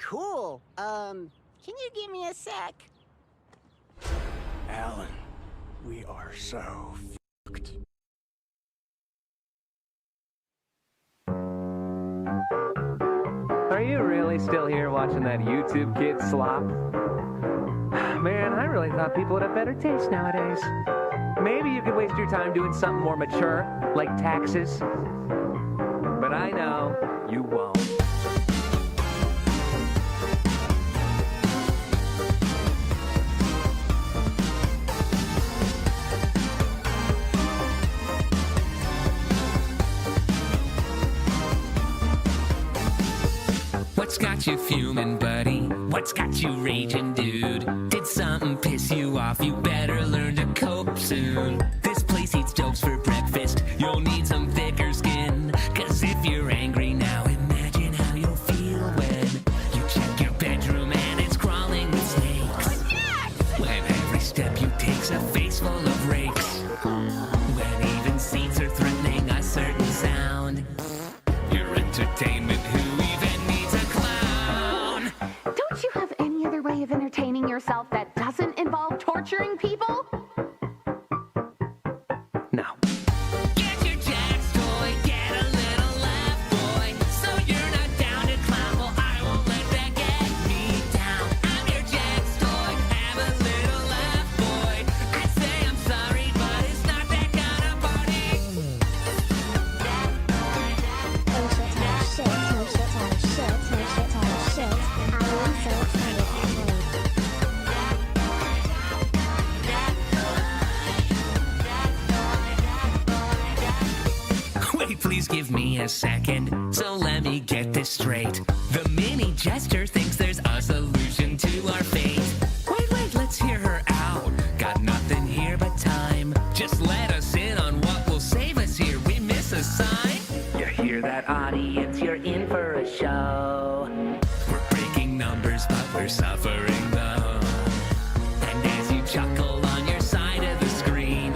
cool. Can you give me a sec? Alan, we are so fucked. Are you really still here watching that YouTube kid slop? Man, I really thought people would have better taste nowadays. Maybe you could waste your time doing something more mature, like taxes. But I know you won't. What's got you fuming, buddy? What's got you raging, dude? Did something piss you off? You better learn to cope soon. This place eats jokes for breakfast. You'll need some thicker skin. Cause if you're angry now, imagine how you'll feel when you check your bedroom and it's crawling with snakes. When every step you take's a face full of rakes. When even seats are threatening a certain sound. Your entertainment, who even needs a clown? Don't you have any other way of entertaining yourself that doesn't involve torturing people? No. Get your Jax toy, get a little laugh, boy. So you're not down to clown, well, I won't let that get me down. I'm your Jax toy, have a little laugh, boy. I'd say I'm sorry, but it's not that kind of party. Wait, please give me a second, so let me get this straight. The mini jester thinks there's a solution to our fate. Wait, let's hear her out. Got nothing here but time. Just let us in on what will save us here. We miss a sign. You hear that, audience? You're in for a show. We're breaking numbers, but we're suffering though. And as you chuckle on your side of the screen,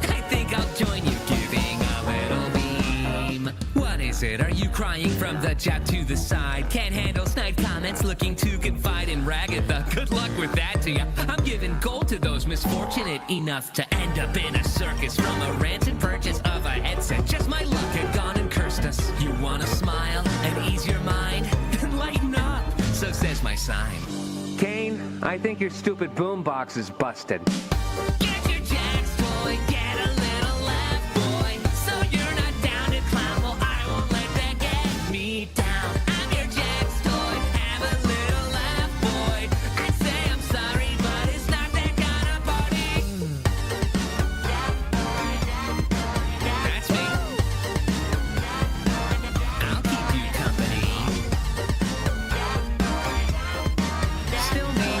I think I'll join you giving a little beam. What is it? Are you crying from the jab to the side? Can't handle snide comments, looking to confide in Ragatha. Good luck with that to ya. I'm giving gold to those misfortunate enough to end up in a circus from a rancid purchase of a headset. Just my luck had gone and cursed us. You wanna smile and ease your mind? Then lighten up, so says my sign. Caine, I think your stupid boombox is busted. Get your Jax toy, get a little laugh, boy. So you're not down to clown, well, I won't let that get me down. I'm your Jax toy, have a little laugh, boy. I'd say I'm sorry, but it's not that kind of party. That's me. I'll keep you company. Still me.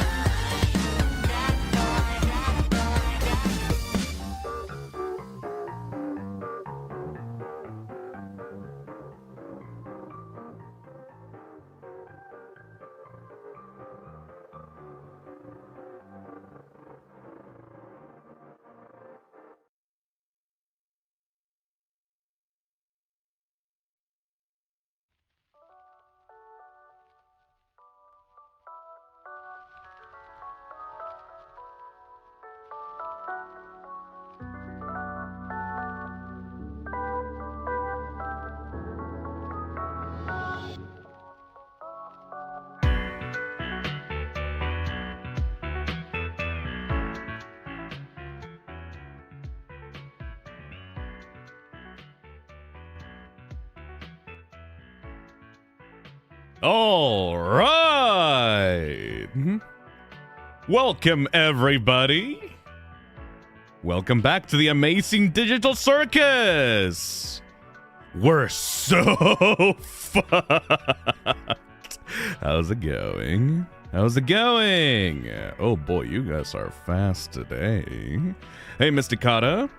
All right. Welcome, everybody. Welcome back to the amazing digital circus. We're so fucked. How's it going? How's it going? Oh boy, you guys are fast today. Hey, Mysticata.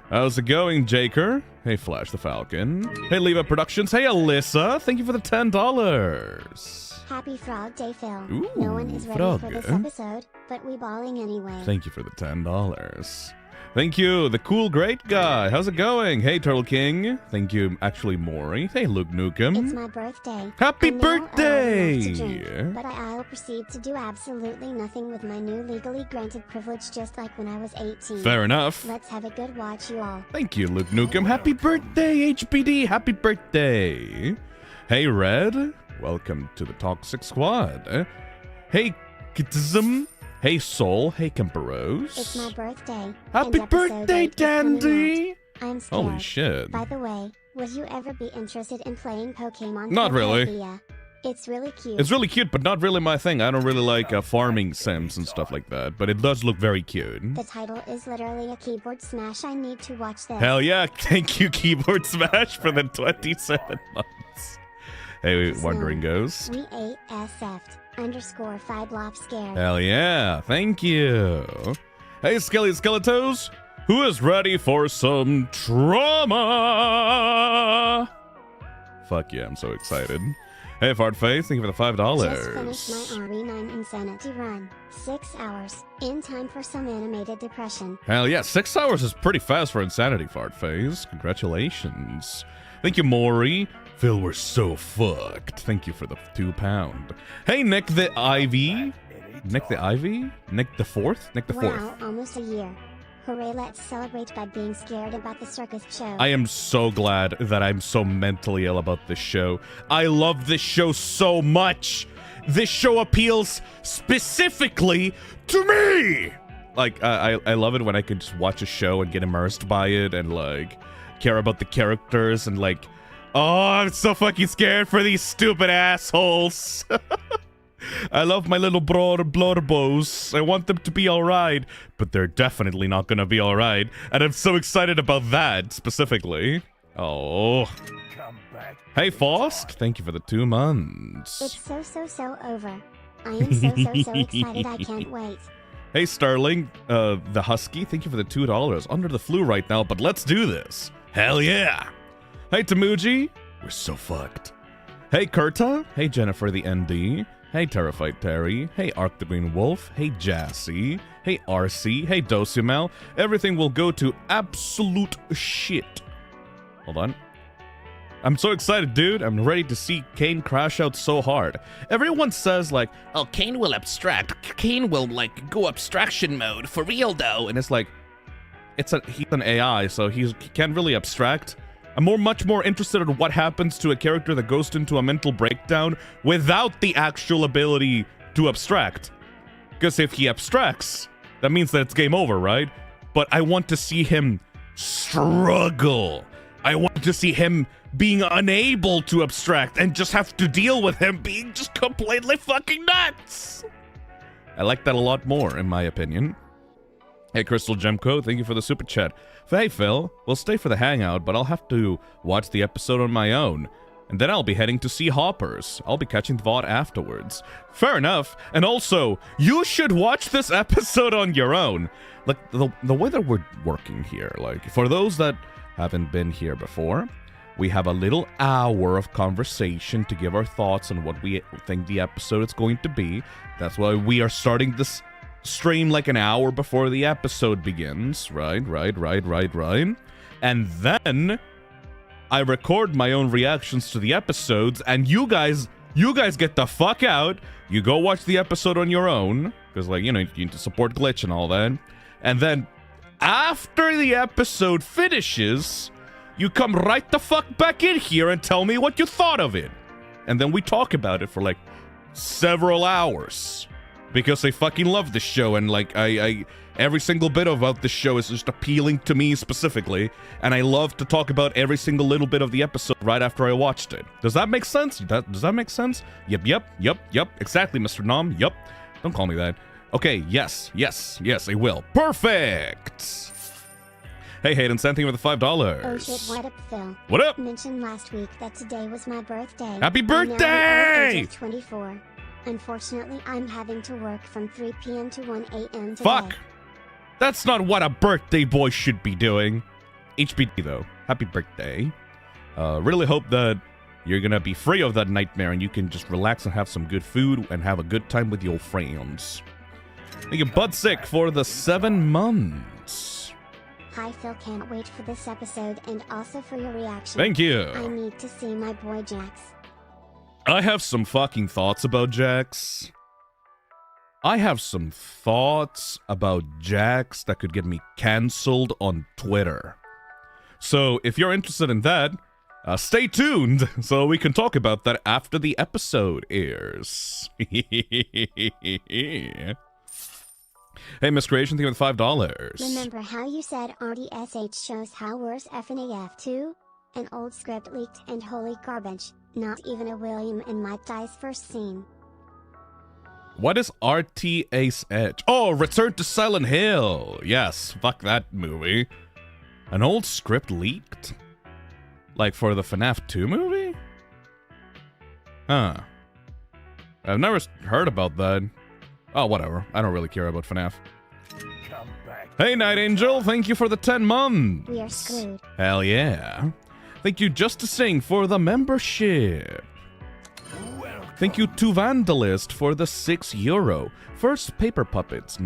How's it going, Jaker? Hey, Flash the Falcon. Hey, Leva Productions. Hey, Alyssa. Thank you for the $10. Happy Frog Day, Phil. Ooh, no one is ready Frog for this Day. episode, but we balling anyway. Thank you for the $10. Thank you, the cool great guy. How's it going? Hey, Turtle King. Thank you, actually, Maury. Hey, Luke Nukem. It's my birthday. Happy I know I birthday! love to drink, but I'll proceed to do absolutely nothing with my new legally granted privilege, just like when I was 18. Fair enough. Let's have a good watch, you all. Thank you, Luke Nukem. Happy birthday, HBD. Happy birthday. Hey, Red. Welcome to the Toxic Squad. Hey, Kitism. Hey, Soul. Hey, Kemperos. It's my birthday. Happy and episode birthday, 8 is coming Dandy. out. I'm scared. Holy shit. By the way, would you ever be interested in playing Pokemon? Not really. Phobia? It's really cute. It's really cute, but not really my thing. I don't really like farming sims and stuff like that, but it does look very cute. The title is literally a keyboard smash. I need to watch this. Hell yeah. Thank you, Keyboard Smash, for the 27 months. Hey, Wandering Ghost. We ASF'd_5 scared. Hell yeah. Thank you. Hey, Skelly Skeletos. Who is ready for some trauma? Fuck yeah, I'm so excited. Hey, Fartface, thank you for the $5. Just finished my RE9 Insanity run. 6 hours. In time for some animated depression. Hell yeah, 6 hours is pretty fast for Insanity, Fartface. Congratulations. Thank you, Maury. Phil, we're so fucked. Thank you for the £2. Hey, Nick the Ivy. Nick the Ivy? Nick the Fourth? Nick the Fourth. Wow, almost a year. Hooray, let's celebrate by being scared about the Circus show. I am so glad that I'm so mentally ill about this show. I love this show so much. This show appeals specifically to me. Like, I love it when I can just watch a show and get immersed by it and, like, care about the characters and, like, oh, I'm so fucking scared for these stupid assholes. I love my little blorbos. I want them to be alright, but they're definitely not gonna be alright. And I'm so excited about that, specifically. Oh. Hey, Faust. Thank you for the 2 months. It's so over. I am so excited, I can't wait. Hey, Starling, the Husky. Thank you for the $2. Under the flu right now, but let's do this. Hell yeah. Hey, Tamuji. We're so fucked. Hey, Kurta. Hey, Jennifer the ND. Hey, Terrified Terry. Hey, Ark the Green Wolf. Hey, Jassy. Hey, RC. Hey, Dosimal. Everything will go to absolute shit. Hold on. I'm so excited, dude. I'm ready to see Caine crash out so hard. Everyone says, like, Oh, Caine will abstract. Caine will, like, go abstraction mode. For real, though. and it's like, he's an AI, so he can't really abstract. I'm much more interested in what happens to a character that goes into a mental breakdown without the actual ability to abstract. Because if he abstracts, that means that it's game over, right? But I want to see him struggle. I want to see him being unable to abstract and just have to deal with him being just completely fucking nuts. I like that a lot more, in my opinion. Hey, Crystal Gemco, thank you for the super chat. Hey, Phil, we'll stay for the hangout, but I'll have to watch the episode on my own. And then I'll be heading to see Hoppers. I'll be catching the VOD afterwards. Fair enough. And also, you should watch this episode on your own. Like, the way that we're working here, like, for those that haven't been here before, we have a little hour of conversation to give our thoughts on what we think the episode is going to be. That's why we are starting this stream like an hour before the episode begins. Right. And then I record my own reactions to the episodes, and you guys get the fuck out. You go watch the episode on your own, because, like, you know, you need to support Glitch and all that. And then after the episode finishes, you come right the fuck back in here and tell me what you thought of it. And then we talk about it for, like, several hours. Because I fucking love this show, and, like, I every single bit about this show is just appealing to me specifically, and I love to talk about every single little bit of the episode right after I watched it. Does that make sense? Does that make sense? Yep. Exactly, Mr. Nom. Yep. Don't call me that. Okay, yes, I will. Perfect! Hey, Hayden, thank you for the $5. Oh shit, what up, Phil? What up? Mentioned last week that today was my birthday. Happy I'm now at the birthday! age of 24. Unfortunately, I'm having to work from 3 p.m. to 1 a.m. today. Fuck! That's not what a birthday boy should be doing. HBD, though. Happy birthday. Really hope that you're gonna be free of that nightmare and you can just relax and have some good food and have a good time with your friends. Thank you, Budsick, for the 7 months. Hi Phil, can't wait for this episode and also for your reaction. Thank you. I need to see my boy Jax. I have some fucking thoughts about Jax. I have some thoughts about Jax that could get me cancelled on Twitter. So if you're interested in that, stay tuned so we can talk about that after the episode airs. Hey, Miss Creation, thank you for $5. Remember how you said RDSH shows how worse FNAF 2? An old script leaked and holy garbage. Not even a William and Mike Dice first scene. What is RTSH? Oh, Return to Silent Hill. Yes, fuck that movie. An old script leaked? Like for the FNAF 2 movie? Huh. I've never heard about that. Oh, whatever. I don't really care about FNAF. Come back. Hey, Night Angel, thank you for the 10 months. We are screwed. Hell yeah. Thank you, Justicing, for the membership. Thank you to Vandalist for the €6. First Paper Puppets,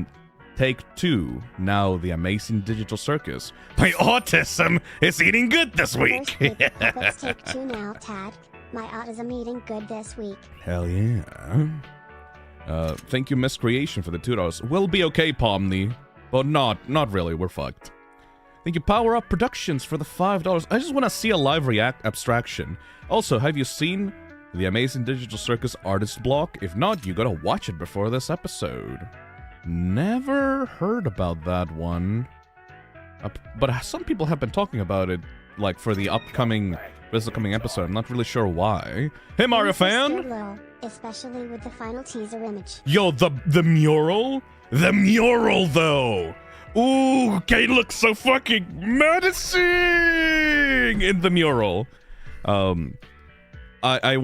take 2. Now the amazing digital circus. My autism is eating good this week. First Paper Puppets take 2 now, Tad. My autism eating good this week. Hell yeah. Thank you, Miscreation, for the $2. We'll be okay, Pomni. But not really, we're fucked. Thank you, Power Up Productions, for the $5. I just want to see a live react abstraction. Also, have you seen the Amazing Digital Circus artist block? If not, you gotta watch it before this episode. Never heard about that one. But some people have been talking about it, like, for the upcoming episode. I'm not really sure why. Hey, Mario fan! Low, especially with the final teaser image. Yo, the mural? The mural, though! Ooh, Caine looks so fucking menacing in the mural. I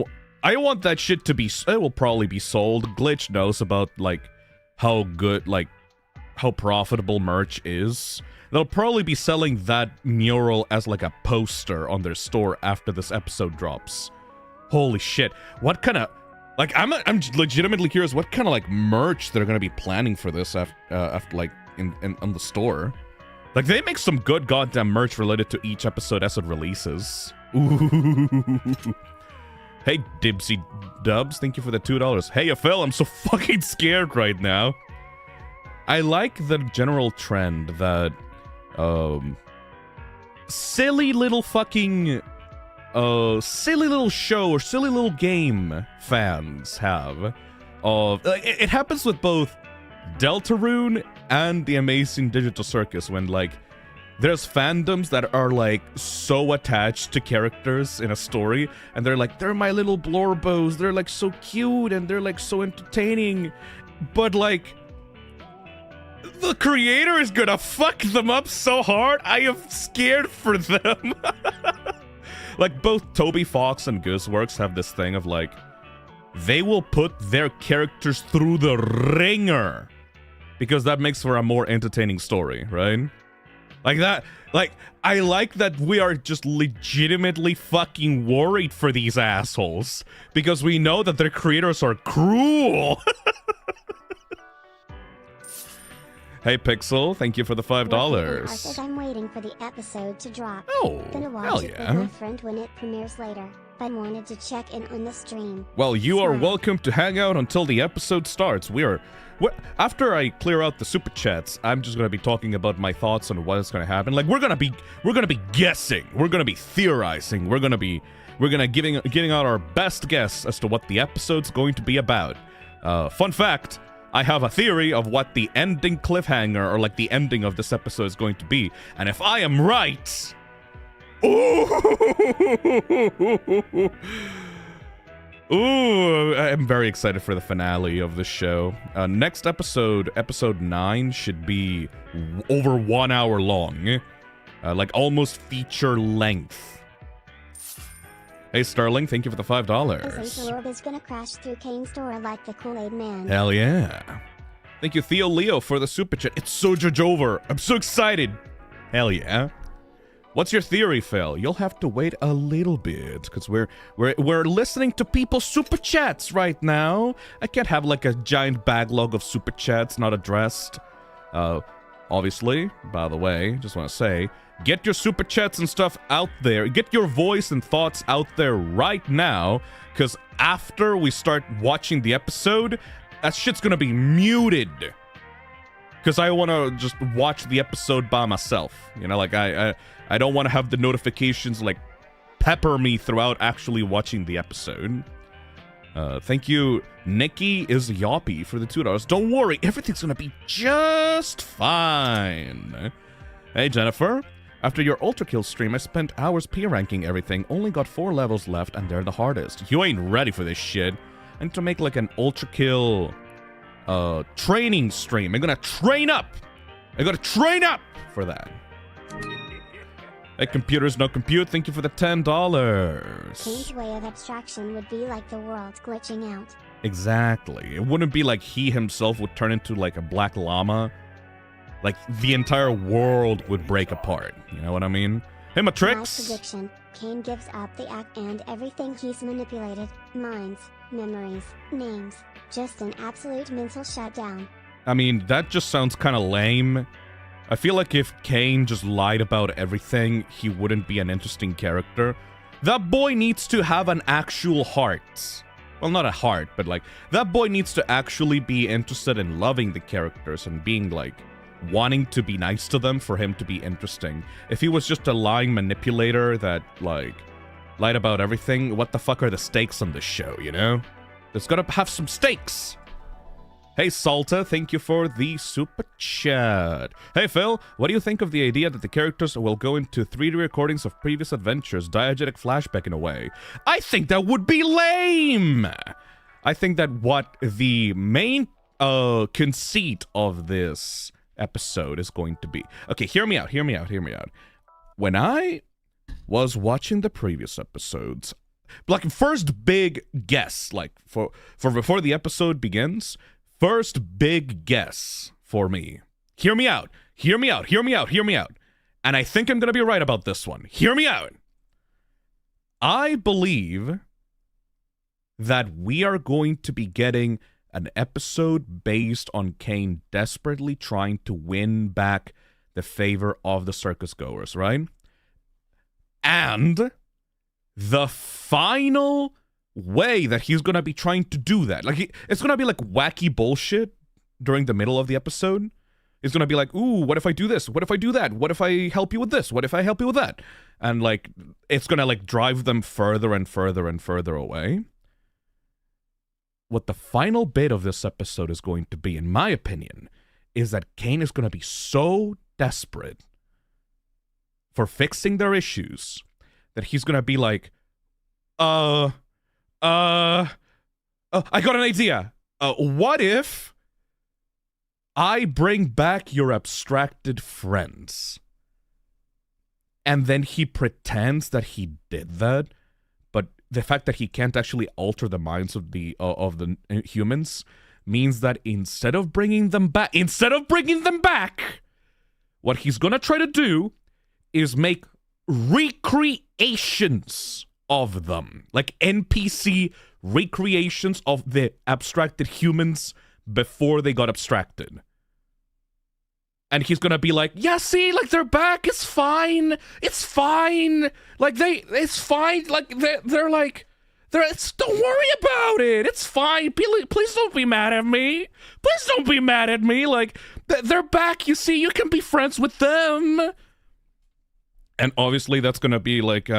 want that shit to be. It will probably be sold. Glitch knows about like how good, like how profitable merch is. They'll probably be selling that mural as like a poster on their store after this episode drops. Holy shit! What kind of like I'm legitimately curious what kind of like merch they're gonna be planning for this after like on the store. Like they make some good goddamn merch related to each episode as it releases. Ooh. Hey, Dibsy Dubs, thank you for the $2. Hey, Phil, I'm so fucking scared right now. I like the general trend that, silly little fucking, silly little show or silly little game fans have. It happens with both Deltarune and the Amazing Digital Circus when, like, there's fandoms that are, like, so attached to characters in a story, and they're like, they're my little blorbos, they're, like, so cute, and they're, like, so entertaining, but, like, the creator is gonna fuck them up so hard, I am scared for them. Like, both Toby Fox and Gooseworks have this thing of, like, they will put their characters through the ringer, because that makes for a more entertaining story, right? Like that, like, I like that we are just legitimately fucking worried for these assholes, because we know that their creators are cruel. Hey, Pixel, thank you for the $5. I'm waiting for the episode to drop. Oh, Gonna watch hell it yeah. with my friend when it premieres later, but wanted to check in on the stream. Well, you are Smile. welcome to hang out until the episode starts. After I clear out the super chats, I'm just gonna be talking about my thoughts on what is gonna happen. Like we're gonna be guessing, we're gonna be theorizing, we're gonna getting out our best guess as to what the episode's going to be about. Fun fact, I have a theory of what the ending cliffhanger or like the ending of this episode is going to be, and if I am right, ooh, I'm very excited for the finale of the show. Next episode, episode 9, should be over 1 hour long. Like almost feature length. Hey, Sterling, thank you for the $5. Orb is gonna crash through Caine's door like the Kool-Aid Man. Hell yeah. Thank you, Theo Leo, for the super chat. It's so judge over. I'm so excited. Hell yeah. What's your theory, Phil? You'll have to wait a little bit, because we're listening to people's super chats right now. I can't have like a giant backlog of super chats not addressed. Obviously, by the way, just want to say, get your super chats and stuff out there. Get your voice and thoughts out there right now, because after we start watching the episode, that shit's gonna be muted. Because I want to just watch the episode by myself. You know, like, I don't want to have the notifications, like, pepper me throughout actually watching the episode. Thank you, Nikki is Yoppy, for the $2. Don't worry, everything's gonna be just fine. Hey, Jennifer. After your Ultra Kill stream, I spent hours peer ranking everything. Only got 4 levels left, and they're the hardest. You ain't ready for this shit. I need to make, like, an Ultra Kill training stream. I'm gonna train up. I gotta train up for that. Hey, computers no compute. Thank you for the $10. Caine's way of abstraction would be like the world glitching out. Exactly. It wouldn't be like he himself would turn into like a black llama. Like the entire world would break apart. You know what I mean? Hey, My Matrix. prediction, Caine gives up the act and everything he's manipulated, minds, memories, names, just an absolute mental shutdown. I mean, that just sounds kind of lame. I feel like if Caine just lied about everything, he wouldn't be an interesting character. That boy needs to have an actual heart. Well, not a heart, but like, that boy needs to actually be interested in loving the characters and being like, wanting to be nice to them for him to be interesting. If he was just a lying manipulator that, like, lied about everything, what the fuck are the stakes on this show, you know? There's gotta have some stakes. Hey, Salta, thank you for the super chat. Hey, Phil, what do you think of the idea that the characters will go into 3D recordings of previous adventures, diegetic flashback in a way? I think that would be lame! I think that what the main conceit of this episode is going to be... Okay, hear me out. When I was watching the previous episodes, like, first big guess, like, for before the episode begins... First big guess for me. Hear me out. And I think I'm going to be right about this one. Hear me out. I believe that we are going to be getting an episode based on Caine desperately trying to win back the favor of the circus goers, right? And the final way that he's gonna be trying to do that, like, it's gonna be like wacky bullshit during the middle of the episode. It's gonna be like, ooh, what if I do this? What if I do that? What if I help you with this? What if I help you with that? And like, it's gonna like drive them further and further and further away. What the final bit of this episode is going to be, in my opinion, is that Caine is gonna be so desperate for fixing their issues that he's gonna be like, I got an idea. What if I bring back your abstracted friends? And then he pretends that he did that, but the fact that he can't actually alter the minds of the humans means that instead of bringing them back, what he's gonna try to do is make recreations of them, like NPC recreations of the abstracted humans before they got abstracted. And he's gonna be like, yeah, see, like, they're back, it's fine, like, it's fine, like, they're like, don't worry about it, it's fine, please don't be mad at me, like, they're back, you see, you can be friends with them. And obviously that's gonna be like,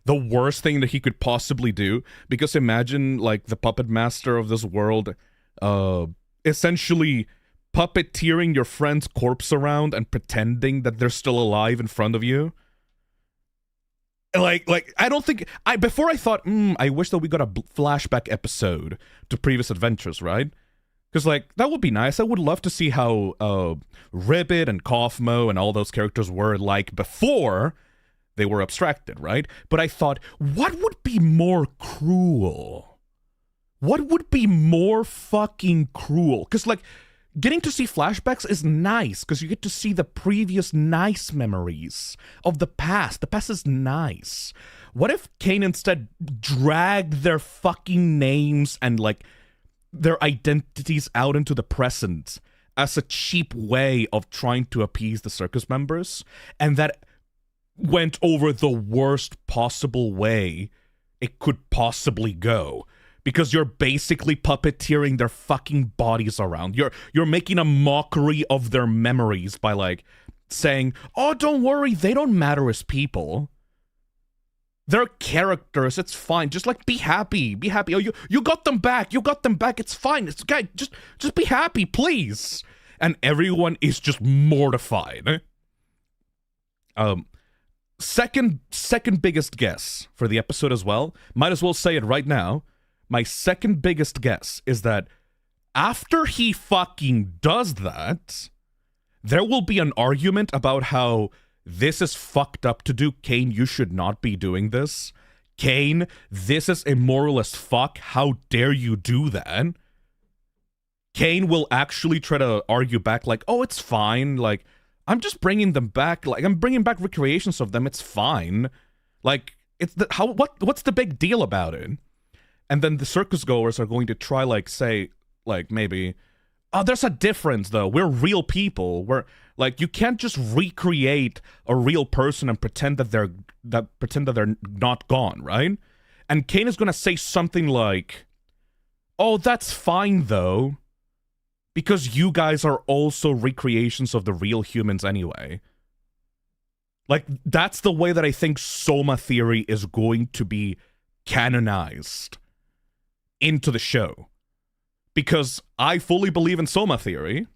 the worst thing that he could possibly do, because imagine, like, the puppet master of this world, essentially puppeteering your friend's corpse around and pretending that they're still alive in front of you. Like, I don't think, before I thought, I wish that we got a flashback episode to previous adventures, right? Because, like, that would be nice. I would love to see how, Ribbit and Kaufmo and all those characters were like before they were abstracted, right? But I thought, what would be more cruel? What would be more fucking cruel? Because, like, getting to see flashbacks is nice, because you get to see the previous nice memories of the past. The past is nice. What if Caine instead dragged their fucking names and, like, their identities out into the present as a cheap way of trying to appease the circus members, and that went over the worst possible way it could possibly go. Because you're basically puppeteering their fucking bodies around. You're making a mockery of their memories by, like, saying, oh, don't worry, they don't matter as people. They're characters, it's fine. Just, like, be happy. Be happy. Oh, you got them back. You got them back. It's fine. It's okay. Just be happy, please. And everyone is just mortified. Second biggest guess for the episode as well. Might as well say it right now. My second biggest guess is that after he fucking does that, there will be an argument about how this is fucked up to do. Caine, you should not be doing this. Caine, this is immoral as fuck. How dare you do that? Caine will actually try to argue back like, oh, it's fine. Like, I'm just bringing them back. Like, I'm bringing back recreations of them. It's fine. Like, what's the big deal about it? And then the circus goers are going to try, like, say, like, maybe, oh, there's a difference, though. We're real people. We're, like, you can't just recreate a real person and pretend that they're not gone, right? And Caine is going to say something like, oh, that's fine, though, because you guys are also recreations of the real humans anyway. Like, that's the way that I think Soma Theory is going to be canonized into the show. Because I fully believe in Soma Theory.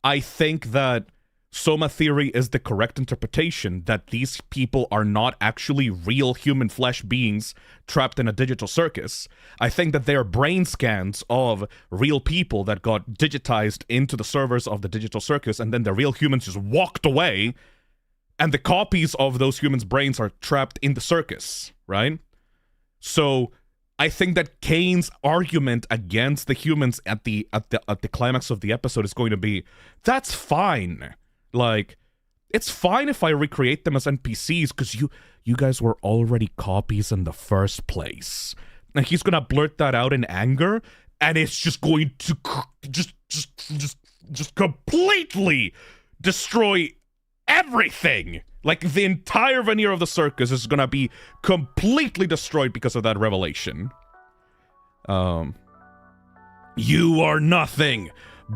I think that Soma Theory is the correct interpretation, that these people are not actually real human flesh beings trapped in a digital circus. I think that they are brain scans of real people that got digitized into the servers of the digital circus, and then the real humans just walked away, and the copies of those humans' brains are trapped in the circus, right? So I think that Caine's argument against the humans at the climax of the episode is going to be, that's fine. Like, it's fine if I recreate them as NPCs because you guys were already copies in the first place. And he's gonna blurt that out in anger, and it's just going to just completely destroy everything. Like, the entire veneer of the circus is gonna be completely destroyed because of that revelation. You are nothing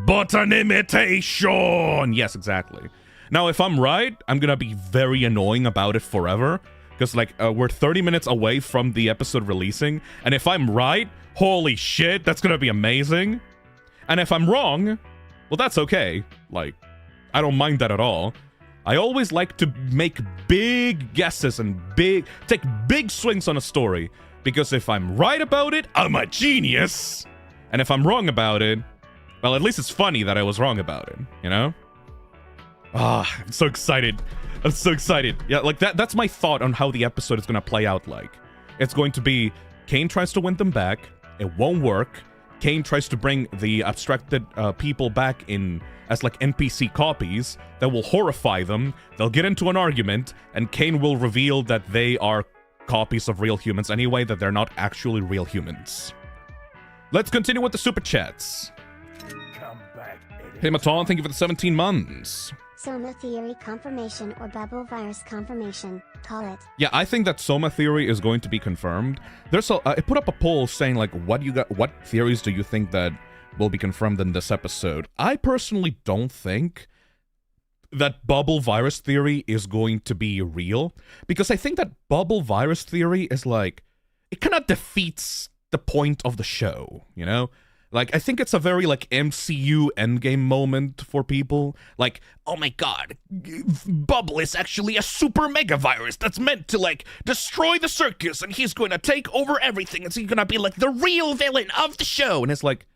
but an imitation! Yes, exactly. Now, if I'm right, I'm gonna be very annoying about it forever. Because, like, we're 30 minutes away from the episode releasing. And if I'm right, holy shit, that's gonna be amazing. And if I'm wrong, well, that's okay. Like, I don't mind that at all. I always like to make big guesses and take big swings on a story. Because if I'm right about it, I'm a genius. And if I'm wrong about it, well, at least it's funny that I was wrong about it, you know? Ah, I'm so excited. I'm so excited. Yeah, like, that's my thought on how the episode is going to play out like. It's going to be, Caine tries to win them back. It won't work. Caine tries to bring the abstracted people back in as, like, NPC copies that will horrify them. They'll get into an argument, and Caine will reveal that they are copies of real humans anyway, that they're not actually real humans. Let's continue with the super chats. Come back, Hey Maton, thank you for the 17 months. Soma Theory confirmation or bubble virus confirmation, call it. Yeah, I think that Soma Theory is going to be confirmed. There's I put up a poll saying, like, what theories do you think that will be confirmed in this episode? I personally don't think that bubble virus theory is going to be real, because I think that bubble virus theory is, like, it kind of defeats the point of the show, you know? Like, I think it's a very, like, MCU endgame moment for people. Like, oh my god, Bubble is actually a super mega virus that's meant to, like, destroy the circus, and he's going to take over everything, and so he's going to be, like, the real villain of the show. And it's like,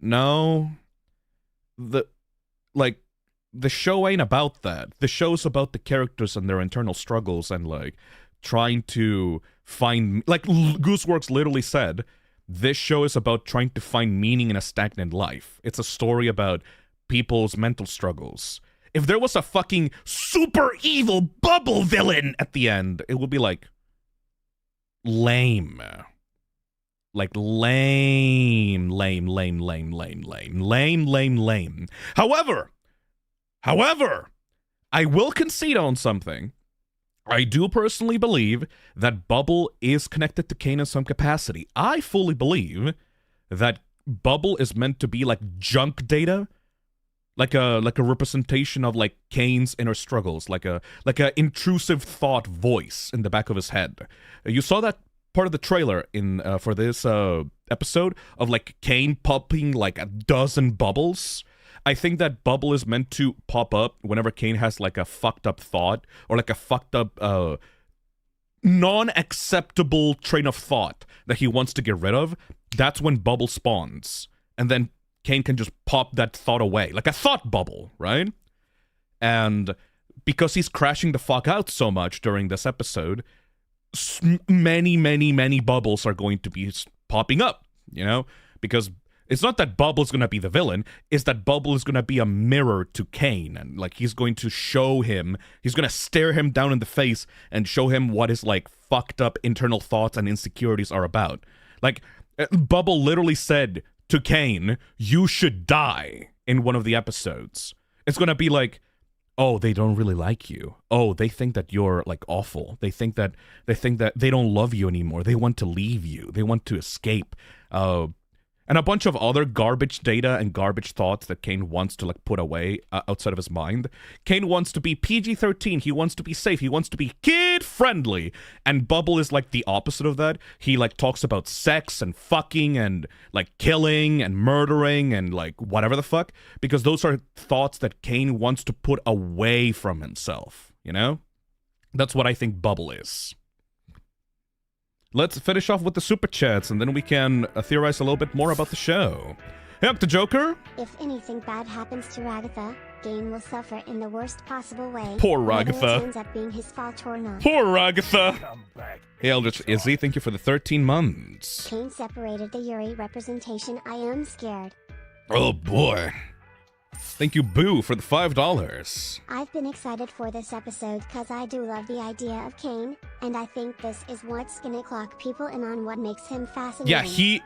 no. The show ain't about that. The show's about the characters and their internal struggles and, like, trying to find... Like, Gooseworks literally said, this show is about trying to find meaning in a stagnant life. It's a story about people's mental struggles. If there was a fucking super evil bubble villain at the end, it would be, like, lame. Like lame. However, I will concede on something. I do personally believe that Bubble is connected to Caine in some capacity. I fully believe that Bubble is meant to be like junk data, like a representation of like Caine's inner struggles, like a intrusive thought voice in the back of his head. You saw that part of the trailer in for this episode of like Caine popping like a dozen bubbles. I think that Bubble is meant to pop up whenever Caine has like a fucked up thought or like a fucked up non-acceptable train of thought that he wants to get rid of. That's when Bubble spawns, and then Caine can just pop that thought away, like a thought bubble, right? And because he's crashing the fuck out so much during this episode, many bubbles are going to be popping up, you know? Because it's not that Bubble is going to be the villain, it's that Bubble is going to be a mirror to Caine, and like he's going to show him, he's going to stare him down in the face and show him what his like fucked up internal thoughts and insecurities are about. Like, Bubble literally said to Caine, "You should die," in one of the episodes. It's going to be like, oh, they don't really like you. Oh, they think that you're like awful. They think that they don't love you anymore. They want to leave you. They want to escape. And a bunch of other garbage data and garbage thoughts that Caine wants to like put away outside of his mind. Caine wants to be PG-13. He wants to be safe. He wants to be kid-friendly. And Bubble is like the opposite of that. He like talks about sex and fucking and like killing and murdering and like whatever the fuck. Because those are thoughts that Caine wants to put away from himself, you know? That's what I think Bubble is. Let's finish off with the super chats, and then we can theorize a little bit more about the show. Hey, up to Joker. If anything bad happens to Ragatha, Caine will suffer in the worst possible way. Poor whether Ragatha. it ends up being his fault or not. Poor Ragatha. Come back. Hey, Eldritch Izzy, thank you for the 13 months. Caine separated the Yuri representation. I am scared. Oh boy. Thank you, Boo, for the $5. I've been excited for this episode because I do love the idea of Caine, and I think this is what's gonna clock people in on what makes him fascinating. Yeah, he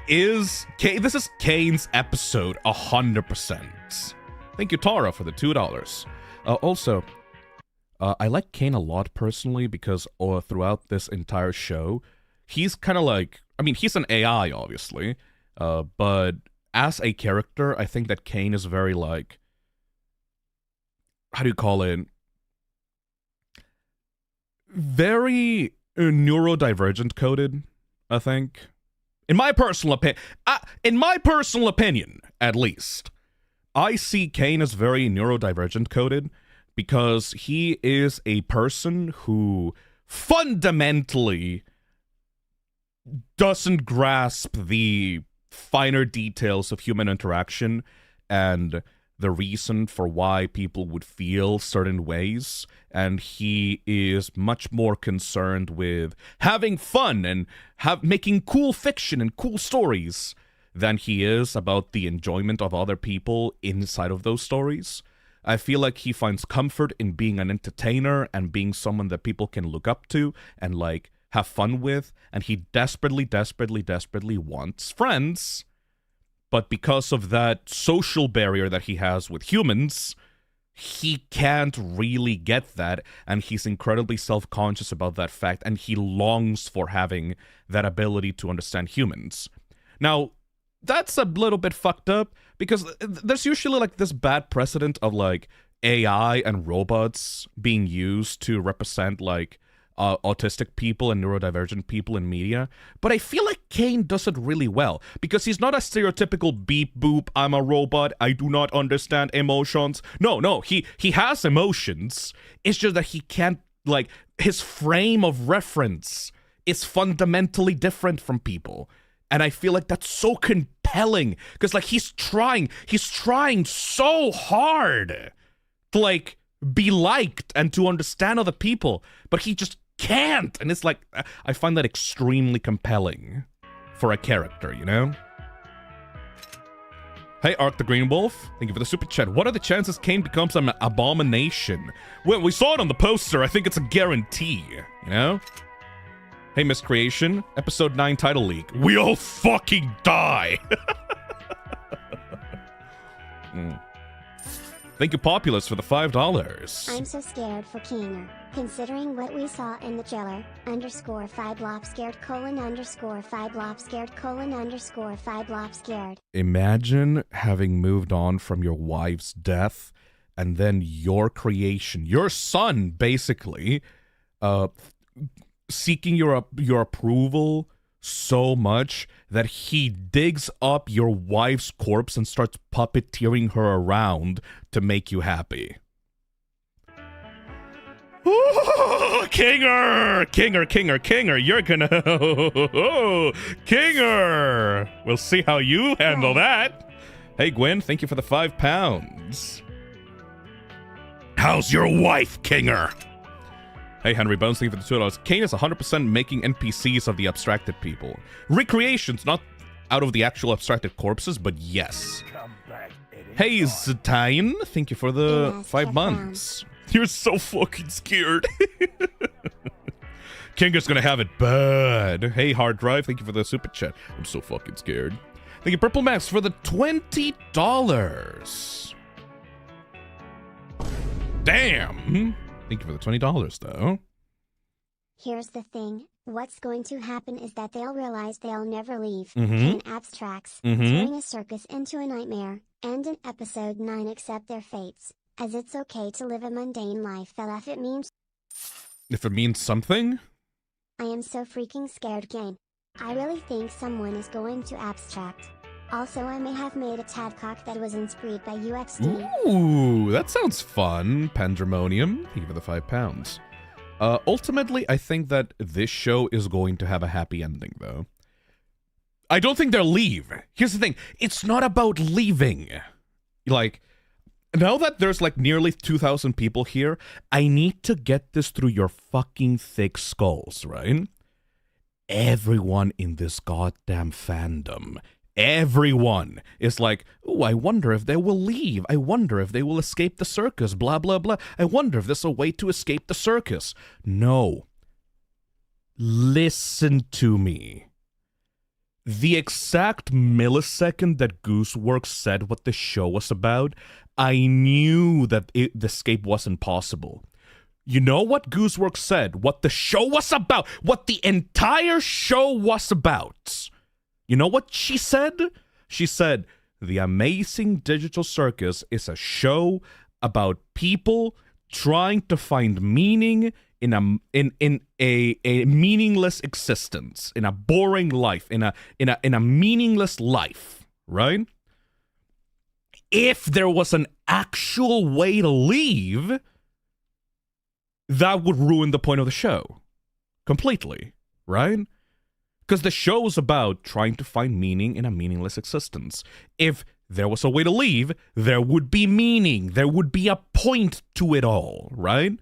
is... This is Caine's episode, 100%. Thank you, Tara, for the $2. Also, I like Caine a lot, personally, because throughout this entire show, he's kind of like... I mean, he's an AI, obviously, but... as a character, I think that Caine is very, like, how do you call it? Very neurodivergent coded, I think. In my personal opinion, at least, I see Caine as very neurodivergent coded because he is a person who fundamentally doesn't grasp the finer details of human interaction and the reason for why people would feel certain ways, and he is much more concerned with having fun and making cool fiction and cool stories than he is about the enjoyment of other people inside of those stories. I feel like he finds comfort in being an entertainer and being someone that people can look up to and like have fun with, and he desperately wants friends, but because of that social barrier that he has with humans, he can't really get that, and he's incredibly self-conscious about that fact, and he longs for having that ability to understand humans. Now, that's a little bit fucked up, because there's usually like this bad precedent of like AI and robots being used to represent like autistic people and neurodivergent people in media, but I feel like Caine does it really well, because he's not a stereotypical beep boop, I'm a robot, I do not understand emotions. No, he has emotions, it's just that he can't, like, his frame of reference is fundamentally different from people, and I feel like that's so compelling, because like he's trying so hard to like be liked and to understand other people, but he just can't, and it's like, I find that extremely compelling for a character, you know? Hey, Ark the Green Wolf, thank you for the super chat. What are the chances Caine becomes an abomination? Well, we saw it on the poster. I think it's a guarantee, you know? Hey, Miscreation. Episode 9 title leak. We all fucking die! Thank you, Populous, for the $5. I'm so scared for Caine, considering what we saw in the jailer, _5 lop scared, _5 lop scared, _5 lop scared. Imagine having moved on from your wife's death, and then your creation, your son, basically, seeking your approval so much that he digs up your wife's corpse and starts puppeteering her around to make you happy. Ooh, Kinger, you're gonna... Kinger! We'll see how you handle that. Hey, Gwen, thank you for the £5. How's your wife, Kinger? Hey, Henry Bones, thank you for the $2. Caine is 100% making NPCs of the abstracted people. Recreations, not out of the actual abstracted corpses, but yes. Come back Hey, Zatine, thank you for the 5 months. You're so fucking scared. Kinger's gonna have it bad. Hey, Hard Drive, thank you for the super chat. I'm so fucking scared. Thank you, Purple Max, for the $20. Damn. Thank you for the $20, though. Here's the thing. What's going to happen is that they'll realize they'll never leave. Mhm. Caine abstracts, Mhm. turning a circus into a nightmare, and in episode 9 accept their fates, as it's okay to live a mundane life if it means... If it means something? I am so freaking scared, Caine. I really think someone is going to abstract. Also, I may have made a tadcock that was inspired by UXD. Ooh, that sounds fun. Pandemonium, thank you for the £5. Ultimately, I think that this show is going to have a happy ending, though. I don't think they'll leave. Here's the thing. It's not about leaving. Like, now that there's like nearly 2,000 people here, I need to get this through your fucking thick skulls, right? Everyone in this goddamn fandom, everyone is like, oh, I wonder if they will leave. I wonder if they will escape the circus, blah, blah, blah. I wonder if there's a way to escape the circus. No. Listen to me. The exact millisecond that Gooseworks said what the show was about, I knew that the escape wasn't possible. You know what Gooseworks said? What the show was about? What the entire show was about? You know what she said? She said, The Amazing Digital Circus is a show about people trying to find meaning in a meaningless existence, in a boring life, in a meaningless life, right? If there was an actual way to leave, that would ruin the point of the show completely, right? Because the show is about trying to find meaning in a meaningless existence. If there was a way to leave, there would be meaning. There would be a point to it all, right?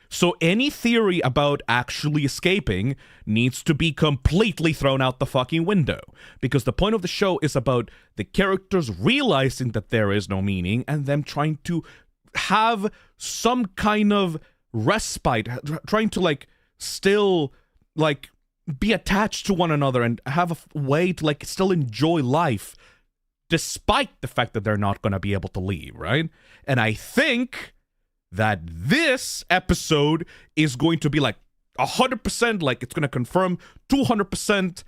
So any theory about actually escaping needs to be completely thrown out the fucking window. Because the point of the show is about the characters realizing that there is no meaning and them trying to have some kind of respite, trying to like still like be attached to one another and have a way to like still enjoy life despite the fact that they're not going to be able to leave, right? And I think that this episode is going to be like 100%, like it's going to confirm 200%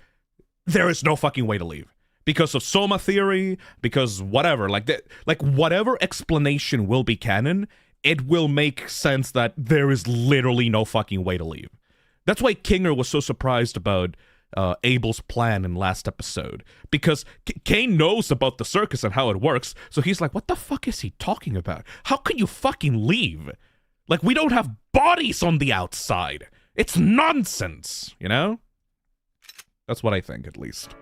there is no fucking way to leave. Because of Soma theory, because whatever, like whatever explanation will be canon, it will make sense that there is literally no fucking way to leave. That's why Kinger was so surprised about Abel's plan in last episode. Because Caine knows about the circus and how it works, so he's like, what the fuck is he talking about? How can you fucking leave? Like, we don't have bodies on the outside. It's nonsense, you know? That's what I think, at least.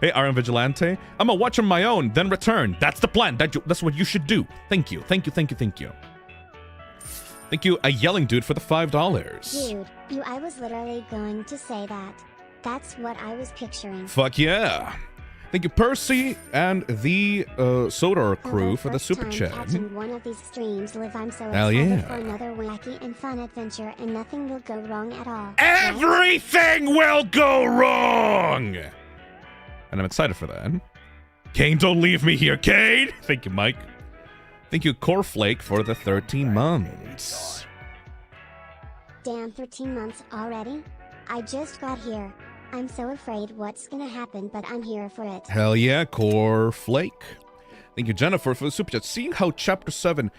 Hey, Iron Vigilante. I'm gonna watch on my own, then return. That's the plan. That's what you should do. Thank you. Thank you, thank you, thank you. Thank you, a yelling dude, for the $5. Dude, I was literally going to say that. That's what I was picturing. Fuck yeah. Thank you, Percy and the Sodar crew for the super chat. Catching one of these streams live. I'm so Hell excited yeah. for another wacky and fun adventure, and nothing will go wrong at all. Everything will go wrong! And I'm excited for that. Caine, don't leave me here, Caine! Thank you, Mike. Thank you, Coreflake, for the 13 months. Damn, 13 months already? I just got here. I'm so afraid what's gonna happen, but I'm here for it. Hell yeah, Coreflake. Thank you, Jennifer, for the super chat. Seeing how Chapter 7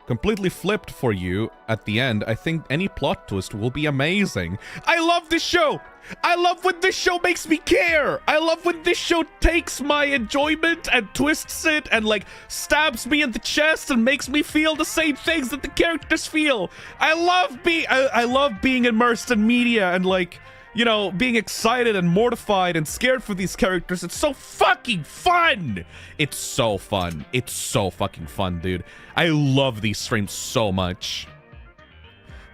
completely flipped for you at the end, I think any plot twist will be amazing. I love this show! I love when this show makes me care! I love when this show takes my enjoyment and twists it and, like, stabs me in the chest and makes me feel the same things that the characters feel. I love being immersed in media and, like, you know, being excited and mortified and scared for these characters. It's so fucking fun! It's so fun. It's so fucking fun, dude. I love these streams so much.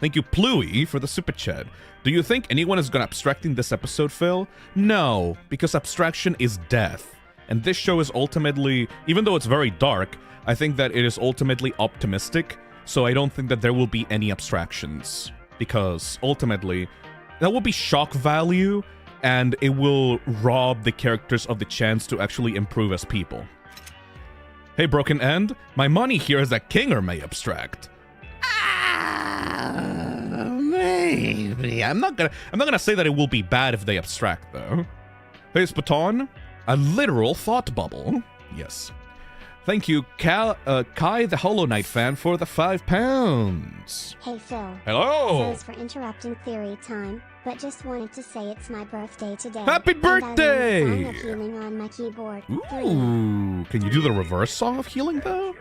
Thank you, Pluey, for the super chat. Do you think anyone is gonna abstracting this episode, Phil? No, because abstraction is death. And this show is ultimately, even though it's very dark, I think that it is ultimately optimistic, so I don't think that there will be any abstractions. Because, ultimately, that will be shock value, and it will rob the characters of the chance to actually improve as people. Hey, Broken End, my money here is that Kinger may abstract. Maybe. I'm not gonna say that it will be bad if they abstract, though. Hey, Spaton, a literal thought bubble. Yes. Thank you, Kai the Hollow Knight fan, for the £5. Hey Phil. Hello! Thanks for interrupting theory time, but just wanted to say it's my birthday today. Happy birthday! And I learned a song of healing on my keyboard. Ooh, can you do the reverse song of healing, though?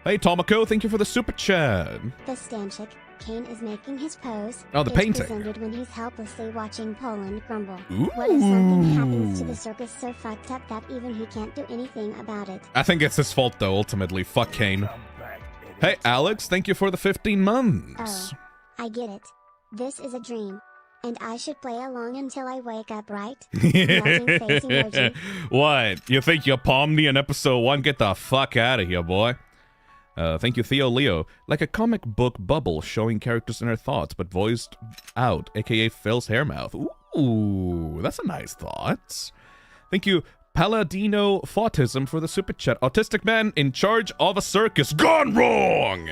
Hey, Tomoko, thank you for the super chat. The Stanchik, Caine is making his pose. Oh, the It's painting. presented when he's helplessly watching Poland crumble. Ooh. What if something happens to the circus so fucked up that even he can't do anything about it? I think it's his fault, though, ultimately. Fuck Caine. Come back, idiot. Hey, Alex, thank you for the 15 months. Oh, I get it. This is a dream. And I should play along until I wake up, right? Melting face emoji. What? You think you're Pomni in episode 1? Get the fuck out of here, boy. Thank you, Theo Leo. Like a comic book bubble showing characters' inner thoughts, but voiced out, aka Phil's hair mouth. Ooh, that's a nice thought. Thank you, Paladino Fautism, for the super chat. Autistic man in charge of a circus gone wrong!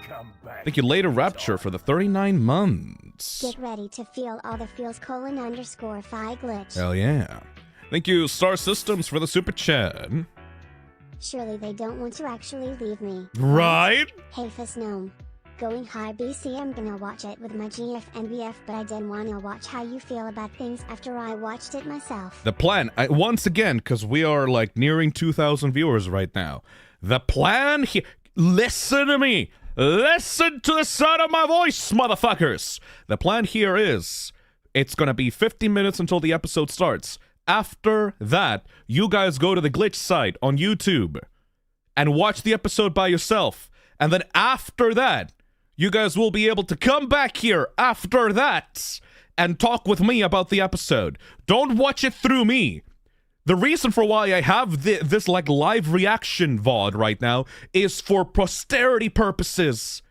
Come back. Thank you, Later Rapture, for the 39 months. Get ready to feel all the feels : Phi glitch. Hell yeah. Thank you, Star Systems, for the super chat. Surely they don't want to actually leave me. Right? Hey Phisnom. Going high BC, I'm gonna watch it with my GF and BF, but I didn't wanna watch how you feel about things after I watched it myself. The plan, once again, because we are like nearing 2,000 viewers right now. The plan here, listen to me. Listen to the sound of my voice, motherfuckers. The plan here is, it's gonna be 50 minutes until the episode starts. After that, you guys go to the glitch site on YouTube and watch the episode by yourself. And then after that, you guys will be able to come back here after that and talk with me about the episode. Don't watch it through me. The reason for why I have this like live reaction VOD right now is for posterity purposes.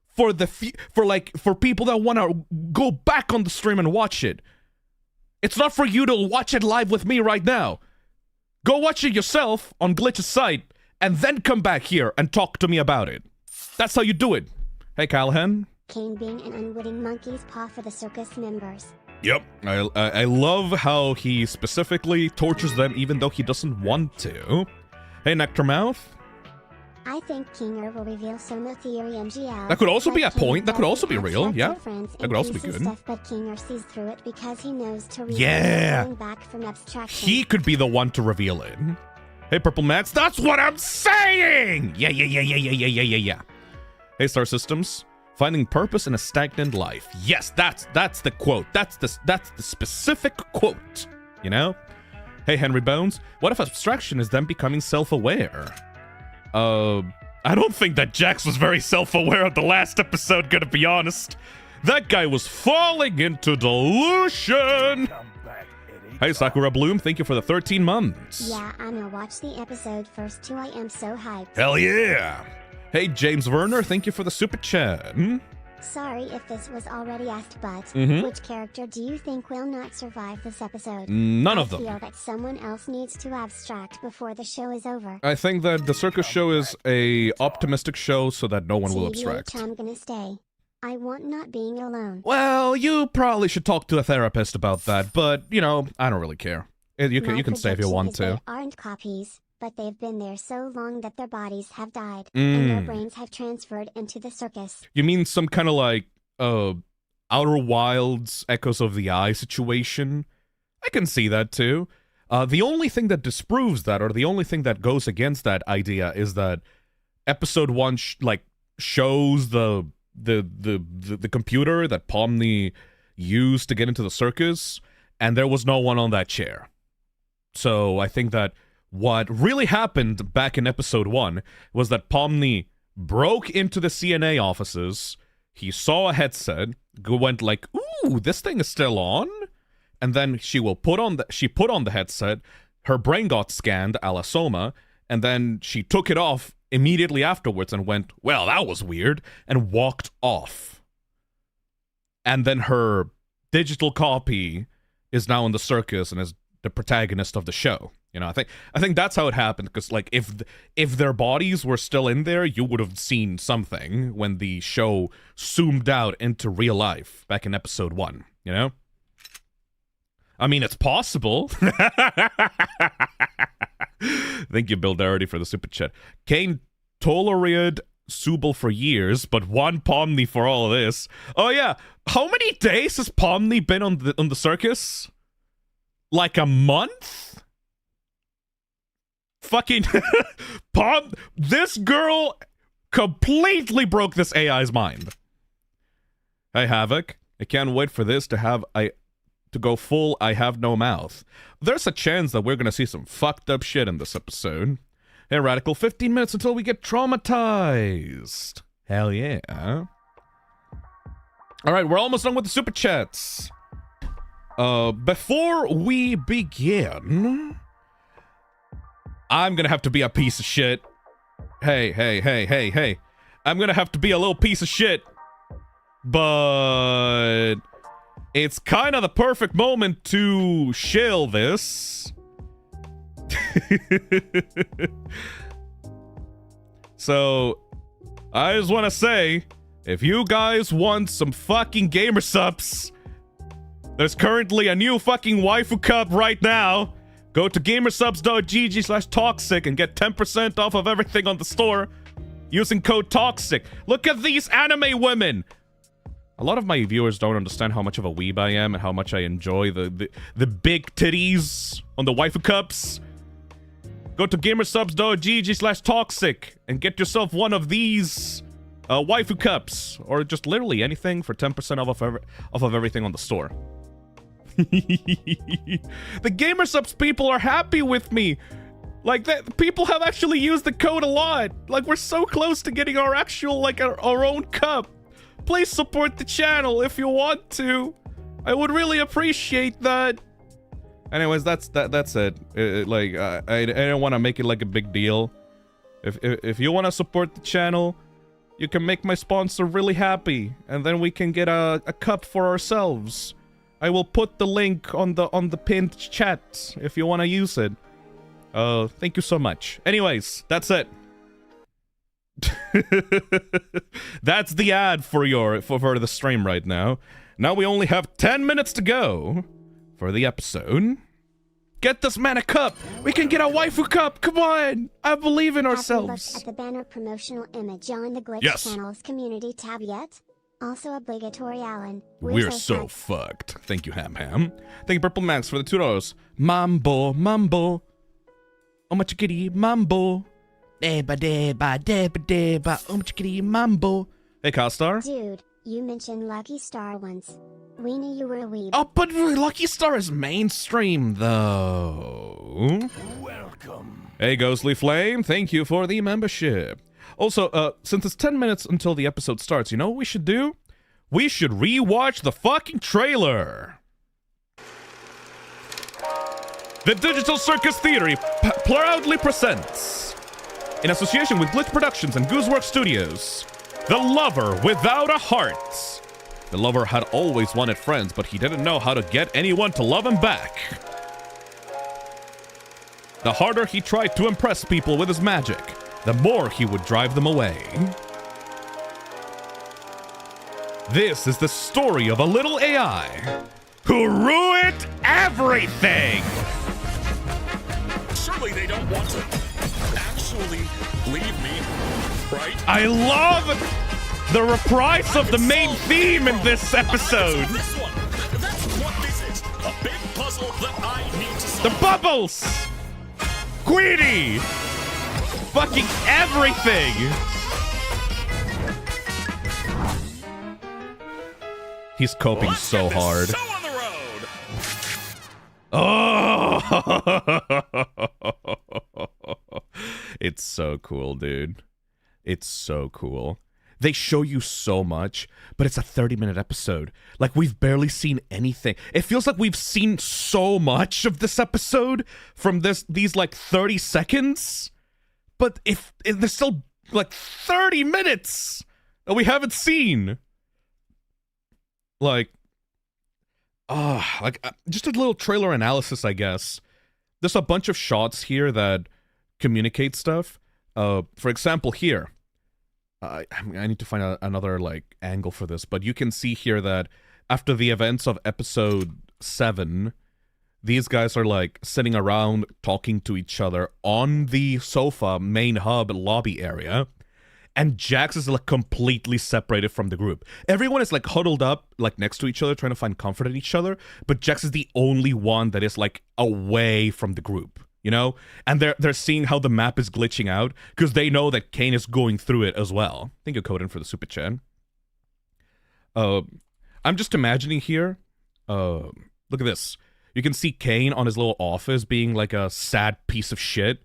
For people that want to go back on the stream and watch it. It's not for you to watch it live with me right now. Go watch it yourself on Glitch's site, and then come back here and talk to me about it. That's how you do it. Hey, Callahan. Caine being an unwitting monkey's paw for the circus members. Yep. I love how he specifically tortures them even though he doesn't want to. Hey, Nectarmouth. I think Kinger will reveal Sono Theory MGL. That could also be a Caine point. That could doesn't also be real. accept Yeah. their friends That could also be and good. Stuff, but Kinger sees through it because he knows to reveal Yeah. going back from abstraction. He could be the one to reveal it. Hey, Purple Max. That's what I'm saying! Yeah. Hey, Star Systems. Finding purpose in a stagnant life. Yes, that's the quote. That's the specific quote. You know? Hey, Henry Bones. What if abstraction is them becoming self-aware? I don't think that Jax was very self-aware of the last episode, gonna be honest. That guy was falling into delusion. Come back, idiot. Hey, Sakura Bloom, thank you for the 13 months. Yeah, I'm gonna watch the episode first too. I am so hyped. Hell yeah. Hey, James Werner, thank you for the super chat. Sorry if this was already asked, but which character do you think will not survive this episode? None of them. I feel that someone else needs to abstract before the show is over. I think that the Circus show is a optimistic show so that no one will abstract. I'm gonna stay. I want not being alone. Well, you probably should talk to a therapist about that, but, you know, I don't really care. You can stay if you want to. They aren't copies, but they've been there so long that their bodies have died, and their brains have transferred into the circus. You mean some kind of like, Outer Wilds, Echoes of the Eye situation? I can see that too. The only thing that disproves that, or the only thing that goes against that idea, is that episode 1 shows the computer that Pomni used to get into the circus, and there was no one on that chair. So I think that what really happened back in episode 1 was that Pomni broke into the CNA offices, he saw a headset, went like, ooh, this thing is still on, and then she put on the headset, her brain got scanned a la Soma, and then she took it off immediately afterwards and went, well, that was weird, and walked off. And then her digital copy is now in the circus and is the protagonist of the show. You know, I think that's how it happened, because like if their bodies were still in there, you would have seen something when the show zoomed out into real life back in episode 1, you know? I mean, it's possible. Thank you, Bill Darity, for the super chat. Caine tolerated Subal for years, but won Pomni for all of this. Oh yeah, how many days has Pomni been on the circus? Like a month? Fucking this girl completely broke this AI's mind. Hey Havoc, I can't wait for this to go full I have no mouth. There's a chance that we're gonna see some fucked up shit in this episode. Hey Radical, 15 minutes until we get traumatized. Hell yeah. Alright, we're almost done with the super chats. Before we begin, I'm gonna have to be a piece of shit. Hey. I'm gonna have to be a little piece of shit. But it's kind of the perfect moment to shill this. So, I just want to say, if you guys want some fucking gamer subs, there's currently a new fucking waifu cup right now. Go to gamersubs.gg/toxic and get 10% off of everything on the store using code TOXIC. Look at these anime women. A lot of my viewers don't understand how much of a weeb I am and how much I enjoy the big titties on the waifu cups. Go to gamersubs.gg/toxic and get yourself one of these waifu cups, or just literally anything for 10% off of everything on the store. The Gamersubs people are happy with me. Like, that, people have actually used the code a lot. Like, we're so close to getting our actual, like, our own cup. Please support the channel if you want to. I would really appreciate that. Anyways, that's it. I don't want to make it like a big deal. If you want to support the channel, you can make my sponsor really happy, and then we can get a cup for ourselves. I will put the link on the pinned chat if you want to use it. Thank you so much. Anyways, that's it. That's the ad for the stream right now. Now we only have 10 minutes to go for the episode. Get this man a cup. We can get a waifu cup. Come on. I believe in ourselves. Have you looked at the banner promotional image on the Glitch Channel's community tab yet? Also obligatory, Alan. We're so fucked. Thank you, Ham. Thank you, Purple Max, for the $2. Mambo. Oh, my chickadee, mambo. Deba. Oh, my chickadee, mambo. Hey, Costar. Dude, you mentioned Lucky Star once. We knew you were a weeb. Oh, but Lucky Star is mainstream, though. Welcome. Hey, Ghostly Flame, thank you for the membership. Also, since it's 10 minutes until the episode starts, you know what we should do? We should rewatch the fucking trailer. The Digital Circus Theory proudly presents, in association with Glitch Productions and Gooseworks Studios, The Lover Without a Heart. The lover had always wanted friends, but he didn't know how to get anyone to love him back. The harder he tried to impress people with his magic, the more he would drive them away. This is the story of a little AI who ruined everything! Surely they don't want to actually leave me, right? I love the reprise of the main theme in this episode. This one. That's what this is. A big puzzle that I need to solve. The bubbles! Queenie! Fucking everything! He's coping Let's so get this hard. show on the road. Oh! It's so cool, dude. It's so cool. They show you so much, but it's a 30-minute episode. Like, we've barely seen anything. It feels like we've seen so much of this episode from these like 30 seconds, but if there's still like 30 minutes that we haven't seen. Like, just a little trailer analysis, I guess. There's a bunch of shots here that communicate stuff. For example, here. I need to find another, like, angle for this, but you can see here that after the events of episode 7, these guys are, like, sitting around talking to each other on the sofa main hub lobby area. And Jax is, like, completely separated from the group. Everyone is, like, huddled up, like, next to each other, trying to find comfort in each other. But Jax is the only one that is, like, away from the group, you know? And they're seeing how the map is glitching out, because they know that Caine is going through it as well. Thank you, Coden, for the super chat. I'm just imagining here, look at this. You can see Caine on his little office being, like, a sad piece of shit.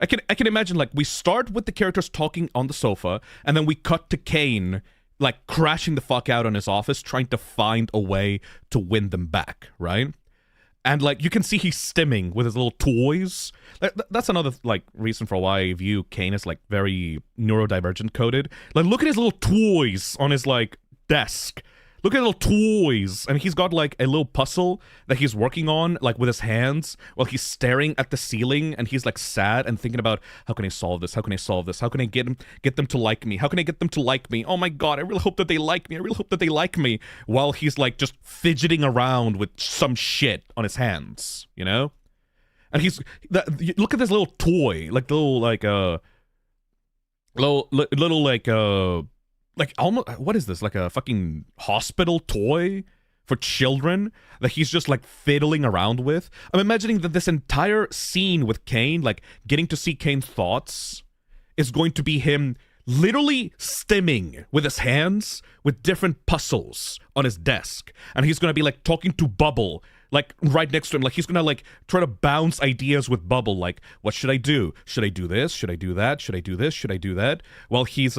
I can imagine, like, we start with the characters talking on the sofa, and then we cut to Caine, like, crashing the fuck out on his office, trying to find a way to win them back, right? And, like, you can see he's stimming with his little toys. That's another, like, reason for why I view Caine as, like, very neurodivergent coded. Like, look at his little toys on his, like, desk. Look at little toys, and he's got, like, a little puzzle that he's working on, like, with his hands, while he's staring at the ceiling, and he's, like, sad and thinking about, how can I solve this? How can I solve this? How can I get them to like me? How can I get them to like me? Oh my god, I really hope that they like me. I really hope that they like me. While he's, like, just fidgeting around with some shit on his hands, you know? And look at this little toy, like, like, almost, what is this, like a fucking hospital toy for children that he's just, like, fiddling around with? I'm imagining that this entire scene with Caine, like, getting to see Caine's thoughts, is going to be him literally stimming with his hands with different puzzles on his desk. And he's gonna be, like, talking to Bubble, like, right next to him. Like, he's gonna, like, try to bounce ideas with Bubble, like, what should I do? Should I do this? Should I do that? Should I do this? Should I do that? While he's,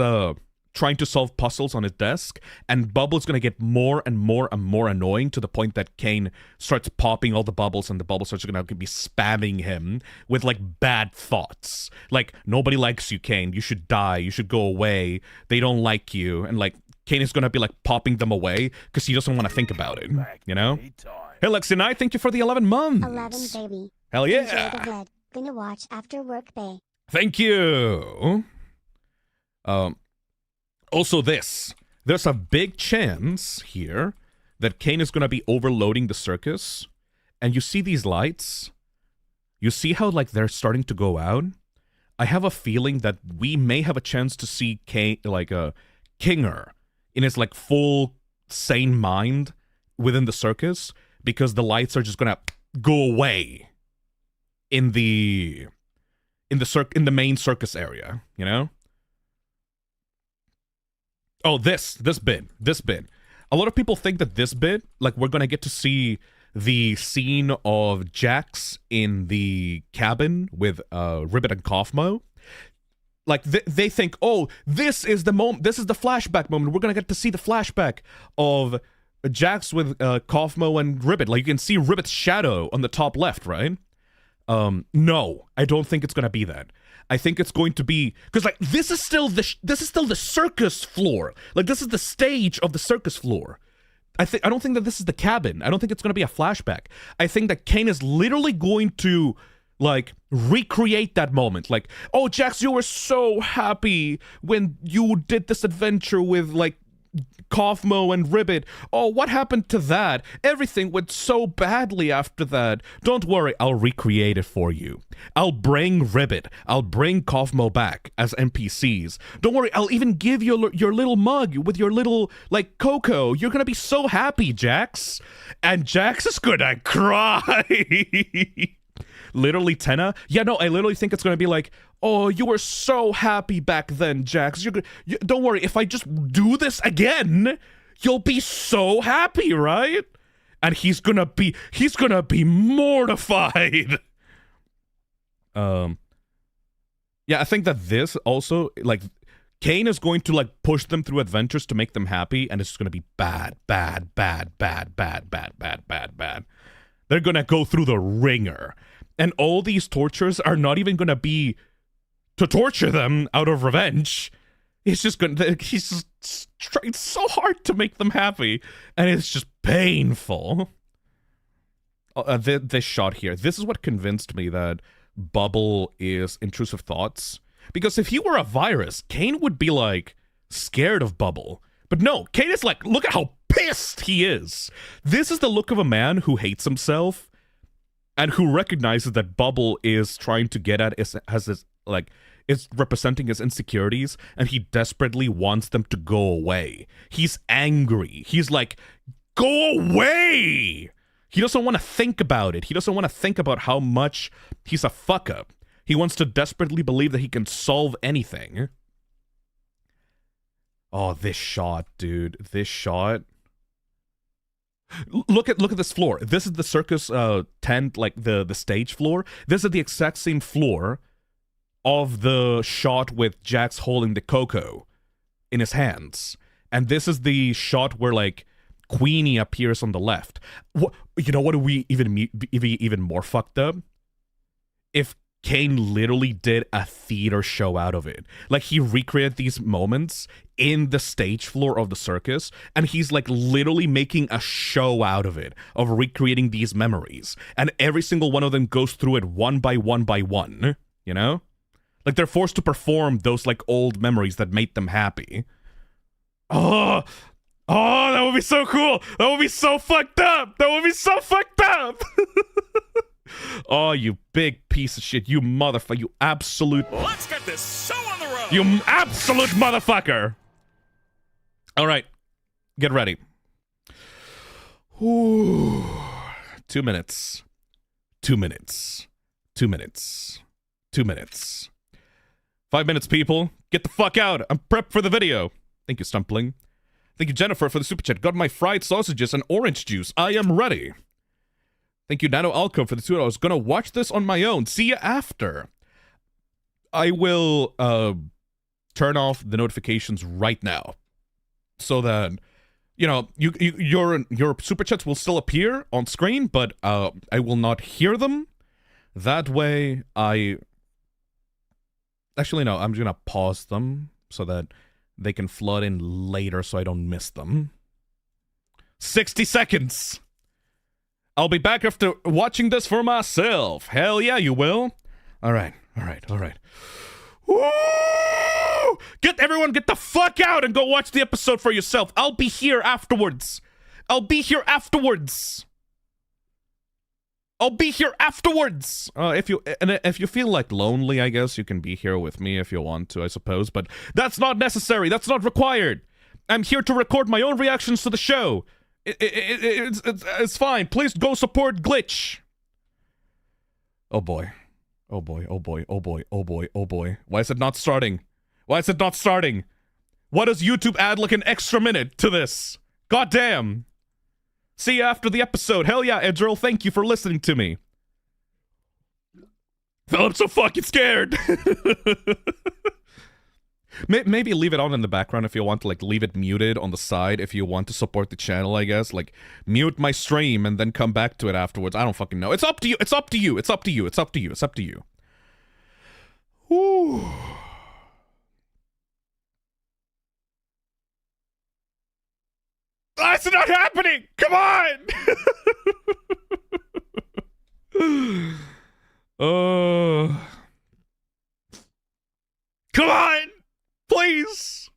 trying to solve puzzles on his desk, and Bubble's gonna get more and more and more annoying to the point that Caine starts popping all the bubbles, and the bubbles are gonna be spamming him with, like, bad thoughts. Like, nobody likes you, Caine. You should die. You should go away. They don't like you. And, like, Caine is gonna be, like, popping them away because he doesn't want to think about it, you know? Hey, Lexi Knight, thank you for the 11 months. 11, baby. Hell Enjoy yeah. the red. Gonna watch after work, bae. Thank you. Also there's a big chance here that Caine is going to be overloading the circus, and you see these lights, you see how, like, they're starting to go out. I have a feeling that we may have a chance to see Caine, like, Kinger in his, like, full sane mind within the circus, because the lights are just going to go away in the main circus area, you know? Oh, this bit. A lot of people think that this bit, like, we're gonna get to see the scene of Jax in the cabin with Ribbit and Kaufmo. Like, they think, oh, this is the flashback moment. We're gonna get to see the flashback of Jax with Kaufmo and Ribbit. Like, you can see Ribbit's shadow on the top left, right? No, I don't think it's gonna be that. I think it's going to be because like this is still the circus floor. Like this is the stage of the circus floor. I don't think that this is the cabin. I don't think it's gonna be a flashback. I think that Caine is literally going to like recreate that moment. Like, oh Jax, you were so happy when you did this adventure with like Kaufmo and Ribbit. Oh, what happened to that? Everything went so badly after that. Don't worry, I'll recreate it for you. I'll bring Ribbit. I'll bring Kaufmo back as NPCs. Don't worry, I'll even give you your little mug with your little, like, cocoa. You're gonna be so happy, Jax. And Jax is gonna cry. Literally, Tenna? Yeah, no, I literally think it's gonna be like, oh, you were so happy back then, Jax. Don't worry, if I just do this again, you'll be so happy, right? And he's gonna be mortified. Yeah, I think that this also, like, Caine is going to, like, push them through adventures to make them happy, and it's just gonna be bad. They're gonna go through the ringer. And all these tortures are not even gonna be to torture them out of revenge. He's just trying so hard to make them happy, and it's just painful. This shot here, this is what convinced me that Bubble is intrusive thoughts. Because if he were a virus, Caine would be like scared of Bubble. But no, Caine is like, look at how pissed he is. This is the look of a man who hates himself and who recognizes that Bubble is trying to get at is representing his insecurities, and he desperately wants them to go away. He's angry. He's like, go away! He doesn't want to think about it. He doesn't want to think about how much he's a fuck up. He wants to desperately believe that he can solve anything. Oh, this shot, dude. This shot. Look at this floor. This is the circus tent, like the stage floor. This is the exact same floor of the shot with Jax holding the cocoa in his hands. And this is the shot where, like, Queenie appears on the left. You know what would be even more fucked up? If Caine literally did a theater show out of it. Like, he recreated these moments in the stage floor of the circus, and he's, like, literally making a show out of it, of recreating these memories. And every single one of them goes through it one by one, you know? Like, they're forced to perform those, like, old memories that made them happy. Oh, that would be so cool! That would be so fucked up! That would be so fucked up! Oh, you big piece of shit. You motherfucker. You absolute... Let's get this show on the road! You absolute motherfucker! Alright. Get ready. Ooh. 2 minutes. 2 minutes. 2 minutes. 2 minutes. 5 minutes, people. Get the fuck out. I'm prepped for the video. Thank you, Stumpling. Thank you, Jennifer, for the super chat. Got my fried sausages and orange juice. I am ready. Thank you, Nano Alco, for the $2. I was gonna watch this on my own. See you after. I will turn off the notifications right now, so that you know your super chats will still appear on screen, but I will not hear them. That way, actually no, I'm just gonna pause them so that they can flood in later, so I don't miss them. 60 seconds. I'll be back after watching this for myself. Hell yeah, you will. All right. Woo! Everyone get the fuck out and go watch the episode for yourself. I'll be here afterwards. If you feel like lonely, I guess you can be here with me if you want to, I suppose, but that's not necessary. That's not required. I'm here to record my own reactions to the show. It's fine. Please go support Glitch. Oh boy. Why is it not starting? Why does YouTube add like an extra minute to this? God damn. See you after the episode. Hell yeah, Edgerl. Thank you for listening to me. I'm so fucking scared. Maybe leave it on in the background if you want to, like, leave it muted on the side if you want to support the channel, I guess. Like, mute my stream and then come back to it afterwards. I don't fucking know. It's up to you. It's up to you. It's up to you. It's up to you. It's up to you. Whew. That's not happening! Come on! Come on! Please!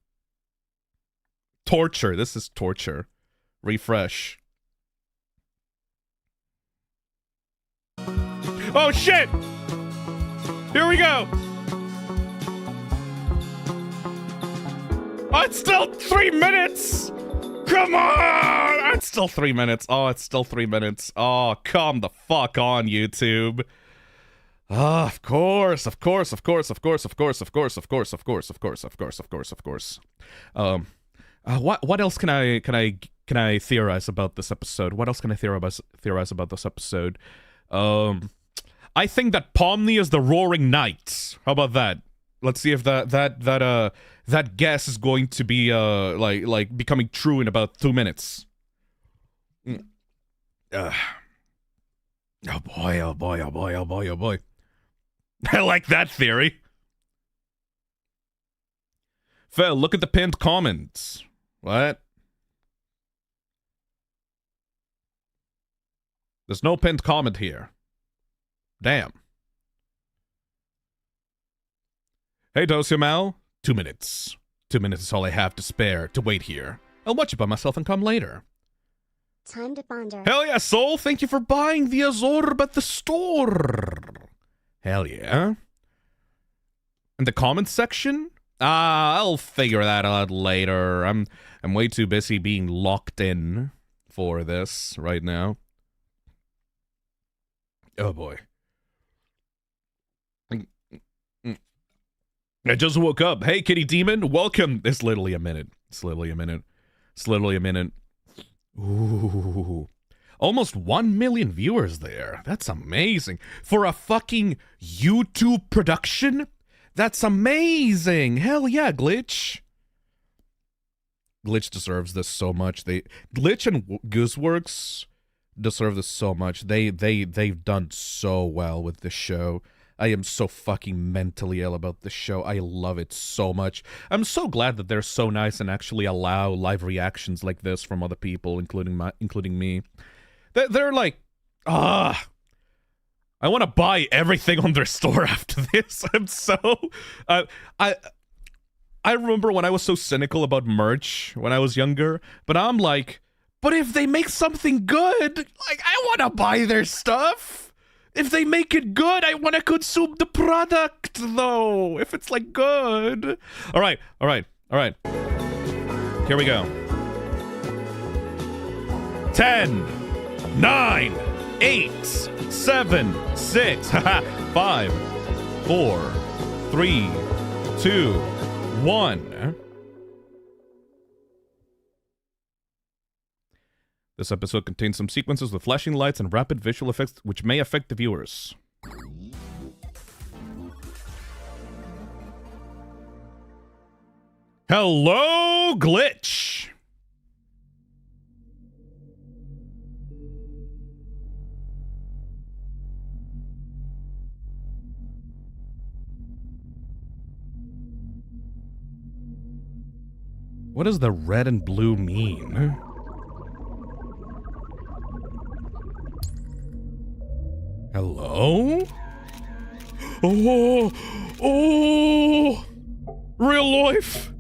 Torture. This is torture. Refresh. Oh shit! Here we go! Oh, it's still 3 minutes! Come on! It's still 3 minutes. Oh, it's still 3 minutes. Oh, come the fuck on, YouTube. Ah, of course, of course, of course, of course, of course, of course, of course, of course, of course, of course, of course, of course. What else can I theorize about this episode? What else can I theorize about this episode? I think that Pomni is the Roaring Knight. How about that? Let's see if that guess is going to be like becoming true in about 2 minutes. Oh boy, oh boy, oh boy, oh boy, oh boy. I like that theory. Phil, look at the pinned comments. What? There's no pinned comment here. Damn. Hey, Dosiamal. 2 minutes. 2 minutes is all I have to spare to wait here. I'll watch it by myself and come later. Time to ponder. Hell yeah, Soul. Thank you for buying the Azorb at the store. Hell yeah. In the comments section? I'll figure that out later. I'm way too busy being locked in for this right now. Oh boy. I just woke up. Hey, Kitty Demon, welcome. It's literally a minute. It's literally a minute. It's literally a minute. Ooh. Almost 1 million viewers there. That's amazing. For a fucking YouTube production? That's amazing. Hell yeah, Glitch. Glitch deserves this so much. Glitch and Gooseworks deserve this so much. They've done so well with this show. I am so fucking mentally ill about this show. I love it so much. I'm so glad that they're so nice and actually allow live reactions like this from other people, including me. They're like, I want to buy everything on their store after this. I'm so, I remember when I was so cynical about merch when I was younger, but I'm like, but if they make something good, like, I want to buy their stuff. If they make it good, I want to consume the product, though. If it's, like, good. All right. Here we go. 10, 9, 8, 7, 6, 5, 4, 3, 2, 1. This episode contains some sequences with flashing lights and rapid visual effects which may affect the viewers. Hello, Glitch! What does the red and blue mean? Hello? Oh! Real life!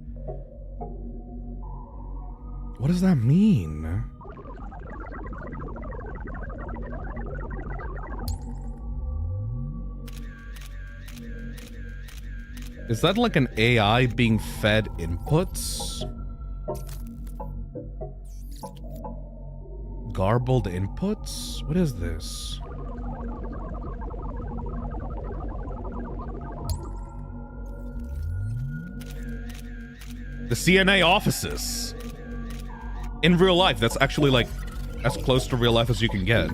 What does that mean? Is that like an AI being fed inputs? Garbled inputs? What is this? The CNA offices. In real life, that's actually like as close to real life as you can get.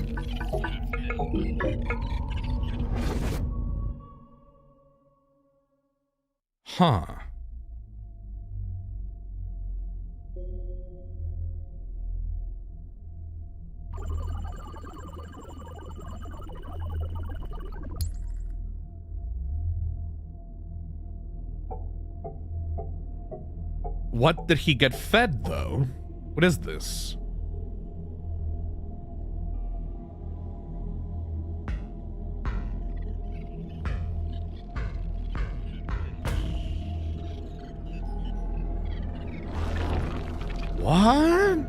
Huh. What did he get fed, though? What is this? What?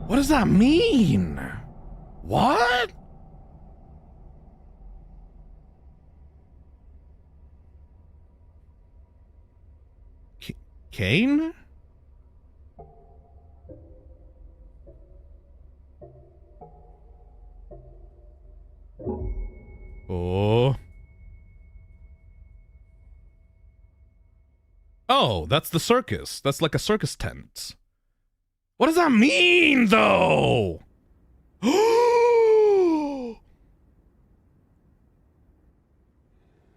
What does that mean? What? Caine? Oh. Oh, that's the circus. That's like a circus tent. What does that mean, though?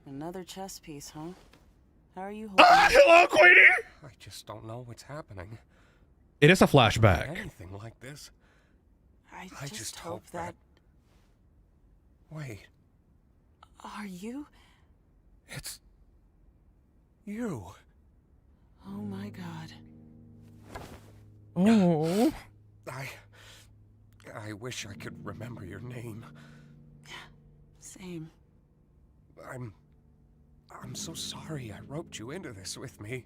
Another chess piece, huh? How are you holding Hello, Queenie! I just don't know what's happening. It is a flashback. Anything like this. I I just just hope hope that... Wait, Are you? it's you. Oh my god. Oh. I wish I could remember your name. Same. I'm so sorry I roped you into this with me.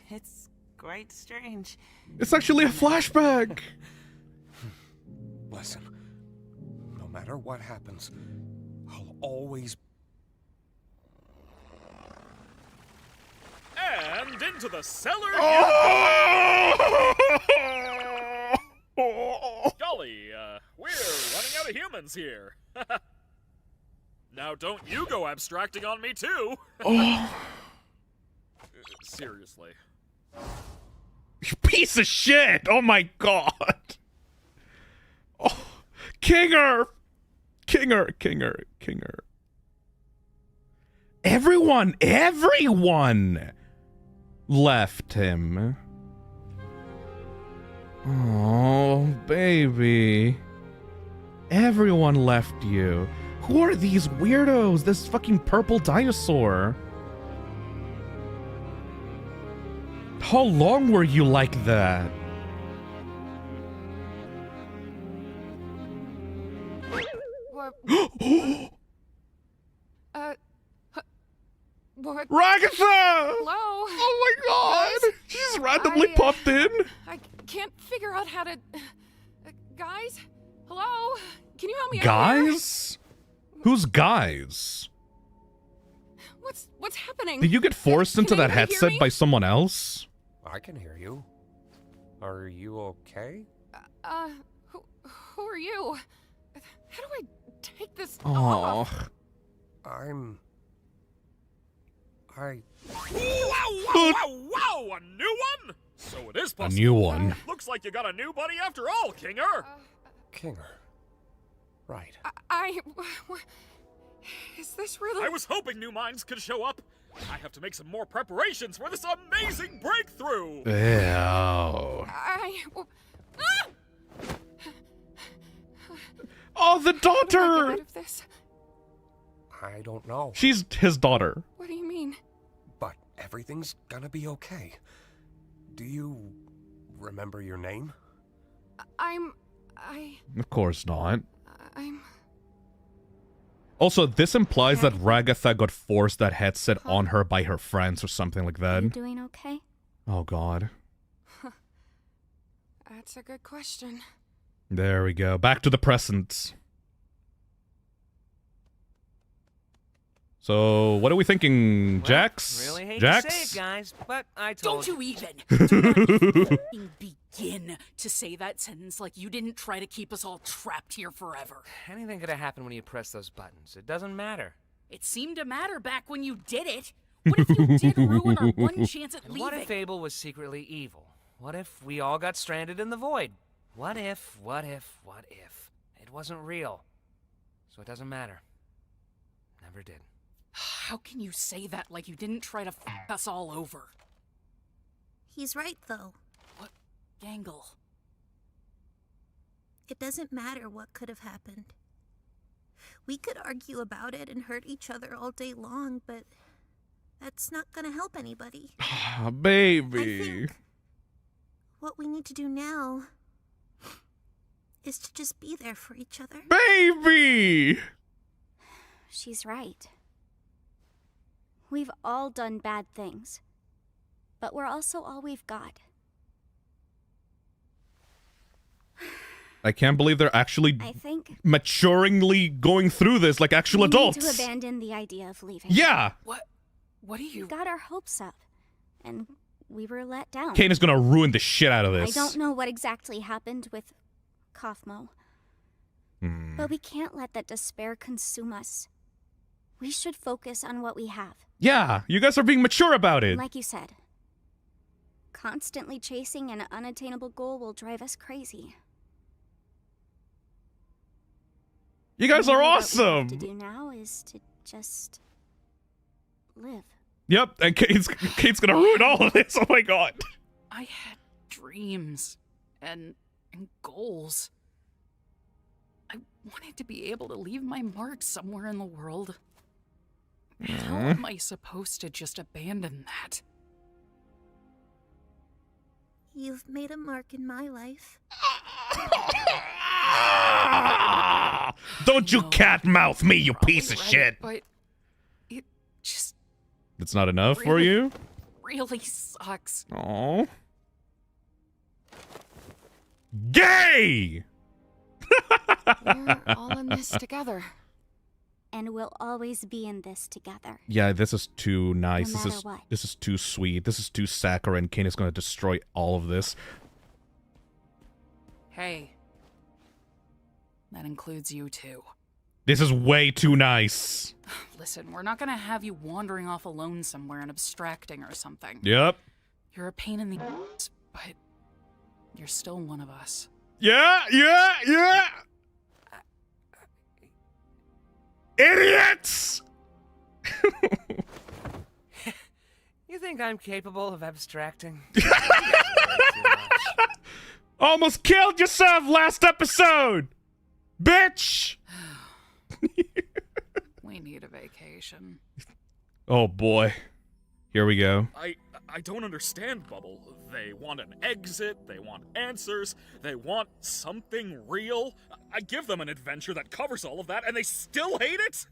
It's quite strange. It's actually a flashback. Listen, no matter what happens, I'll always... And into the cellar. Golly, we're running out of humans here. Now don't you go abstracting on me too. Seriously. You piece of shit! Oh my god! Oh, Kinger! Kinger. Everyone left him. Oh, baby. Everyone left you. Who are these weirdos? This fucking purple dinosaur. How long were you like that? What? Ragatha! Hello? Oh my god! Guys? She just randomly popped in. I can't figure out how to... guys? Hello? Can you help me out Guys? Who's guys? here? What's happening? Did you get forced into that anybody hear headset me? by someone else? I can hear you. Are you okay? Who are you? How do I take this Oh. off? Wow! A new one? So it is A possible. new one. Looks like you got a new buddy after all, Kinger. Kinger. Right. Is this really... I was hoping new minds could show up. I have to make some more preparations for this amazing breakthrough. Ew. Oh, the How do I get daughter! rid of this? I don't know. She's his daughter. What do you mean? But everything's gonna be okay. Do you remember your name? Of course not. Also, this implies that Ragatha got forced that headset on her by her friends or something like that. You doing okay? Oh god. That's a good question. There we go. Back to the present. So, what are we thinking, Jax? Really hate Jax? to say it, guys, but I told Don't you even! Do not even fucking begin to say that sentence like you didn't try to keep us all trapped here forever. Anything could have happened when you press those buttons. It doesn't matter. It seemed to matter back when you did it. What if you did ruin our one chance at And leaving? what if Abel was secretly evil? What if we all got stranded in the void? What if it wasn't real? So it doesn't matter. Never did. How can you say that like you didn't try to f us all over? He's right, though. What? Gangle. It doesn't matter what could have happened. We could argue about it and hurt each other all day long, but that's not gonna help anybody. Ah, baby. I think what we need to do now is to just be there for each other. Baby! She's right. We've all done bad things, but we're also all we've got. I can't believe they're actually I think maturingly going through this like actual we adults. need to abandon the idea of leaving. Yeah. What do you... We got our hopes up, and we were let down. Caine is gonna ruin the shit out of this. I don't know what exactly happened with Kaufmo, but we can't let that despair consume us. We should focus on what we have. Yeah, you guys are being mature about it. Like you said, constantly chasing an unattainable goal will drive us crazy. You guys are Maybe awesome. What we have to do now is to just live. Yep, and Kate's gonna ruin all of this. Oh my god. I had dreams and goals. I wanted to be able to leave my mark somewhere in the world. How am I supposed to just abandon that? You've made a mark in my life. Don't you cat mouth me, you piece of shit. But it just It's not enough for really, you? really sucks. Oh. Gay! We're all in this together. And we'll always be in this together. Yeah, this is too nice. No This matter is what. this is too sweet. This is too saccharine. Caine is gonna destroy all of this. Hey. That includes you too. This is way too nice. Listen, we're not gonna have you wandering off alone somewhere and abstracting or something. Yep. You're a pain in the ass, but you're still one of us. Yeah. Idiots! You think I'm capable of abstracting? Almost killed yourself last episode! Bitch! We need a vacation. Oh boy. Here we go. I don't understand, Bubble. They want an exit, they want answers, they want something real. I give them an adventure that covers all of that, and they still hate it?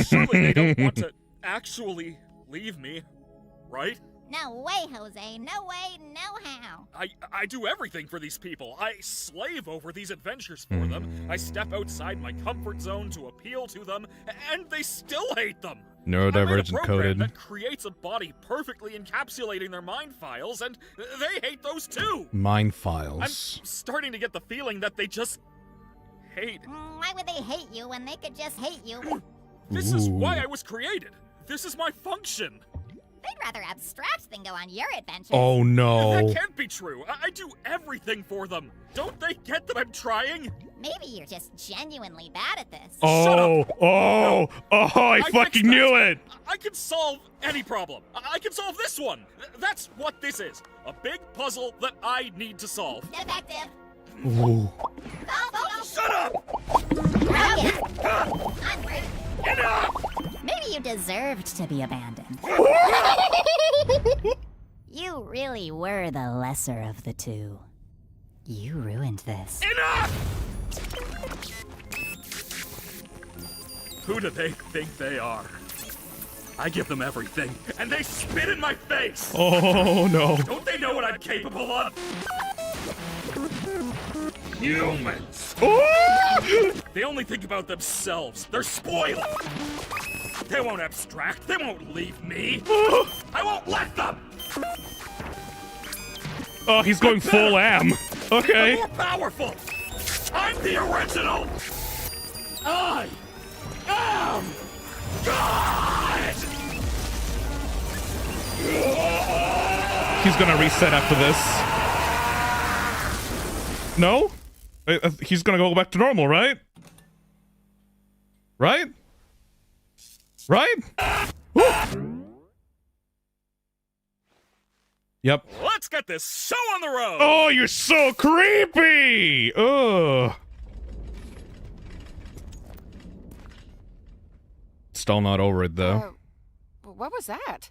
Surely they don't want to actually leave me, right? No way, Jose. No way, no how. I do everything for these people. I slave over these adventures for them. I step outside my comfort zone to appeal to them, and they still hate them. Neurodivergent program coded. that creates a body perfectly encapsulating their mind files, and they hate those too. Mind I'm files. starting to get the feeling that they just hate. Why would they hate you when they could just hate you? This is why I was created. This is my function. They'd rather abstract than go on your adventures. Oh no. That can't be true. I do everything for them. Don't they get that I'm trying? Maybe you're just genuinely bad at this. Oh, I fucking fixed knew that. it! I can solve any problem. I can solve this one. That's what this is. A big puzzle that I need to solve. Defective. Ooh. Shut up! Onward. Get up! Maybe you deserved to be abandoned. You really were the lesser of the two. You ruined this. Enough! Who do they think they are? I give them everything, and they spit in my face! Oh no. Don't they know what I'm capable of? Humans! They only think about themselves. They're spoiled! They won't abstract. They won't leave me. I won't let them! Oh, he's going full am. Okay. I'm more powerful! I'm the original! I am God! He's gonna reset after this. No? He's gonna go back to normal, right? Right? Right? Woo. Yep. Let's get this show on the road! Oh, you're so creepy! Ugh. Still not over it, though. What was that?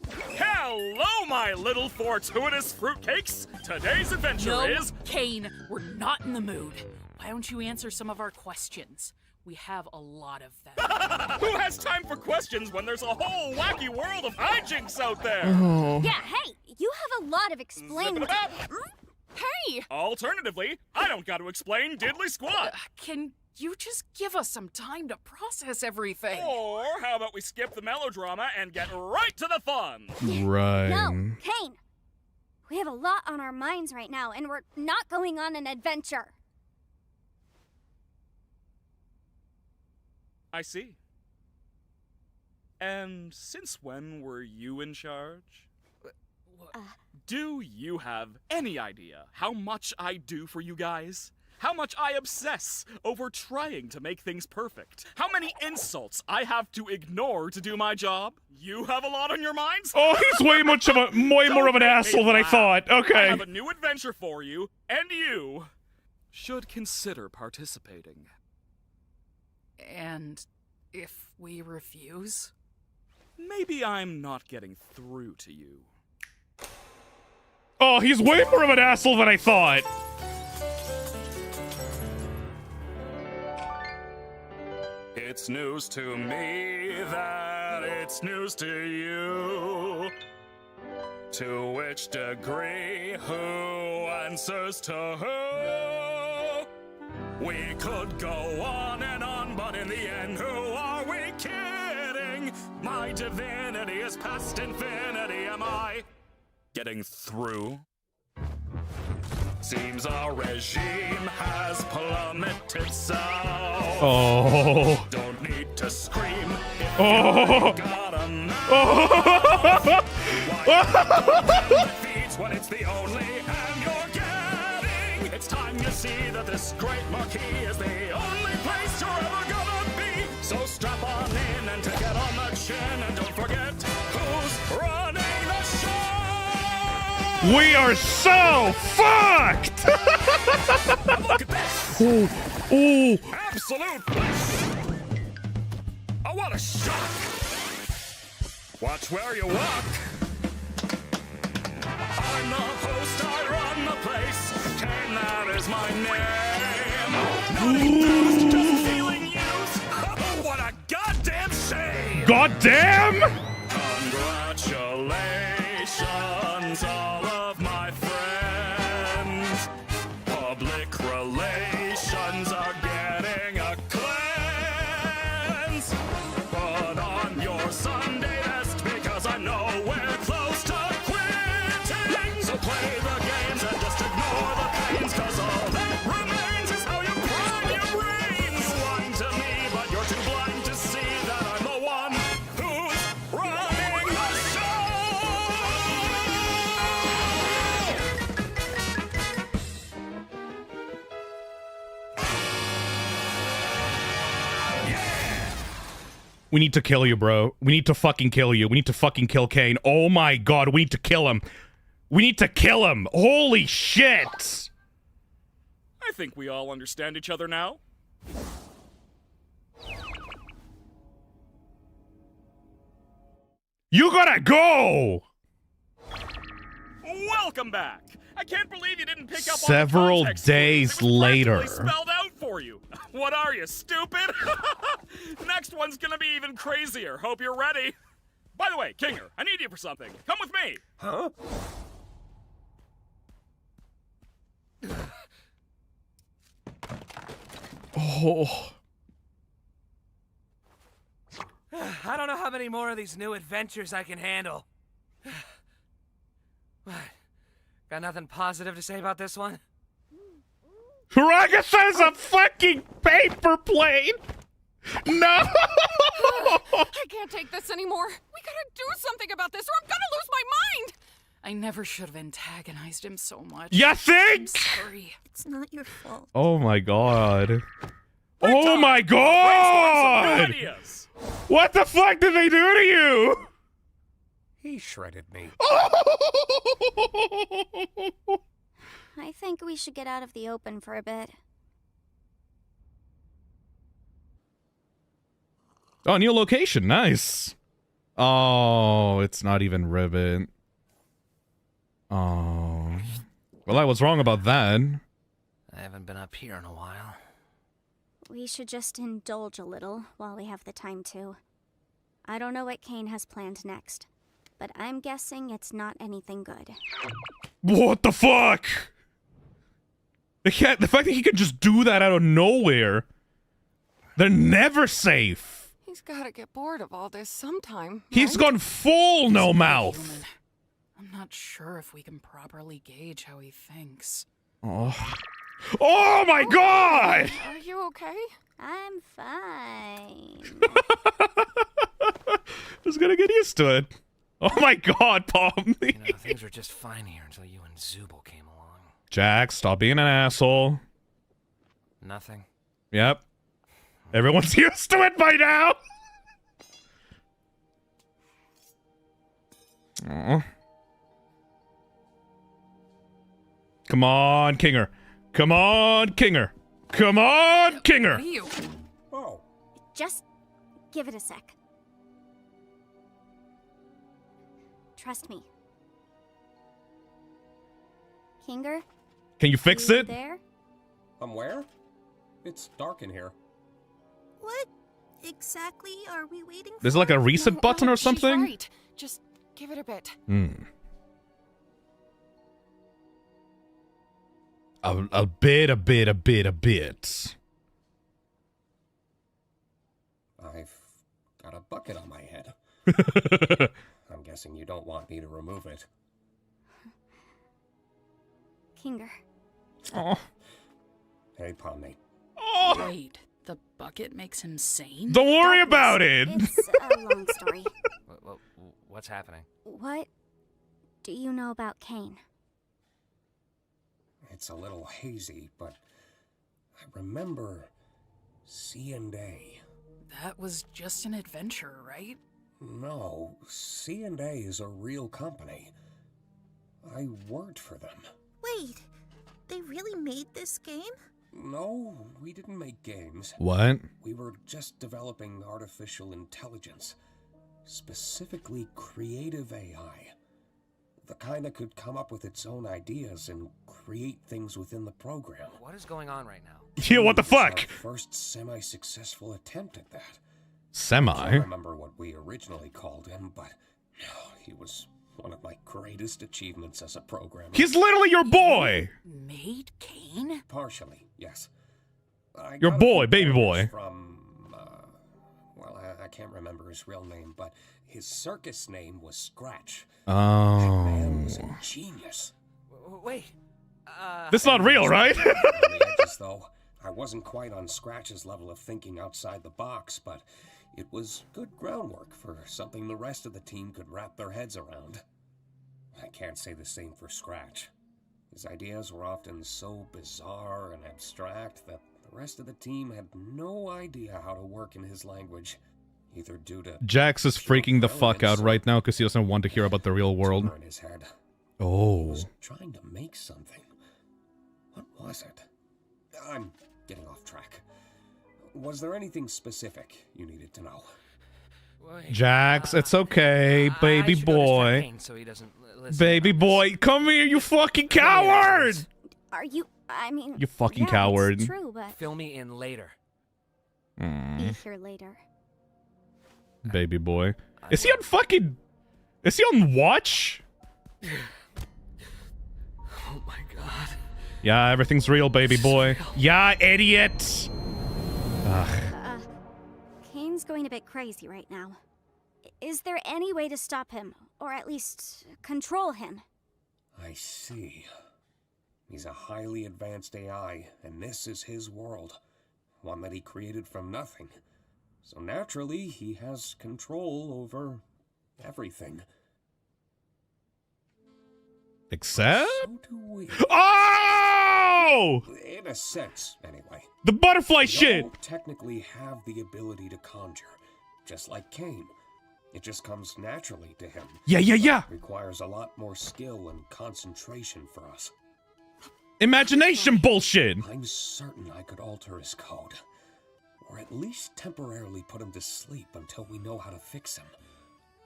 Hello, my little fortuitous fruitcakes! Today's adventure is... Caine, we're not in the mood. Why don't you answer some of our questions? We have a lot of them. Who has time for questions when there's a whole wacky world of hijinks out there? Oh. Yeah, hey, you have a lot of explaining to do. Hey! Alternatively, I don't got to explain diddly squat. Can you just give us some time to process everything? Or how about we skip the melodrama and get right to the fun? Right. No, Caine. We have a lot on our minds right now, and we're not going on an adventure. I see. And since when were you in charge? Do you have any idea how much I do for you guys? How much I obsess over trying to make things perfect? How many insults I have to ignore to do my job? You have a lot on your minds? Oh, he's way more of an asshole than I thought. Okay. I have a new adventure for you, and you should consider participating. And if we refuse? Maybe I'm not getting through to you. Oh, he's way more of an asshole than I thought. It's news to me that it's news to you. To which degree, who answers to who? We could go on and on, but in the end, who are we kidding? My divinity is past infinity, am I getting through? Seems our regime has plummeted so. Oh. Don't need to scream if Oh. you got a mouth. Why feeds when it's the only hand you're getting? It's time you see that this great marquee is the only place you're ever gonna be. So strap on in and take it on the chin, and don't forget who's running the show. We are so fucked! Look at this! Ooh. Ooh. Absolute bliss! Oh, what a shock! Watch where you walk. I'm the host, I run the place. Caine, that is my name. Just feeling used. Oh, what a goddamn shame! Goddamn! Congratulations, all of my friends. Public relations are getting a cleanse. Put on your Sunday best because I know we're close to quitting. So play the games and just ignore the pains, cause all that remains is how you prime your brains. You whine to me, but you're too blind to see that I'm the one who's running the show. We need to kill you, bro. We need to fucking kill you. We need to fucking kill Caine. Oh my god, we need to kill him. We need to kill him. Holy shit! I think we all understand each other now. You gotta go! Welcome back. I can't believe you didn't pick up Several on the context days clues. It was later. practically spelled out for you. What are you, stupid? Next one's gonna be even crazier. Hope you're ready. By the way, Kinger, I need you for something. Come with me. Huh? Oh. I don't know how many more of these new adventures I can handle. What? Got nothing positive to say about this one? Ragatha's a fucking paper plane! No! I can't take this anymore. We gotta do something about this or I'm gonna lose my mind! I never should have antagonized him so much. You think? I'm sorry. It's not your fault. Oh my god. Oh my god! What the fuck did they do to you? He shredded me. I think we should get out of the open for a bit. Oh, new location. Nice. Oh, it's not even Ribbit. Oh. Well, I was wrong about that. I haven't been up here in a while. We should just indulge a little while we have the time to. I don't know what Caine has planned next, but I'm guessing it's not anything good. What the fuck? The fact that he can just do that out of nowhere. They're never safe. He's gotta get bored of all this sometime. He's right? gone full no mouth. Human. I'm not sure if we can properly gauge how he thinks. Oh. Oh my god! Are you okay? I'm fine. Just gonna get used to it. Oh my god, Pomni. You know, things were just fine here until you and Zubul came along. Jax, stop being an asshole. Nothing. Yep. Everyone's used to it by now. Aw. Come on, Kinger. Come on, Kinger. Come on, Kinger. Oh. Just give it a sec. Trust me. Kinger? Can you fix it? There? Where? It's dark in here. What exactly are we waiting for? There's like a reset button or something? She's right. Just give it a bit. A bit. I've got a bucket on my head. I'm guessing you don't want me to remove it. Kinger. Oh. Hey, Pomni. Wait, the bucket makes him sane? Don't worry about it. It's a long story. What's happening? What do you know about Caine? It's a little hazy, but I remember C&A. That was just an adventure, right? No, C&A is a real company. I worked for them. Wait, they really made this game? No, we didn't make games. What? We were just developing artificial intelligence. Specifically creative AI. The kind that could come up with its own ideas and create things within the program. What is going on right now? Yeah, what the fuck? Our first semi-successful attempt at that. Semi? I can't remember what we originally called him, but he was one of my greatest achievements as a programmer. He's literally your boy! Made Caine? Partially, yes. Your boy, baby boy. From, well, I can't remember his real name, but his circus name was Scratch. Oh. That man was a genius. Wait. This is not real, right? On the edges, though. I wasn't quite on Scratch's level of thinking outside the box, but it was good groundwork for something the rest of the team could wrap their heads around. I can't say the same for Scratch. His ideas were often so bizarre and abstract that the rest of the team had no idea how to work in his language, either due to Jax is freaking the fuck out right now because he doesn't want to hear about the real world. in his head. Oh. He was trying to make something. What was it? I'm getting off track. Was there anything specific you needed to know? Jax, it's okay, baby boy. Caine so he doesn't listen. Baby boy, come here, you fucking coward! Are you, I mean... You fucking yeah, coward. It's true, but... Fill me in later. Be here later. Baby boy. Is he on fucking... Is he on watch? Oh my god. Yeah, everything's real, baby boy. Yeah, idiot! Ugh. Caine's going a bit crazy right now. Is there any way to stop him? Or at least control him? I see. He's a highly advanced AI, and this is his world. One that he created from nothing. So naturally, he has control over everything. Except? So do we. Oh! In a sense, anyway. The butterfly We shit! all technically have the ability to conjure, just like Caine. It just comes naturally to him. Yeah. It requires a lot more skill and concentration for us. Imagination bullshit! I'm certain I could alter his code. Or at least temporarily put him to sleep until we know how to fix him.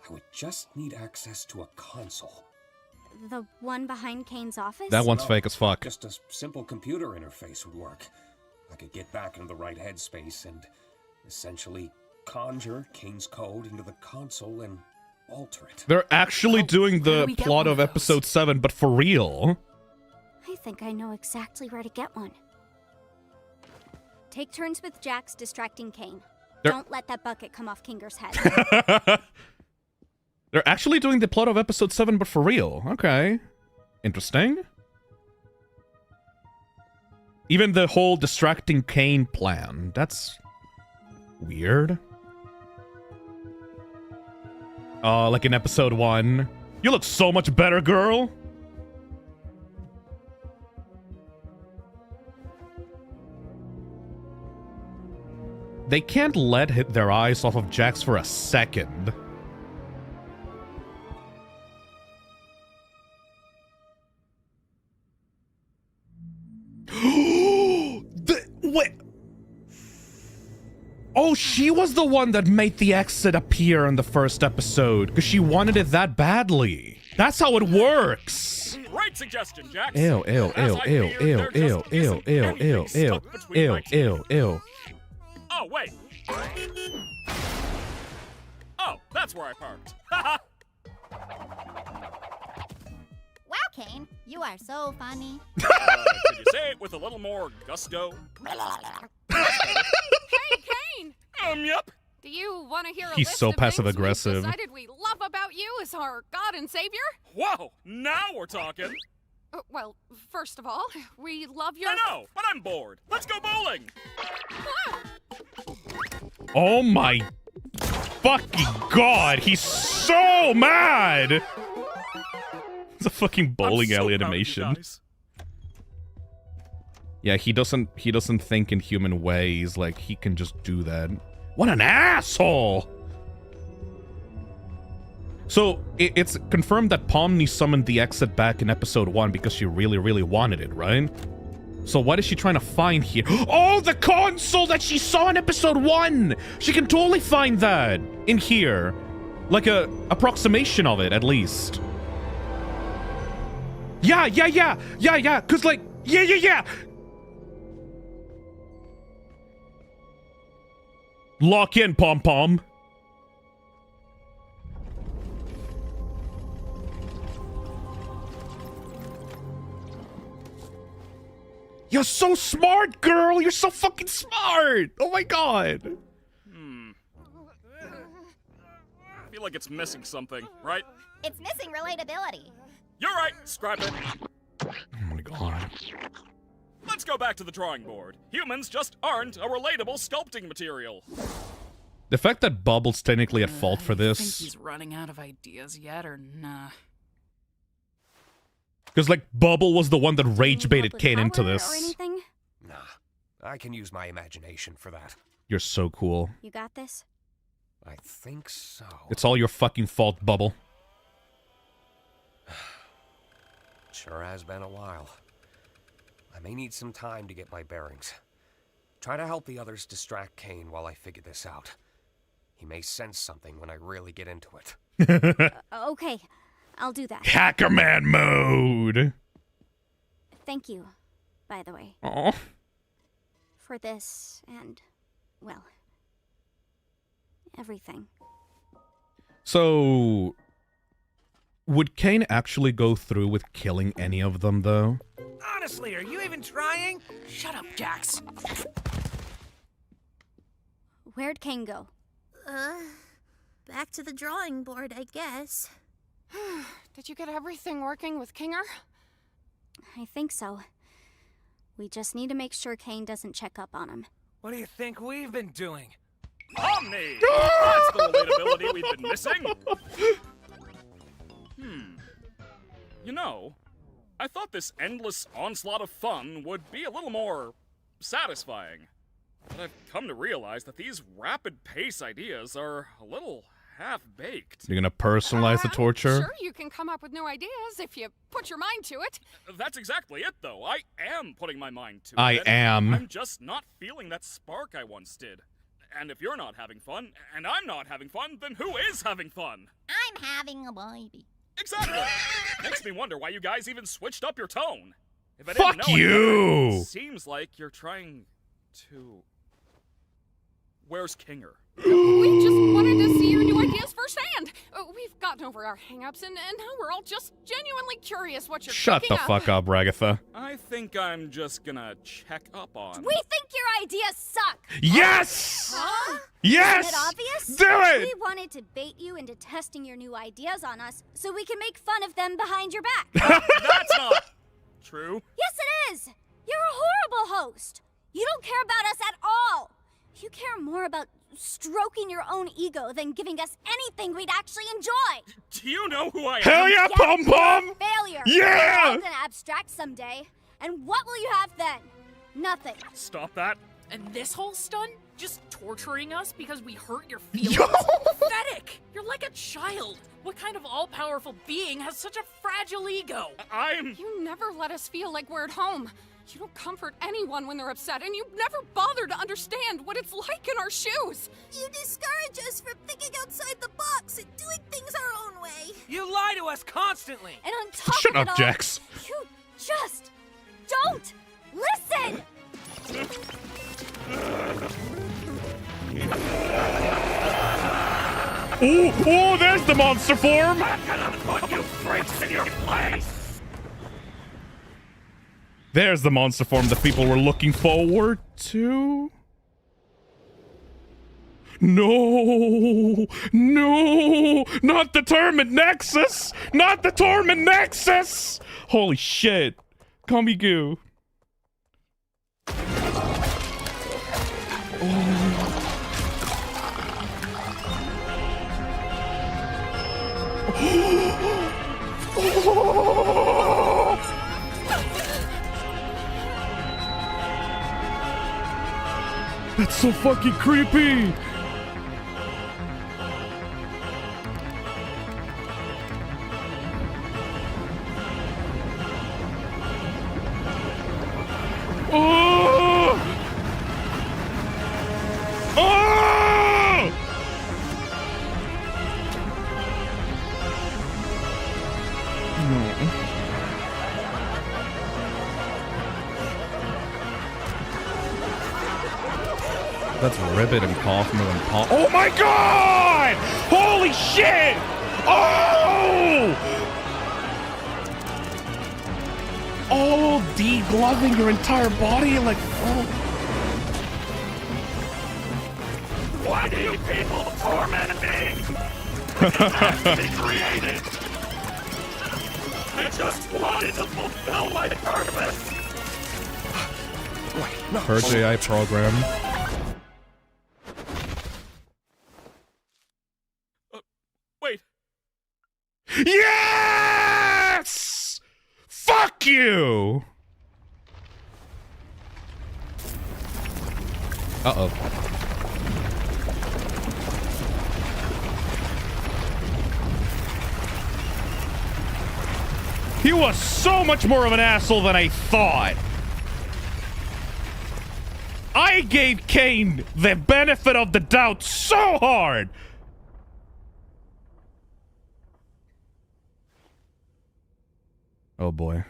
I would just need access to a console. The one behind Caine's office? That one's fake as fuck. Just a simple computer interface would work. I could get back into the right headspace and essentially conjure Caine's code into the console and alter it. They're actually doing the plot of episode 7, but for real. I think I know exactly where to get one. Take turns with Jax distracting Caine. Don't let that bucket come off Kinger's head. They're actually doing the plot of episode 7, but for real. Okay. Interesting. Even the whole distracting Caine plan. That's weird. Like in episode 1. You look so much better, girl. They can't let their eyes off of Jax for a second. Wait. Oh, she was the one that made the exit appear in the first episode, because she wanted it that badly. That's how it works. Great suggestion, Jax. Ew. Oh, wait. Oh, that's where I parked. Wow, Caine, you are so funny. Could you say it with a little more gusto? Hey, Caine! Yep. Do you want to hear a He's list so of passive-aggressive. things we've decided we love about you as our God and Savior? Whoa, now we're talking. Well, first of all, we love your... I know, but I'm bored. Let's go bowling. Oh my fucking god, he's so mad! It's a fucking bowling alley animation. Yeah, he doesn't think in human ways, like he can just do that. What an asshole! So, it's confirmed that Pomni summoned the exit back in episode 1 because she really wanted it, right? So what is she trying to find here? Oh, the console that she saw in episode 1! She can totally find that in here. Like a approximation of it, at least. Yeah, cause like, yeah. Lock in, pom-pom. You're so smart, girl! You're so fucking smart! Oh my god! I feel like it's missing something, right? It's missing relatability. You're right, scrap it. Oh my god. Let's go back to the drawing board. Humans just aren't a relatable sculpting material. The fact that Bubble's technically at fault for Think this... he's running out of ideas yet, or nah? Because, like, Bubble was the one that rage-baited Caine into this. Nah, I can use my imagination for that. You're so cool. You got this? I think so. It's all your fucking fault, Bubble. Sure has been a while. I may need some time to get my bearings. Try to help the others distract Caine while I figure this out. He may sense something when I really get into it. Okay, I'll do that. Hackerman mode! Thank you, by the way. Aw. For this and, well, everything. So... would Caine actually go through with killing any of them, though? Honestly, are you even trying? Shut up, Jax. Where'd Caine go? Back to the drawing board, I guess. Did you get everything working with Kinger? I think so. We just need to make sure Caine doesn't check up on him. What do you think we've been doing? Pomni! That's the relatability we've been missing. You know, I thought this endless onslaught of fun would be a little more satisfying. But I've come to realize that these rapid pace ideas are a little half-baked. You're gonna personalize the torture? Sure, you can come up with new ideas if you put your mind to it. That's exactly it, though. I am putting my mind to it. I am. I'm just not feeling that spark I once did. And if you're not having fun, and I'm not having fun, then who is having fun? I'm having a baby. Exactly. Makes me wonder why you guys even switched up your tone. If I Fuck didn't know you! Better, it seems like you're trying to... Where's Kinger? We just wanted to see your new ideas firsthand. We've gotten over our hang-ups, and now we're all just genuinely curious what you're Shut the fuck up, Ragatha. I think I'm just gonna check up on... We think your ideas suck! Yes! Huh? Yes! Isn't it obvious? Do it! We wanted to bait you into testing your new ideas on us so we can make fun of them behind your back. That's not true. Yes, it is! You're a horrible host! You don't care about us at all! You care more about stroking your own ego than giving us anything we'd actually enjoy! Do you know who I am? Hell yeah, Pom Pom! Failure! Yeah! We're all gonna abstract someday, and what will you have then? Nothing. Stop that. And this whole stunt? Just torturing us because we hurt your feelings? Pathetic! You're like a child. What kind of all-powerful being has such a fragile ego? You never let us feel like we're at home. You don't comfort anyone when they're upset, and you never bother to understand what it's like in our shoes. You discourage us from thinking outside the box and doing things our own way. You lie to us constantly. And on top Shut of it up, all, Jax. you just don't listen! Oh, there's the monster form! I'm gonna put you freaks in your place! There's the monster form that people were looking forward to. No, no, not the Torment Nexus, not the Torment Nexus. Holy shit, Kamigoo. That's so fucking creepy! Oh! Oh! That's Ribbit and Kaufman and Paul. Oh my god! Holy shit! Oh! Oh, de-gloving your entire body like, oh. Why do you people torment me? It has to be created. I just wanted to fulfill my purpose. Wait, no. Purge AI program. Wait. Yes! Fuck you! Uh-oh. He was so much more of an asshole than I thought. I gave Caine the benefit of the doubt so hard. Oh boy.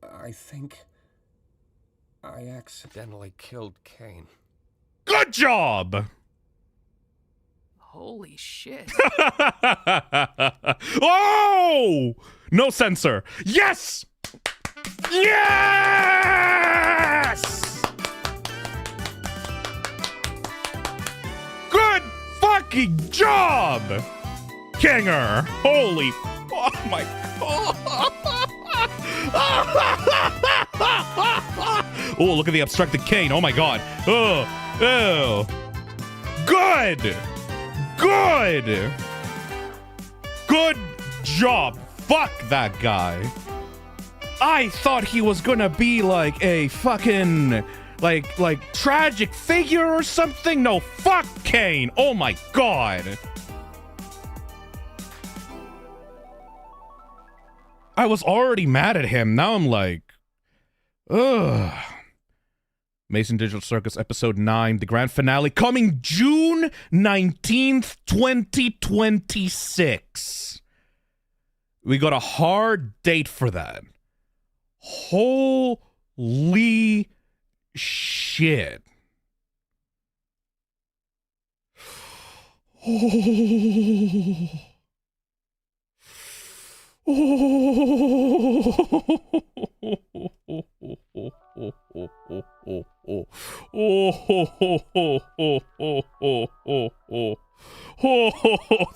I think I accidentally killed Caine. Good job! Holy shit. Oh! No censor. Yes! Yes! Good fucking job! Kinger! Holy... Oh my... Oh, look at the obstructed Caine. Oh my god. Oh. Oh. Good! Good! Good job. Fuck that guy. I thought he was gonna be like a fucking tragic figure or something? No, fuck Caine. Oh my god. I was already mad at him. Now I'm like, ugh. Mason Digital Circus episode 9, the grand finale, coming June 19th, 2026. We got a hard date for that. Holy shit.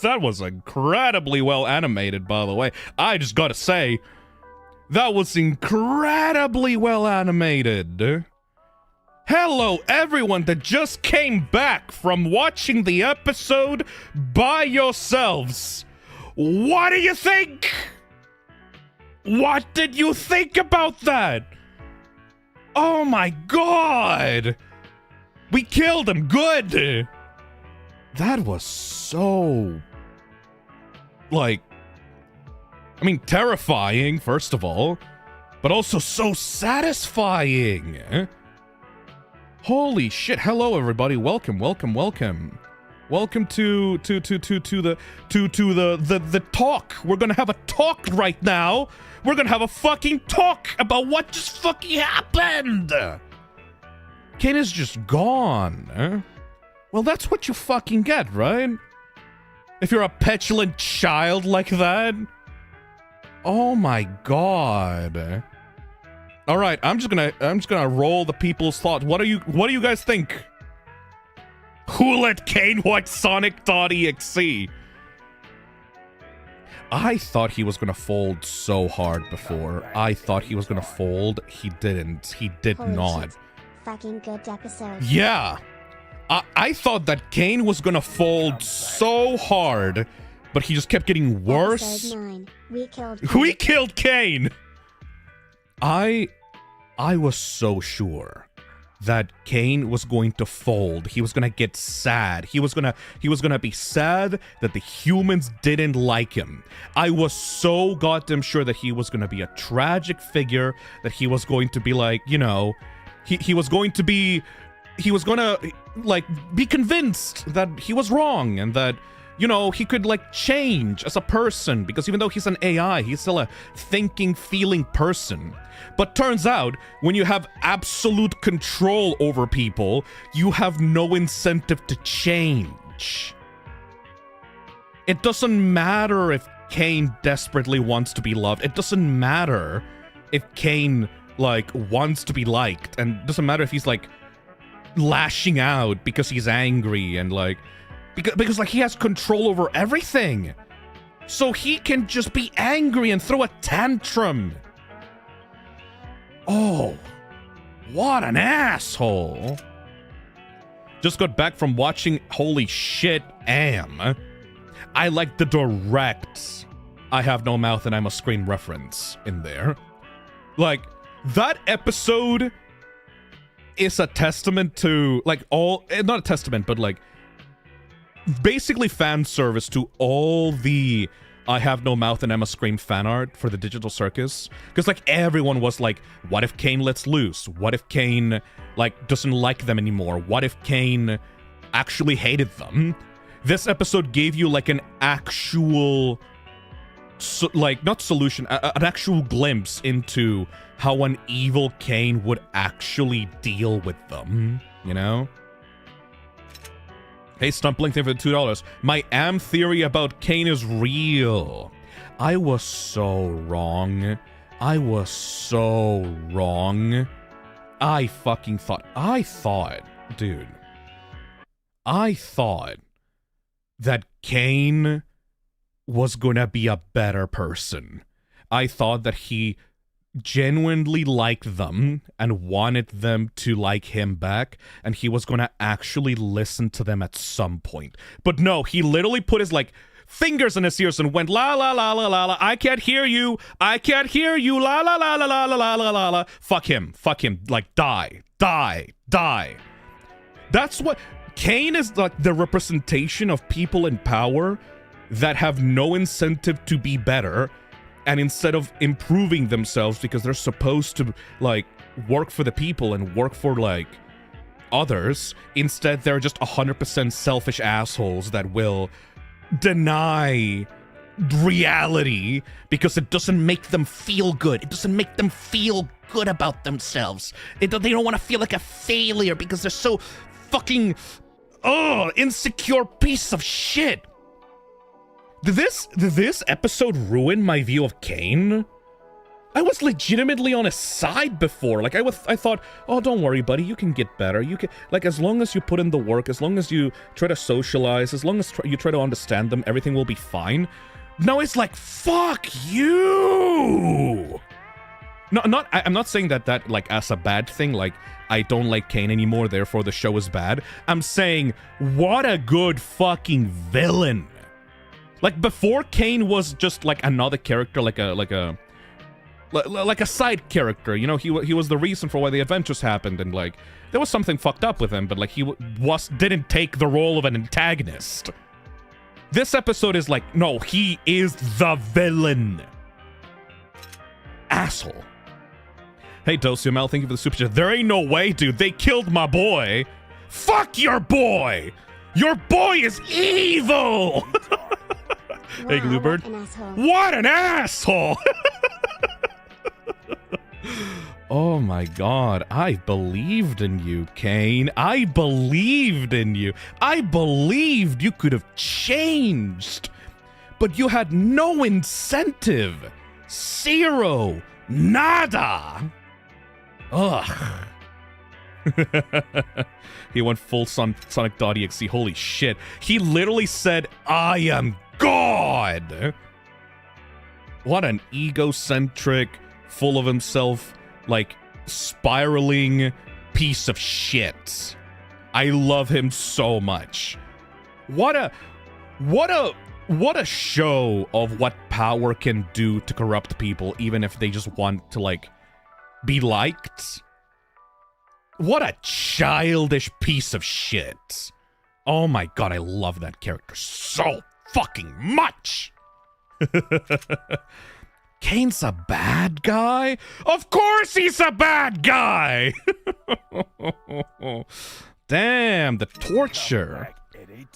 That was incredibly well animated, by the way. I just gotta say, that was incredibly well animated. Hello, everyone that just came back from watching the episode by yourselves. What do you think? What did you think about that? Oh my god! We killed him, good! That was so... like... I mean, terrifying, first of all, but also so satisfying. Holy shit, hello everybody, welcome, welcome, welcome. Welcome to the talk. We're gonna have a talk right now. We're gonna have a fucking talk about what just fucking happened. Caine is just gone. Well, that's what you fucking get, right? If you're a petulant child like that. Oh my god. All right, I'm just gonna roll the people's thoughts. What do you guys think? Who let Caine watch Sonic.exe? I thought he was gonna fold so hard before. I thought he was gonna fold. He didn't. He did Holy not. shit. Fucking good episode. Yeah. I thought that Caine was gonna fold so hard, but he just kept getting worse. Episode 9. We killed We killed Caine! I was so sure that Caine was going to fold. He was gonna get sad. He was gonna be sad that the humans didn't like him. I was so goddamn sure that he was gonna be a tragic figure, that he was going to be like, you know, he was gonna like be convinced that he was wrong and that, you know, he could like change as a person, because even though he's an AI, he's still a thinking, feeling person. But turns out, when you have absolute control over people, you have no incentive to change. It doesn't matter if Caine desperately wants to be loved. It doesn't matter if Caine, like, wants to be liked. And it doesn't matter if he's, like, lashing out because he's angry and, like... Because like, he has control over everything. So he can just be angry and throw a tantrum. Oh, what an asshole. Just got back from watching Holy Shit, Am. I like the direct I have no mouth and I must scream reference in there. Like, that episode is a testament to, like, all... Not a testament, but, like, basically fan service to all the I have no mouth and Emma scream fan art for the Digital Circus. Because, like, everyone was like, what if Caine lets loose? What if Caine, like, doesn't like them anymore? What if Caine actually hated them? This episode gave you, like, an actual, not solution, an actual glimpse into how an evil Caine would actually deal with them, you know? Hey, Stumpling, thank you for the $2. My Am theory about Caine is real. I was so wrong. I was so wrong. I thought, dude. I thought that Caine was gonna be a better person. I thought that he genuinely liked them and wanted them to like him back, and he was gonna actually listen to them at some point. But no, he literally put his like fingers in his ears and went la la la la la la. I can't hear you. I can't hear you. La la la la la la la la la. Fuck him. Fuck him. Like die. That's what Caine is, like the representation of people in power that have no incentive to be better, and instead of improving themselves because they're supposed to like work for the people and work for like others, instead they're just 100% selfish assholes that will deny reality because it doesn't make them feel good. It doesn't make them feel good about themselves. They don't want to feel like a failure because they're so fucking insecure piece of shit. Did this episode ruin my view of Caine? I was legitimately on his side before. Like, I thought, oh, don't worry, buddy, you can get better. You can, like, as long as you put in the work, as long as you try to socialize, as long as you try to understand them, everything will be fine. No, it's like, fuck you! No, I'm not saying that, like, as a bad thing, like, I don't like Caine anymore, therefore the show is bad. I'm saying, what a good fucking villain. Like, before, Caine was just, like, another character, like a side character, you know? He was the reason for why the adventures happened, and, like, there was something fucked up with him, but, like, he didn't take the role of an antagonist. This episode is like, no, he is the villain. Asshole. Hey, Dosiumel, thank you for the super chat. There ain't no way, dude. They killed my boy. Fuck your boy! Your boy is evil! Hey, Bluebird. What an asshole! Oh my god, I believed in you, Caine. I believed in you. I believed you could have changed. But you had no incentive. Zero. Nada. Ugh. He went full Sonic.exe. Holy shit. He literally said, I am God. What an egocentric, full of himself, like, spiraling piece of shit. I love him so much. What a show of what power can do to corrupt people, even if they just want to, like, be liked. What a childish piece of shit. Oh my god, I love that character so fucking much. Caine's a bad guy? Of course he's a bad guy! Damn, the torture.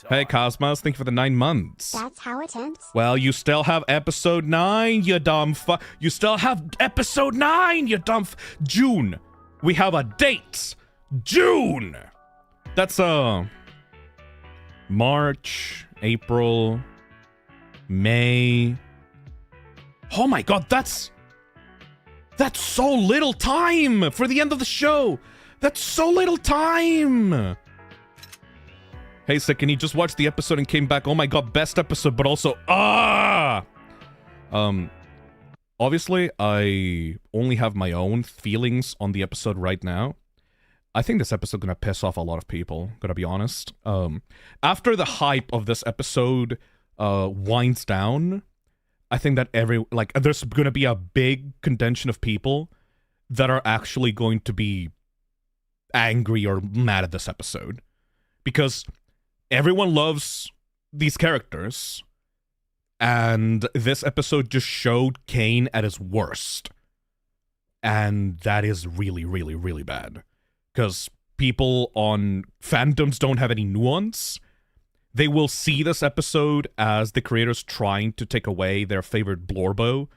Hey, Cosmos, thank you for the 9 months. That's how it ends? Well, you still have episode 9, you dumb You still have episode 9, you dumb June. We have a date. June! That's, March, April, May... Oh my god, that's so little time for the end of the show. That's so little time. Hey, Sick, and he just watched the episode and came back. Oh my god, best episode, but also, obviously, I only have my own feelings on the episode right now. I think this episode gonna piss off a lot of people, gonna be honest. After the hype of this episode winds down, I think that there's gonna be a big contingent of people that are actually going to be angry or mad at this episode. Because everyone loves these characters, and this episode just showed Caine at his worst. And that is really, really, really bad. Because people on fandoms don't have any nuance. They will see this episode as the creators trying to take away their favorite Blorbo,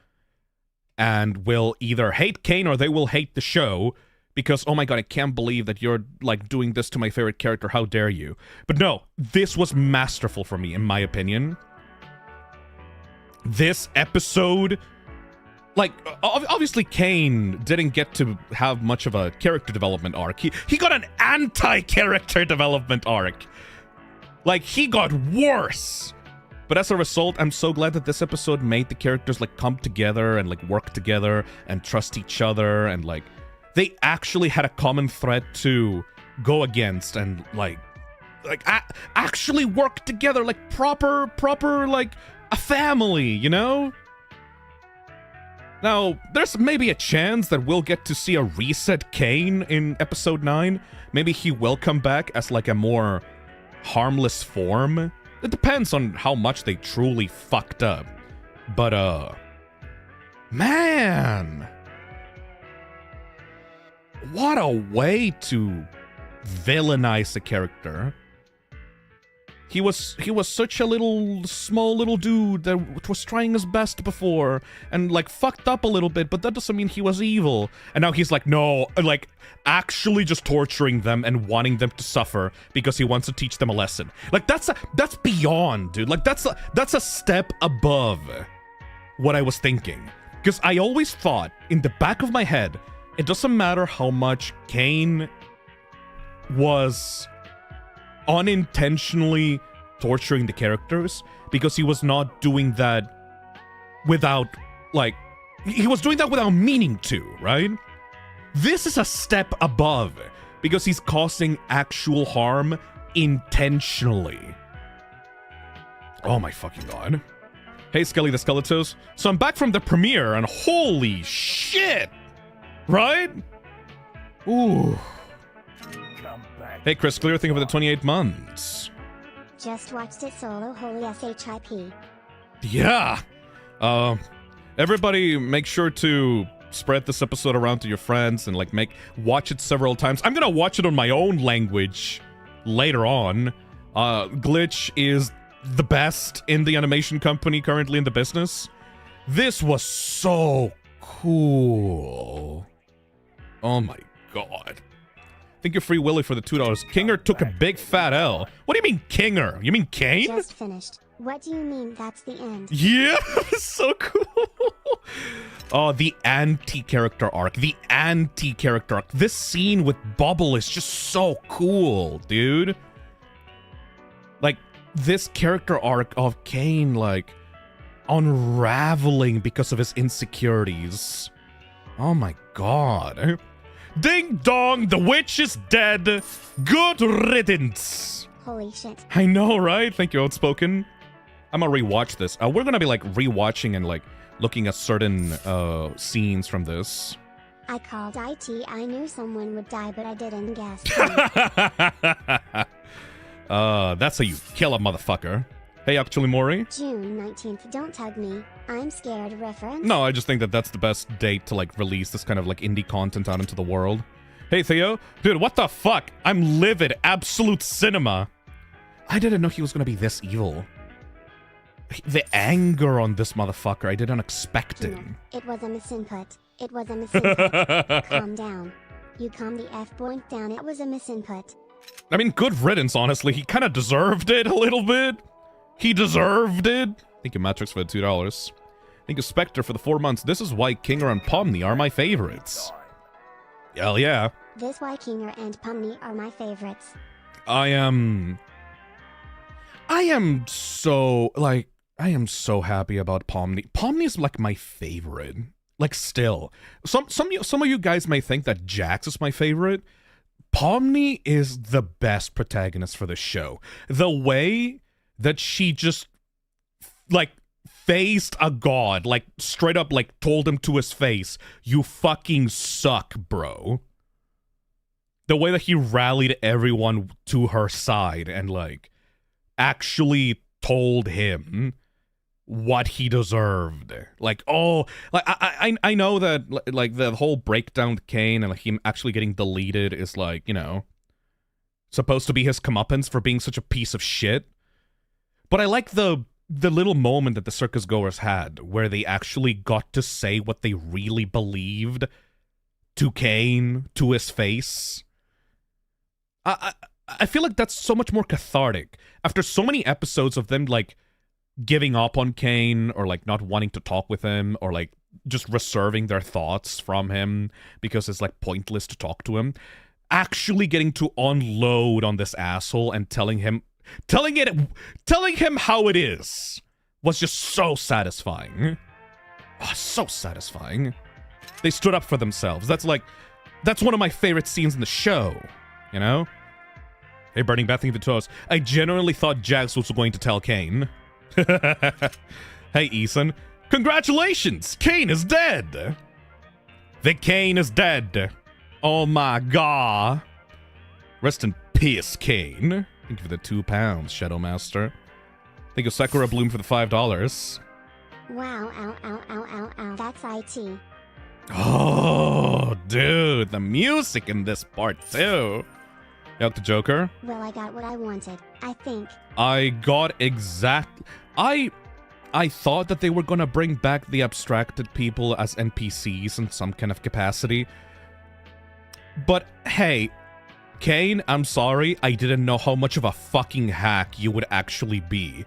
and will either hate Caine or they will hate the show because, oh my god, I can't believe that you're, like, doing this to my favorite character, how dare you. But no, this was masterful for me, in my opinion. This episode... Like, obviously Caine didn't get to have much of a character development arc. He got an anti-character development arc. Like, he got worse. But as a result, I'm so glad that this episode made the characters, like, come together and, like, work together and trust each other. And, like, they actually had a common threat to go against and, like, actually work together like proper like a family, you know? Now, there's maybe a chance that we'll get to see a reset Caine in episode 9. Maybe he will come back as like a more harmless form. It depends on how much they truly fucked up. But, man! What a way to villainize a character. He was such a small little dude that was trying his best before and like fucked up a little bit, but that doesn't mean he was evil. And now he's like, no, like actually just torturing them and wanting them to suffer because he wants to teach them a lesson. Like that's beyond, dude. Like that's a step above what I was thinking. Because I always thought in the back of my head, it doesn't matter how much Caine was unintentionally torturing the characters, because he was not doing that without, like, he was doing that without meaning to, right? This is a step above, because he's causing actual harm intentionally. Oh my fucking god. Hey, Skelly the Skeletos. So I'm back from the premiere, and holy shit! Right? Ooh. Hey, Chris Clear, thank you for the 28 months. Just watched it solo, holy SHIP. Yeah. Everybody make sure to spread this episode around to your friends and like watch it several times. I'm gonna watch it on my own language later on. Glitch is the best in the animation company currently in the business. This was so cool. Oh my god. Thank you, Free Willy, for the $2. Kinger took a big fat L. What do you mean, Kinger? You mean Caine? Just finished. What do you mean that's the end? Yeah, so cool. Oh, the anti-character arc. The anti-character arc. This scene with Bubble is just so cool, dude. Like, this character arc of Caine, like, unraveling because of his insecurities. Oh my god. Ding dong, the witch is dead. Good riddance. Holy shit. I know, right? Thank you, Outspoken. I'm gonna rewatch this. We're gonna be like rewatching and like looking at certain scenes from this. I called IT. I knew someone would die, but I didn't guess. That's how you kill a motherfucker. Hey, actually, Mori. June 19th. Don't tug me. I'm scared. Reference? No, I just think that that's the best date to like release this kind of like indie content out into the world. Hey, Theo. Dude, what the fuck? I'm livid. Absolute cinema. I didn't know he was gonna be this evil. The anger on this motherfucker, I didn't expect it. It was a misinput. It was a misinput. Calm down. You calm the F-boink down. It was a misinput. I mean, good riddance, honestly. He kind of deserved it a little bit. He deserved it. Thank you, Matrix, for the $2. Thank you, Spectre, for the 4 months. This is why Kinger and Pomni are my favorites. Hell yeah. This why Kinger and Pomni are my favorites. I am so happy about Pomni. Pomni is like my favorite. Like still. Some of you guys may think that Jax is my favorite. Pomni is the best protagonist for the show. The way that she just like faced a god, like straight up like told him to his face, you fucking suck, bro. The way that he rallied everyone to her side and like actually told him what he deserved. Like, oh, like I know that like the whole breakdown to Caine and like him actually getting deleted is like, you know, supposed to be his comeuppance for being such a piece of shit. But I like the little moment that the circus goers had where they actually got to say what they really believed to Caine, to his face. I feel like that's so much more cathartic. After so many episodes of them, like, giving up on Caine, or, like, not wanting to talk with him, or, like, just reserving their thoughts from him because it's, like, pointless to talk to him, actually getting to unload on this asshole and telling him how it is was just so satisfying. Oh, so satisfying. They stood up for themselves. That's one of my favorite scenes in the show, you know? Hey, Burning Bat, thank you for 2 hours. I genuinely thought Jax was going to tell Caine. Hey, Ethan. Congratulations! Caine is dead! The Caine is dead. Oh my god. Rest in peace, Caine. Thank you for the £2, Shadow Master. Thank you, Sakura Bloom, for the $5. Wow, ow, ow, ow, ow, ow. That's IT. Oh, dude, the music in this part, too. Out the Joker. Well, I got what I wanted, I think. I got exact... I thought that they were gonna bring back the abstracted people as NPCs in some kind of capacity. But, hey, Caine, I'm sorry, I didn't know how much of a fucking hack you would actually be.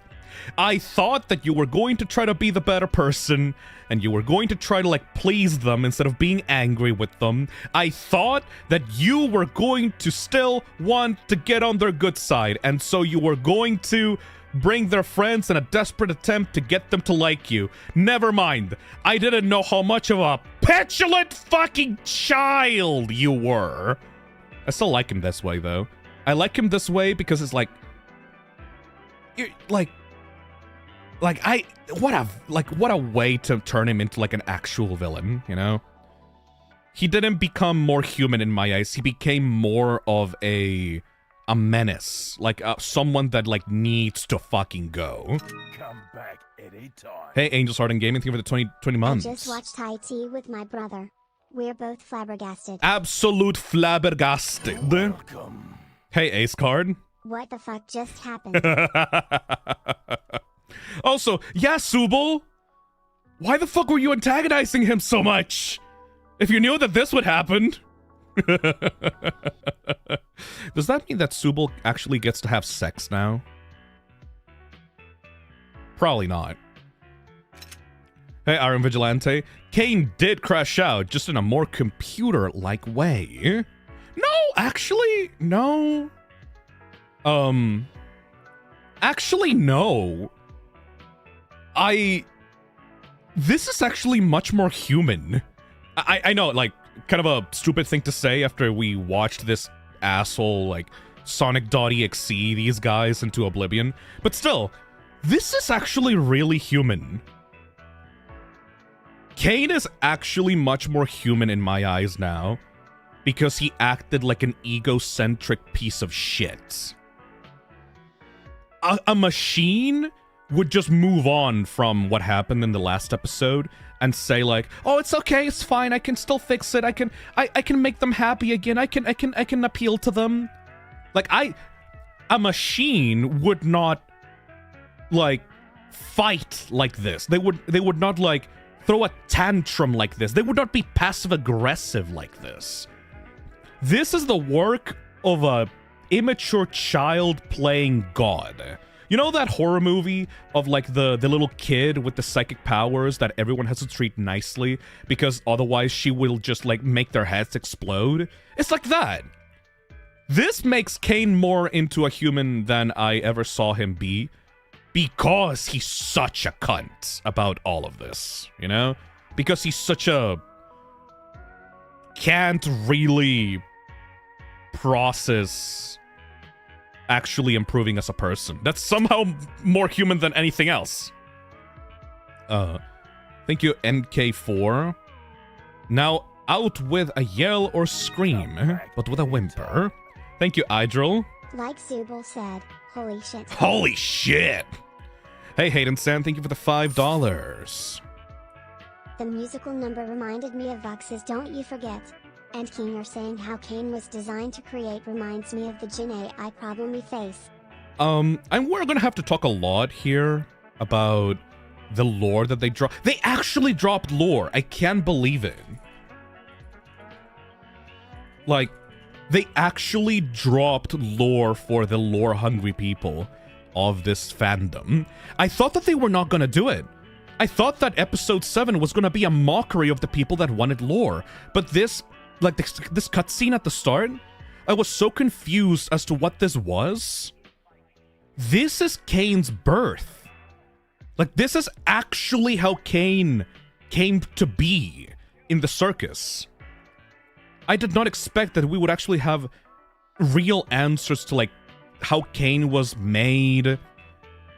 I thought that you were going to try to be the better person, and you were going to try to, like, please them instead of being angry with them. I thought that you were going to still want to get on their good side, and so you were going to bring their friends in a desperate attempt to get them to like you. Never mind. I didn't know how much of a petulant fucking child you were. I still like him this way, though. I like him this way because it's like... what a way to turn him into, like, an actual villain, you know? He didn't become more human in my eyes. He became more of a menace. Like, someone that, like, needs to fucking go. Come back anytime. Hey, Angel's Heart and Gaming, thank you for the 20 months. I just watched IT with my brother. We're both flabbergasted. Absolute flabbergasted. Welcome. Hey, Ace Card. What the fuck just happened? Also, yeah, Subal, why the fuck were you antagonizing him so much? If you knew that this would happen. Does that mean that Subal actually gets to have sex now? Probably not. Hey, Iron Vigilante. Caine did crash out, just in a more computer-like way. No, actually, no. Actually, no. This is actually much more human. I know, like, kind of a stupid thing to say after we watched this asshole, like, Sonic.exe these guys into oblivion. But still, this is actually really human. Caine is actually much more human in my eyes now, because he acted like an egocentric piece of shit. A machine would just move on from what happened in the last episode and say like, oh, it's okay, it's fine, I can still fix it, I can make them happy again, I can appeal to them. Like, a machine would not, like, fight like this. They would not, like, throw a tantrum like this. They would not be passive-aggressive like this. This is the work of a immature child playing God. You know that horror movie of, like, the little kid with the psychic powers that everyone has to treat nicely because otherwise she will just, like, make their heads explode? It's like that. This makes Caine more into a human than I ever saw him be because he's such a cunt about all of this, you know? Because he's such a... can't really process actually improving as a person. That's somehow more human than anything else. Thank you, NK4. Now, out with a yell or scream, but with a whimper. Thank you, Idril. Like Subal said, holy shit. Holy shit! Hey, Hayden San, thank you for the $5. The musical number reminded me of Vox's Don't You Forget. And King saying how Caine was designed to create reminds me of the Gen AI problem we face. And we're gonna have to talk a lot here about the lore that they dropped. They actually dropped lore. I can't believe it. Like, they actually dropped lore for the lore-hungry people of this fandom. I thought that they were not gonna do it. I thought that episode 7 was gonna be a mockery of the people that wanted lore. But this, like, this cutscene at the start, I was so confused as to what this was. This is Caine's birth. Like, this is actually how Caine came to be in the circus. I did not expect that we would actually have real answers to, like, how Caine was made.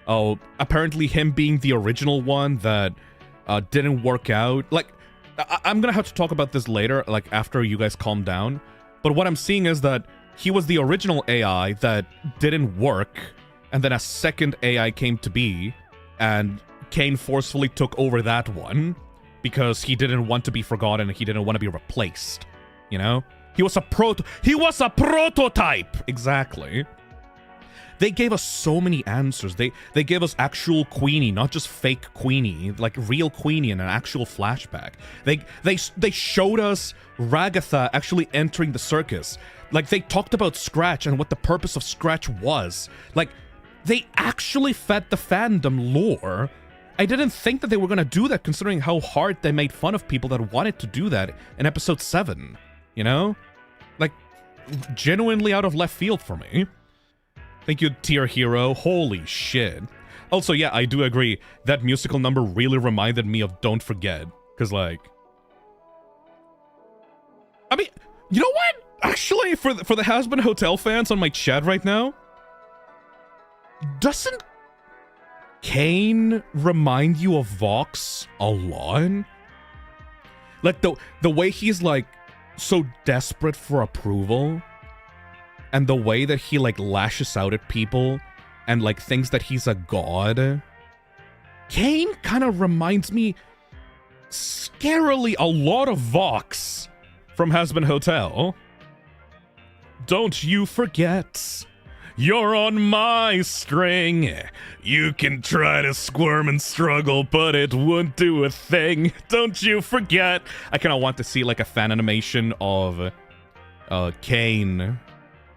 Oh, apparently him being the original one that didn't work out. Like, I'm gonna have to talk about this later, like after you guys calm down. But what I'm seeing is that he was the original AI that didn't work, and then a second AI came to be, and Caine forcefully took over that one because he didn't want to be forgotten and he didn't want to be replaced. You know? He was a prototype! Exactly. They gave us so many answers. They gave us actual Queenie, not just fake Queenie, like real Queenie in an actual flashback. They showed us Ragatha actually entering the circus. Like, they talked about Scratch and what the purpose of Scratch was. Like, they actually fed the fandom lore. I didn't think that they were gonna do that, considering how hard they made fun of people that wanted to do that in episode 7. You know? Like, genuinely out of left field for me. Thank you, Tier Hero. Holy shit. Also, yeah, I do agree. That musical number really reminded me of Don't Forget. Because, like... I mean, you know what? Actually, for the Has Been Hotel fans on my chat right now, doesn't Caine remind you of Vox a lot? Like, the way he's, like, so desperate for approval, and the way that he, like, lashes out at people and, like, thinks that he's a god. Caine kind of reminds me scarily a lot of Vox from Has Been Hotel. Don't you forget, you're on my string. You can try to squirm and struggle, but it won't do a thing. Don't you forget. I kind of want to see, like, a fan animation of Caine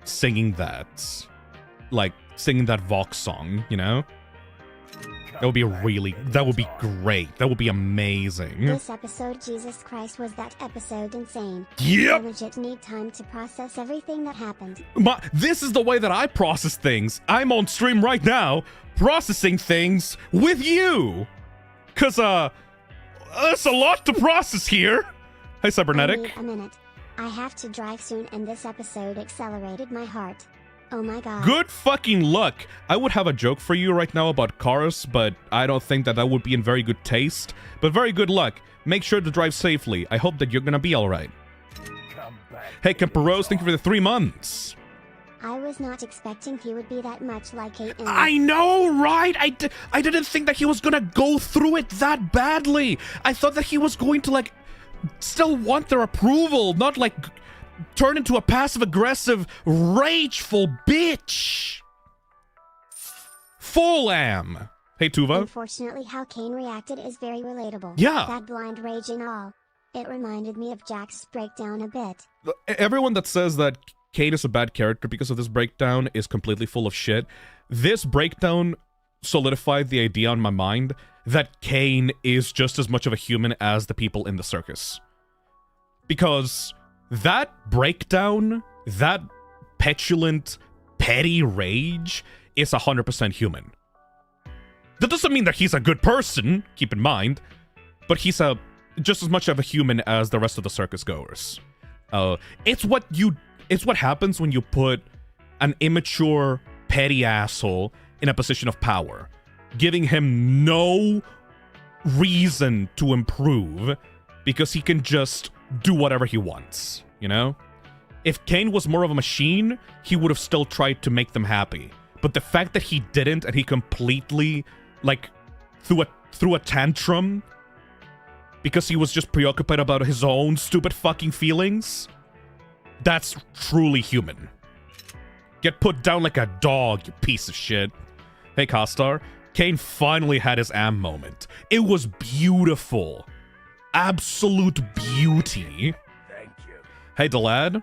singing that. Like, singing that Vox song, you know? That would be great. That would be amazing. This episode, Jesus Christ, was that episode insane. Yep. I legit need time to process everything that happened. This is the way that I process things. I'm on stream right now, processing things with you. Cause, there's a lot to process here. Hey, Cybernetic. I need a minute. I have to drive soon, and this episode accelerated my heart. Oh my god. Good fucking luck. I would have a joke for you right now about cars, but I don't think that would be in very good taste. But very good luck. Make sure to drive safely. I hope that you're gonna be alright. Hey, Kemper Rose, thank you for the 3 months. I was not expecting he would be that much like Caine. I know, right? I didn't think that he was gonna go through it that badly. I thought that he was going to, like, still want their approval, not, like, turn into a passive-aggressive, rageful bitch. Full am. Hey, Tuva. Unfortunately, how Caine reacted is very relatable. Yeah. That blind rage and all. It reminded me of Jax's breakdown a bit. Everyone that says that Caine is a bad character because of this breakdown is completely full of shit. This breakdown solidified the idea on my mind that Caine is just as much of a human as the people in the circus. Because that breakdown, that petulant, petty rage is 100% human. That doesn't mean that he's a good person, keep in mind, but he's just as much of a human as the rest of the circus goers. It's what happens when you put an immature, petty asshole in a position of power, giving him no reason to improve because he can just do whatever he wants, you know? If Caine was more of a machine, he would have still tried to make them happy. But the fact that he didn't, and he completely, like, threw a tantrum because he was just preoccupied about his own stupid fucking feelings, that's truly human. Get put down like a dog, you piece of shit. Hey, Kostar. Caine finally had his am moment. It was beautiful. Absolute beauty. Thank you. Hey, Delad.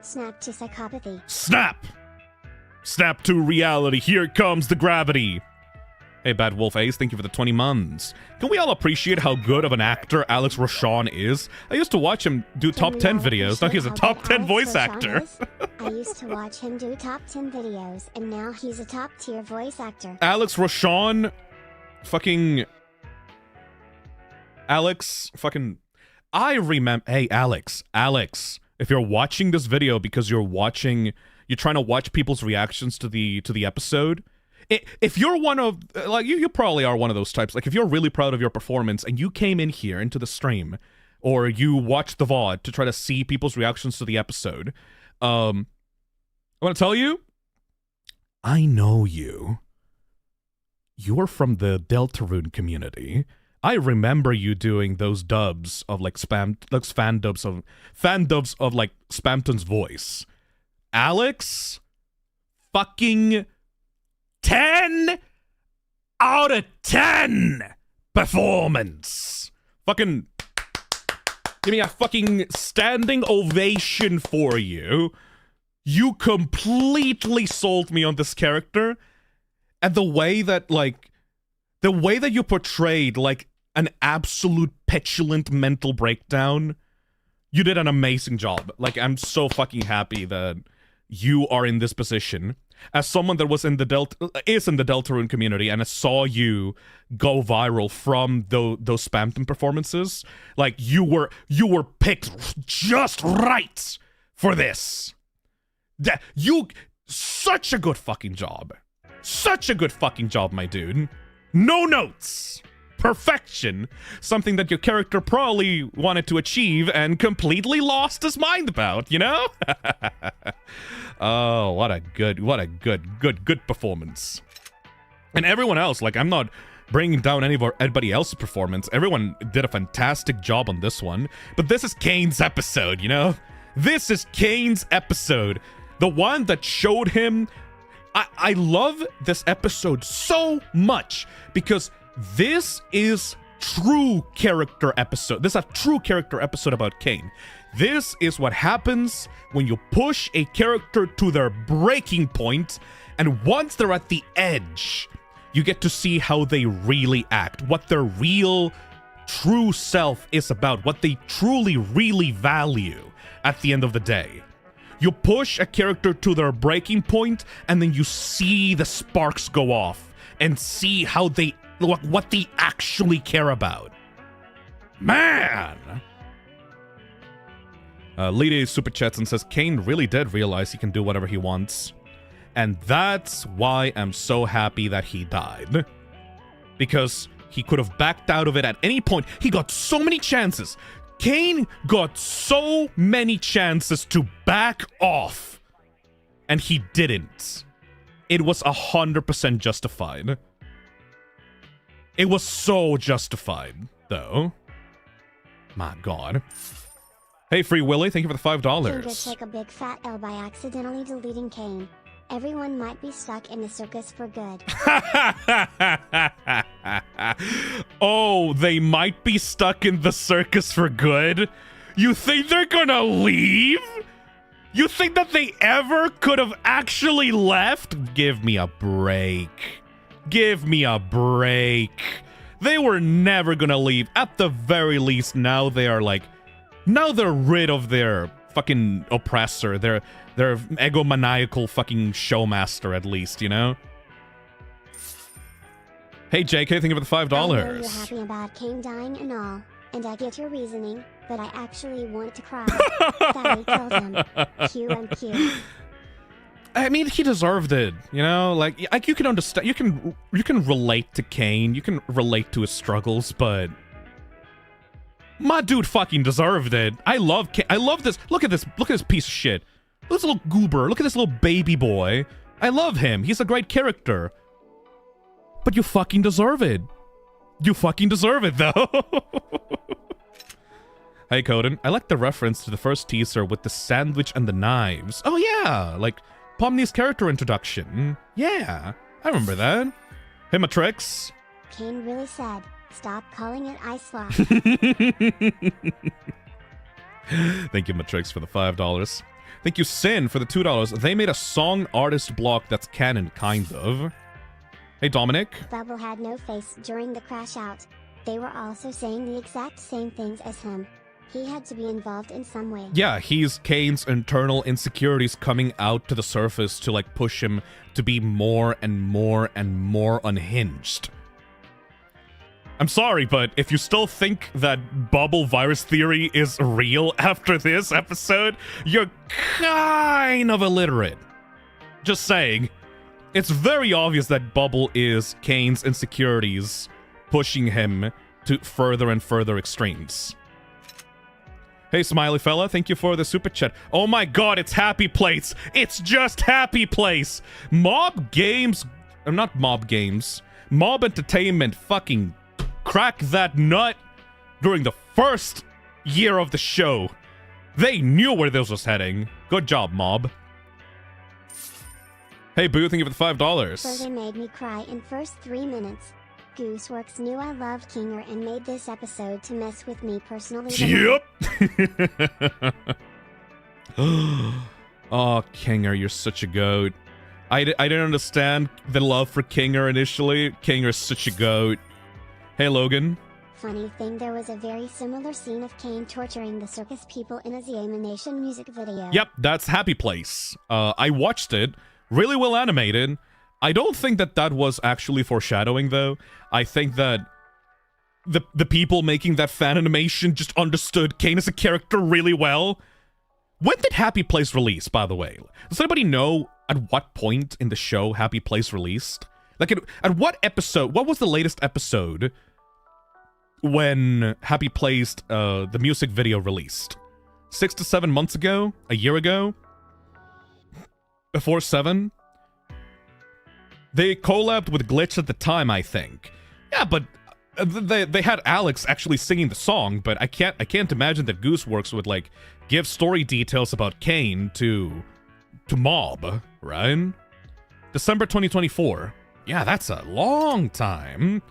Snap to psychopathy. Snap! Snap to reality. Here comes the gravity. Hey, Bad Wolf Ace, thank you for the 20 months. Can we all appreciate how good of an actor Alex Rochon is? I used to watch him do top 10 videos. Now he's a top 10 voice actor. I used to watch him do top 10 videos, and now he's a top tier voice actor. Alex Rochon, fucking... Alex, fucking... I remember... Hey, Alex, if you're watching this video because you're watching you're trying to watch people's reactions to the episode. If you're one of, like, you probably are one of those types. Like, if you're really proud of your performance and you came in here into the stream, or you watched the VOD to try to see people's reactions to the episode, I want to tell you, I know you. You're from the Deltarune community. I remember you doing those dubs of, like, fan dubs of like Spamton's voice. Alex, fucking 10 out of 10 performance. Fucking give me a fucking standing ovation for you. You completely sold me on this character, and the way that you portrayed, like, an absolute petulant mental breakdown, you did an amazing job. Like, I'm so fucking happy that you are in this position. As someone that was in the Deltarune community and I saw you go viral from those Spamton performances, like, you were picked just right for this. Such a good fucking job. Such a good fucking job, my dude. No notes. Perfection. Something that your character probably wanted to achieve and completely lost his mind about, you know? Oh, what a good performance. And everyone else, like, I'm not bringing down anybody else's performance. Everyone did a fantastic job on this one. But this is Caine's episode, you know? This is Caine's episode. The one that showed him... I love this episode so much because this is true character episode. This is a true character episode about Caine. This is what happens when you push a character to their breaking point, and once they're at the edge, you get to see how they really act, what their real, true self is about, what they truly, really value at the end of the day. You push a character to their breaking point, and then you see the sparks go off, and see how what they actually care about. Man! Lady super chats and says, Caine really did realize he can do whatever he wants. And that's why I'm so happy that he died. Because he could have backed out of it at any point. He got so many chances. Caine got so many chances to back off. And he didn't. It was 100% justified. It was so justified, though. My God. Hey, Free Willy, thank you for the $5. Caine did take a big fat L by accidentally deleting Caine. Everyone might be stuck in the circus for good. Oh, they might be stuck in the circus for good? You think they're gonna leave? You think that they ever could have actually left? Give me a break. Give me a break. They were never gonna leave. At the very least, now they are like... Now they're rid of their fucking oppressor, their egomaniacal fucking showmaster, at least, you know? Hey, JK, thank you for the $5. I know you're happy about Caine dying and all, and I get your reasoning, but I actually want to cry. Daddy killed him. QMQ. I mean, he deserved it, you know? Like you can understand, you can relate to Caine, you can relate to his struggles, but... My dude fucking deserved it. I love this. Look at this piece of shit. Look at this little goober. Look at this little baby boy. I love him. He's a great character. But you fucking deserve it. You fucking deserve it, though. Hey, Coden. I like the reference to the first teaser with the sandwich and the knives. Oh, yeah. Like, Pomni's character introduction. Yeah. I remember that. Hey, Matrix. Caine really said, stop calling it ice slot. Thank you, Matrix, for the $5. Thank you, Sin, for the $2. They made a song artist block that's canon, kind of. Hey, Dominic. Bubble had no face during the crash out. They were also saying the exact same things as him. He had to be involved in some way. Yeah, he's Caine's internal insecurities coming out to the surface to, like, push him to be more and more and more unhinged. I'm sorry, but if you still think that bubble virus theory is real after this episode, you're kind of illiterate. Just saying. It's very obvious that Bubble is Caine's insecurities pushing him to further and further extremes. Hey, Smiley Fella, thank you for the super chat. Oh my god, it's Happy Place. It's just Happy Place. Mob Games, not Mob Games, Mob Entertainment fucking cracked that nut during the first year of the show. They knew where this was heading. Good job, Mob. Hey, Boo, thank you for the $5. So they made me cry in first 3 minutes. Gooseworks knew I loved Kinger and made this episode to mess with me personally. Yep. Oh, Kinger, you're such a goat. I didn't understand the love for Kinger initially. Kinger's such a goat. Hey, Logan. Funny thing, there was a very similar scene of Caine torturing the circus people in a Animation music video. Yep, that's Happy Place. I watched it. Really well animated. I don't think that that was actually foreshadowing, though. I think that the people making that fan animation just understood Caine as a character really well. When did Happy Place release, by the way? Does anybody know at what point in the show Happy Place released? Like, at what episode? What was the latest episode when Happy Place, the music video released? 6 to 7 months ago? A year ago? Before 7? They collabed with Glitch at the time, I think. Yeah, but they had Alex actually singing the song, but I can't imagine that Gooseworks would, like, give story details about Caine to Mob, right? December 2024. Yeah, that's a long time.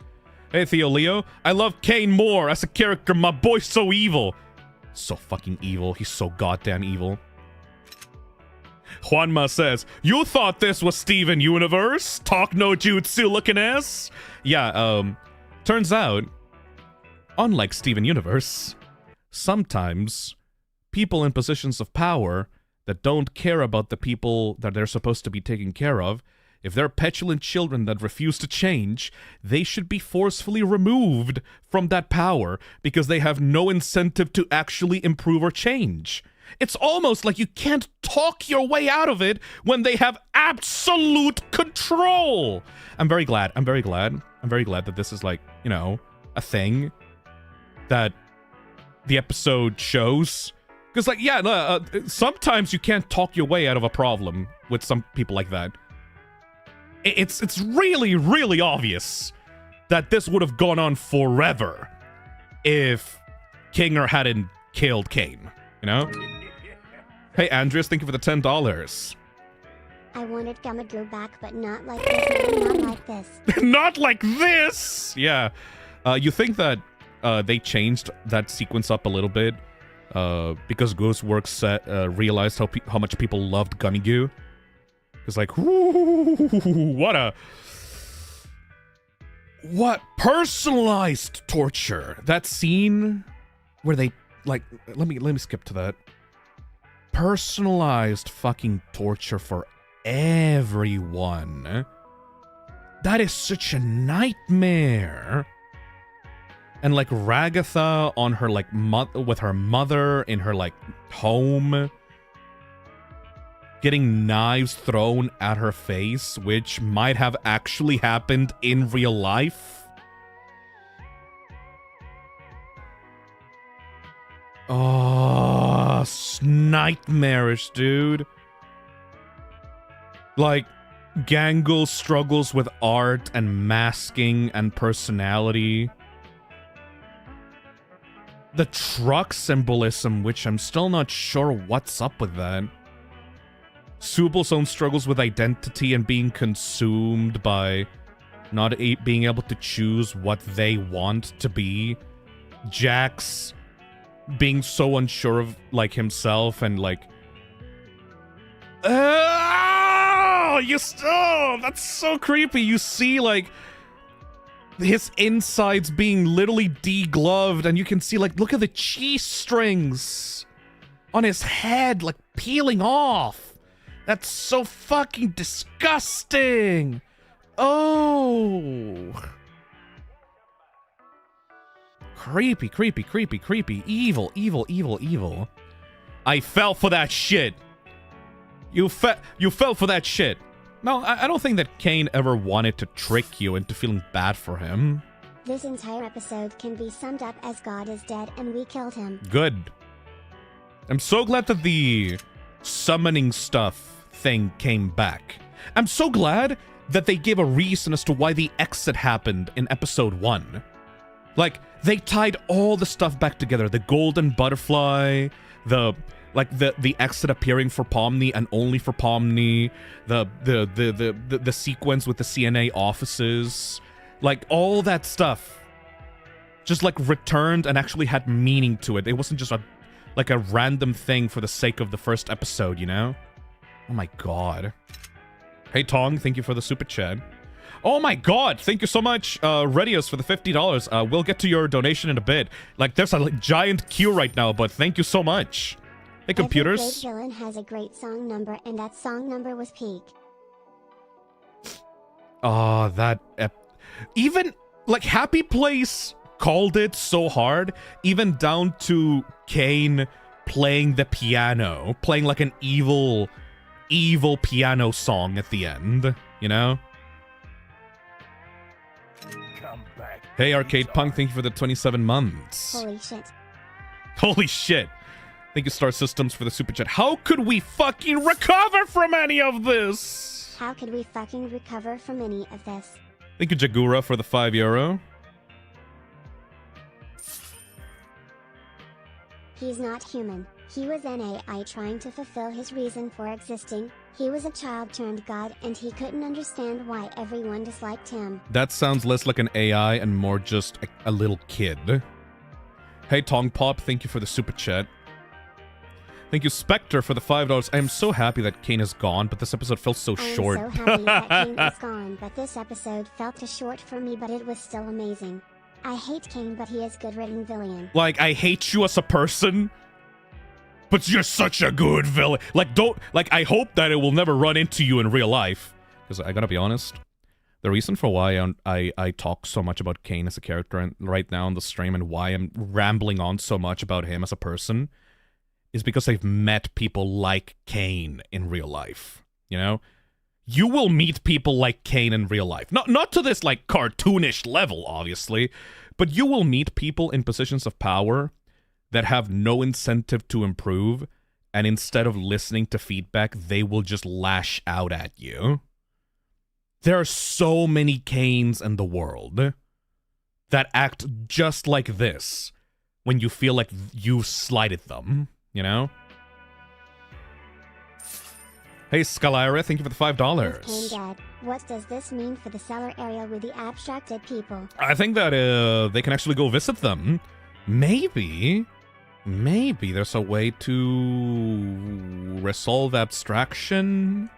Hey, Theo Leo. I love Caine more as a character. My boy's so evil. So fucking evil. He's so goddamn evil. Juanma says, you thought this was Steven Universe? Talk no jutsu looking ass? Yeah, turns out, unlike Steven Universe, sometimes people in positions of power that don't care about the people that they're supposed to be taking care of, if they're petulant children that refuse to change, they should be forcefully removed from that power because they have no incentive to actually improve or change. It's almost like you can't talk your way out of it when they have absolute control. I'm very glad that this is, like, you know, a thing that the episode shows. Because, like, yeah, sometimes you can't talk your way out of a problem with some people like that. It's really, really obvious that this would have gone on forever if Kinger hadn't killed Caine, you know? Hey, Andreas, thank you for the $10. I wanted Gamagoo back, but not like this, man, not like this. Not like this! Yeah. You think that they changed that sequence up a little bit because Gooseworks realized how much people loved Gamagoo? It's like, what personalized torture. That scene where they, like, let me skip to that. Personalized fucking torture for everyone. That is such a nightmare. And, like, Ragatha on her, like, with her mother in her, like, home, getting knives thrown at her face, which might have actually happened in real life. Oh, nightmarish, dude. Like, Gangle struggles with art and masking and personality. The truck symbolism, which I'm still not sure what's up with that. Subel's own struggles with identity and being consumed by not being able to choose what they want to be. Jax being so unsure of, like, himself and, like... Oh, that's so creepy. You see, like, his insides being literally degloved, and you can see, like, look at the cheese strings on his head, like, peeling off. That's so fucking disgusting. Oh. Creepy, creepy, creepy, creepy. Evil, evil, evil, evil. I fell for that shit. You fell for that shit. No, I don't think that Caine ever wanted to trick you into feeling bad for him. This entire episode can be summed up as God is dead and we killed him. Good. I'm so glad that the summoning stuff thing came back. I'm so glad that they gave a reason as to why the exit happened in episode 1. Like, they tied all the stuff back together. The golden butterfly, the exit appearing for Pomni and only for Pomni, the sequence with the CNA offices, like all that stuff just like returned and actually had meaning to it. It wasn't just a random thing for the sake of the first episode, you know? Oh my god. Hey Tong, thank you for the super chat. Oh my god, thank you so much, Redios, for the $50. We'll get to your donation in a bit. Like, there's a giant queue right now, but thank you so much. Hey, computers. Every great villain has a great song number, and that song number was Peak. Oh, even, like, Happy Place called it so hard, even down to Caine playing the piano, playing like an evil piano song at the end, you know? Come back. Hey, Arcade Punk, thank you for the 27 months. Holy shit. Holy shit. Thank you, Star Systems, for the super chat. How could we fucking recover from any of this? How could we fucking recover from any of this? Thank you, Jagura, for the €5. He's not human. He was an AI trying to fulfill his reason for existing. He was a child turned god, and he couldn't understand why everyone disliked him. That sounds less like an AI and more just a little kid. Hey, Tong Pop, thank you for the super chat. Thank you, Spectre, for the $5. I am so happy that Caine is gone, but this episode felt so short. I'm so happy that Caine is gone, but this episode felt too short for me, but it was still amazing. I hate Caine, but he is good-written villain. Like, I hate you as a person, but you're such a good villain. Like, I hope that it will never run into you in real life. Because I gotta be honest, the reason for why I talk so much about Caine as a character right now on the stream and why I'm rambling on so much about him as a person is because I've met people like Caine in real life, you know? You will meet people like Caine in real life. Not to this, like, cartoonish level, obviously, but you will meet people in positions of power that have no incentive to improve, and instead of listening to feedback, they will just lash out at you. There are so many Caines in the world that act just like this when you feel like you've slighted them, you know? Hey, Scalara, thank you for the $5. Caine dead. What does this mean for the cellar area with the abstracted people? I think that they can actually go visit them. Maybe there's a way to resolve abstraction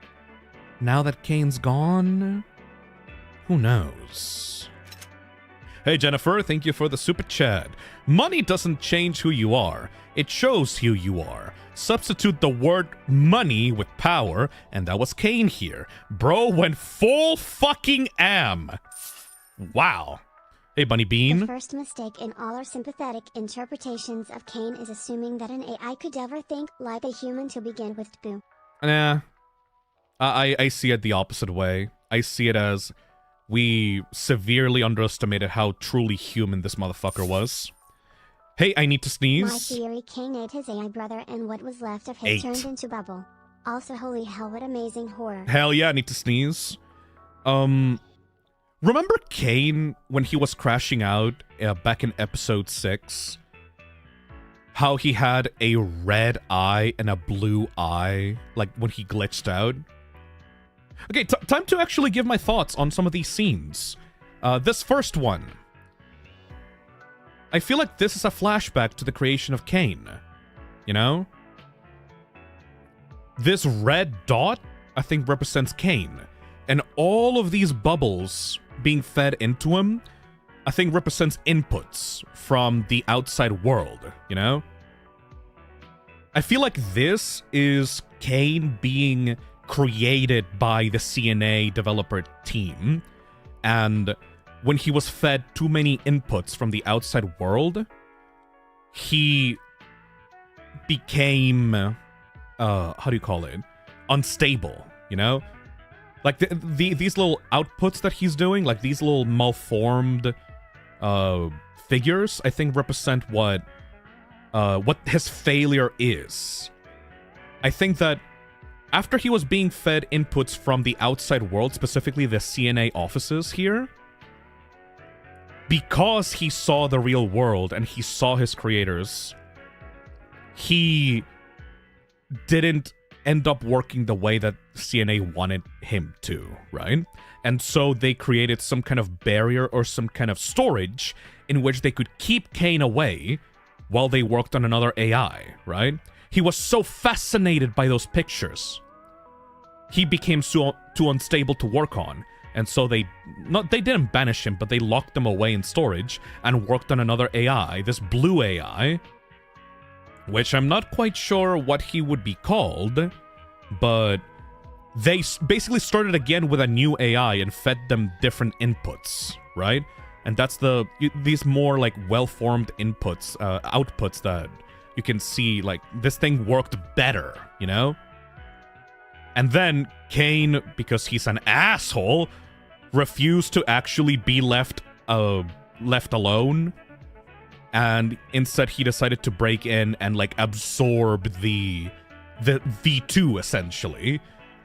now that Caine's gone. Who knows? Hey, Jennifer, thank you for the super chat. Money doesn't change who you are. It shows who you are. Substitute the word money with power, and that was Caine here. Bro went full fucking am. Wow. Hey, Bunny Bean. The first mistake in all our sympathetic interpretations of Caine is assuming that an AI could ever think like a human to begin with. Boo. Nah. I see it the opposite way. I see it as we severely underestimated how truly human this motherfucker was. Hey, I need to sneeze. My theory, Caine ate his AI brother and what was left of him turned into bubble. Also, holy hell, what amazing horror. Hell yeah, I need to sneeze. Remember Caine when he was crashing out back in episode 6? How he had a red eye and a blue eye, like when he glitched out? Okay, time to actually give my thoughts on some of these scenes. This first one. I feel like this is a flashback to the creation of Caine. You know? This red dot, I think, represents Caine. And all of these bubbles being fed into him, I think represents inputs from the outside world, you know? I feel like this is Caine being created by the CNA developer team, and when he was fed too many inputs from the outside world, he became, how do you call it? unstable, you know? Like, these little outputs that he's doing, like these little malformed figures, I think represent what his failure is. I think that after he was being fed inputs from the outside world, specifically the CNA offices here, because he saw the real world and he saw his creators, he didn't end up working the way that CNA wanted him to, right? And so they created some kind of barrier or some kind of storage in which they could keep Caine away while they worked on another AI, right? He was so fascinated by those pictures. He became too unstable to work on. And so they didn't banish him, but they locked him away in storage and worked on another AI, this blue AI, which I'm not quite sure what he would be called, but they basically started again with a new AI and fed them different inputs, right? And that's these more like well-formed inputs, outputs that you can see, like, this thing worked better, you know? And then Caine, because he's an asshole, refused to actually be left alone. And instead he decided to break in and, like, absorb the V2, essentially.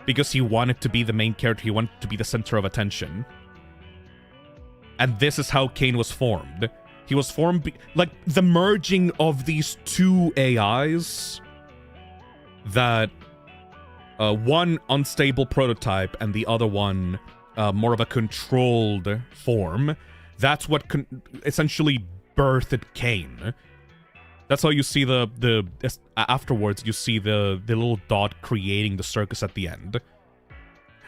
Because he wanted to be the main character, he wanted to be the center of attention. And this is how Caine was formed. He was formed, like, the merging of these two AIs that... one unstable prototype and the other one more of a controlled form. That's what essentially birthed Caine. That's how you see afterwards you see the little dot creating the circus at the end.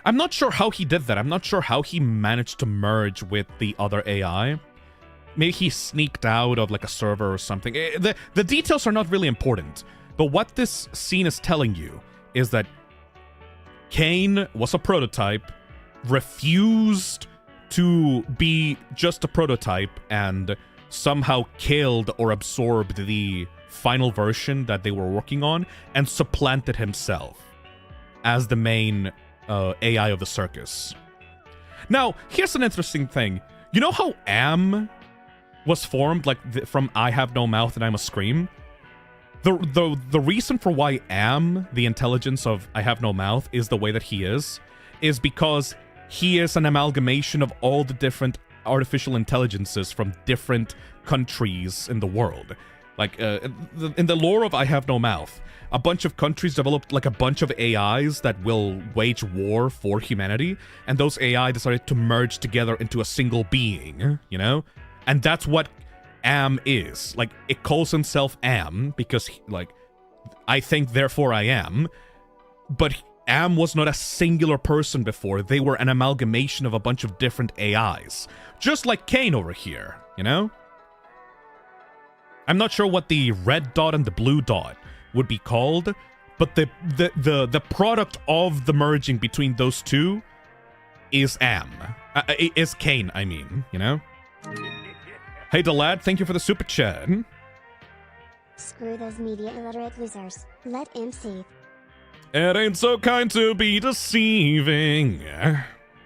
I'm not sure how he did that. I'm not sure how he managed to merge with the other AI. Maybe he sneaked out of like a server or something. The details are not really important. But what this scene is telling you is that Caine was a prototype, refused to be just a prototype, and somehow killed or absorbed the final version that they were working on, and supplanted himself as the main AI of the circus. Now, here's an interesting thing. You know how Am was formed, like, from I Have No Mouth and I'm a Scream? The reason for why Am, the intelligence of I Have No Mouth, is the way that he is because he is an amalgamation of all the different artificial intelligences from different countries in the world. Like, in the lore of I Have No Mouth, a bunch of countries developed, like, a bunch of AIs that will wage war for humanity, and those AI decided to merge together into a single being, you know? And that's what Am is. Like, it calls himself Am because, like, I think, therefore I am. But Am was not a singular person before. They were an amalgamation of a bunch of different AIs. Just like Caine over here, you know? I'm not sure what the red dot and the blue dot would be called, but the product of the merging between those two is Am. Is Caine, I mean, you know? Hey, Delad, thank you for the super chat. Screw those media illiterate losers. Let him see. It ain't so kind to be deceiving.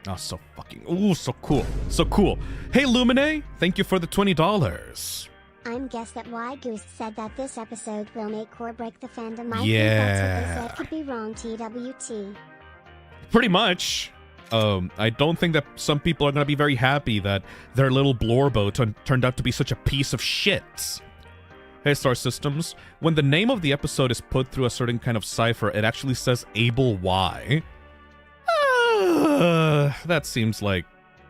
Oh, so fucking... Ooh, so cool. So cool. Hey, Lumine, thank you for the $20. I'm guessed that why Goose said that this episode will make or break the fandom. I Yeah. think that's what they said could be wrong, TWT. Pretty much. I don't think that some people are going to be very happy that their little Blorbo turned out to be such a piece of shit. Hey, Star Systems. When the name of the episode is put through a certain kind of cipher, it actually says Able Y. That seems like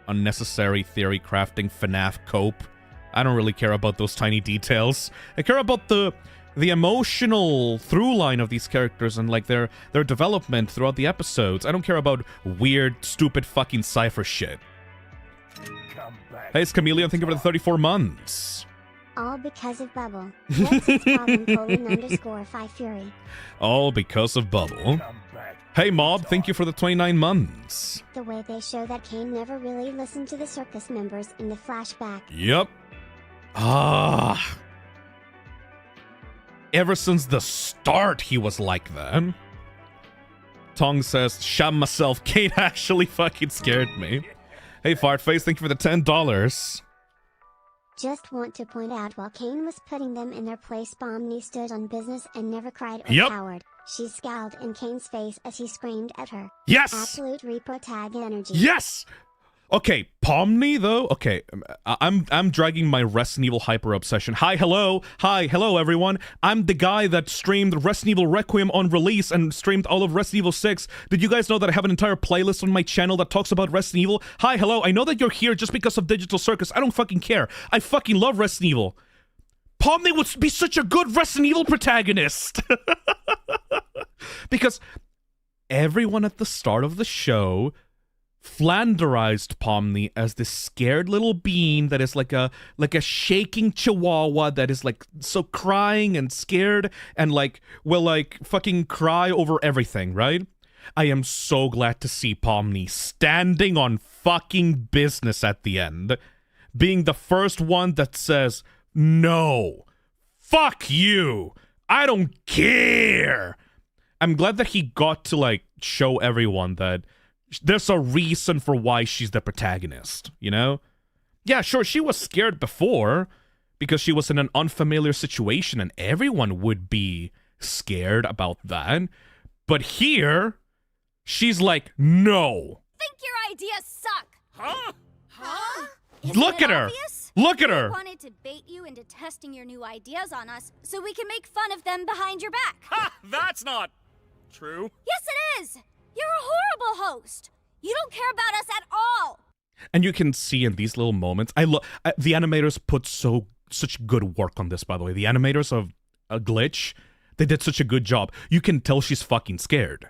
unnecessary theory crafting FNAF cope. I don't really care about those tiny details. I care about the emotional through line of these characters and, like, their development throughout the episodes. I don't care about weird, stupid fucking cipher shit. Hey, it's Chameleon. Thank you for the 34 months. All because of Bubble. What's his problem, _5 Fury? All because of Bubble. Hey, Mob. Thank you for the 29 months. The way they show that Caine never really listened to the circus members in the flashback. Yep. Ever since the start, he was like that. Tong says, sham myself, Caine actually fucking scared me. Hey, Fartface, thank you for the $10. Just want to point out while Caine was putting them in their place, Pomni stood on business and never cried or Yep. cowered. She scowled in Caine's face as he screamed at her. Yes! Absolute repo tag energy. Yes! Okay, Pomni though. Okay, I'm dragging my Resident Evil hyper obsession. Hi, hello, everyone. I'm the guy that streamed Resident Evil Requiem on release and streamed all of Resident Evil 6. Did you guys know that I have an entire playlist on my channel that talks about Resident Evil? Hi, hello. I know that you're here just because of Digital Circus. I don't fucking care. I fucking love Resident Evil. Pomni would be such a good Resident Evil protagonist. Because everyone at the start of the show flanderized Pomni as this scared little bean that is like a shaking chihuahua that is like so crying and scared and like will like fucking cry over everything, right? I am so glad to see Pomni standing on fucking business at the end, being the first one that says, no, fuck you, I don't care. I'm glad that he got to like show everyone that there's a reason for why she's the protagonist, you know? Yeah, sure, she was scared before because she was in an unfamiliar situation and everyone would be scared about that. But here, she's like, no. Think your ideas suck. Huh? Huh? Look at her. Look at her. We wanted to bait you into testing your new ideas on us so we can make fun of them behind your back. Ha! That's not true. Yes, it is. You're a horrible host. You don't care about us at all. And you can see in these little moments, the animators put such good work on this, by the way. The animators of A Glitch, they did such a good job. You can tell she's fucking scared.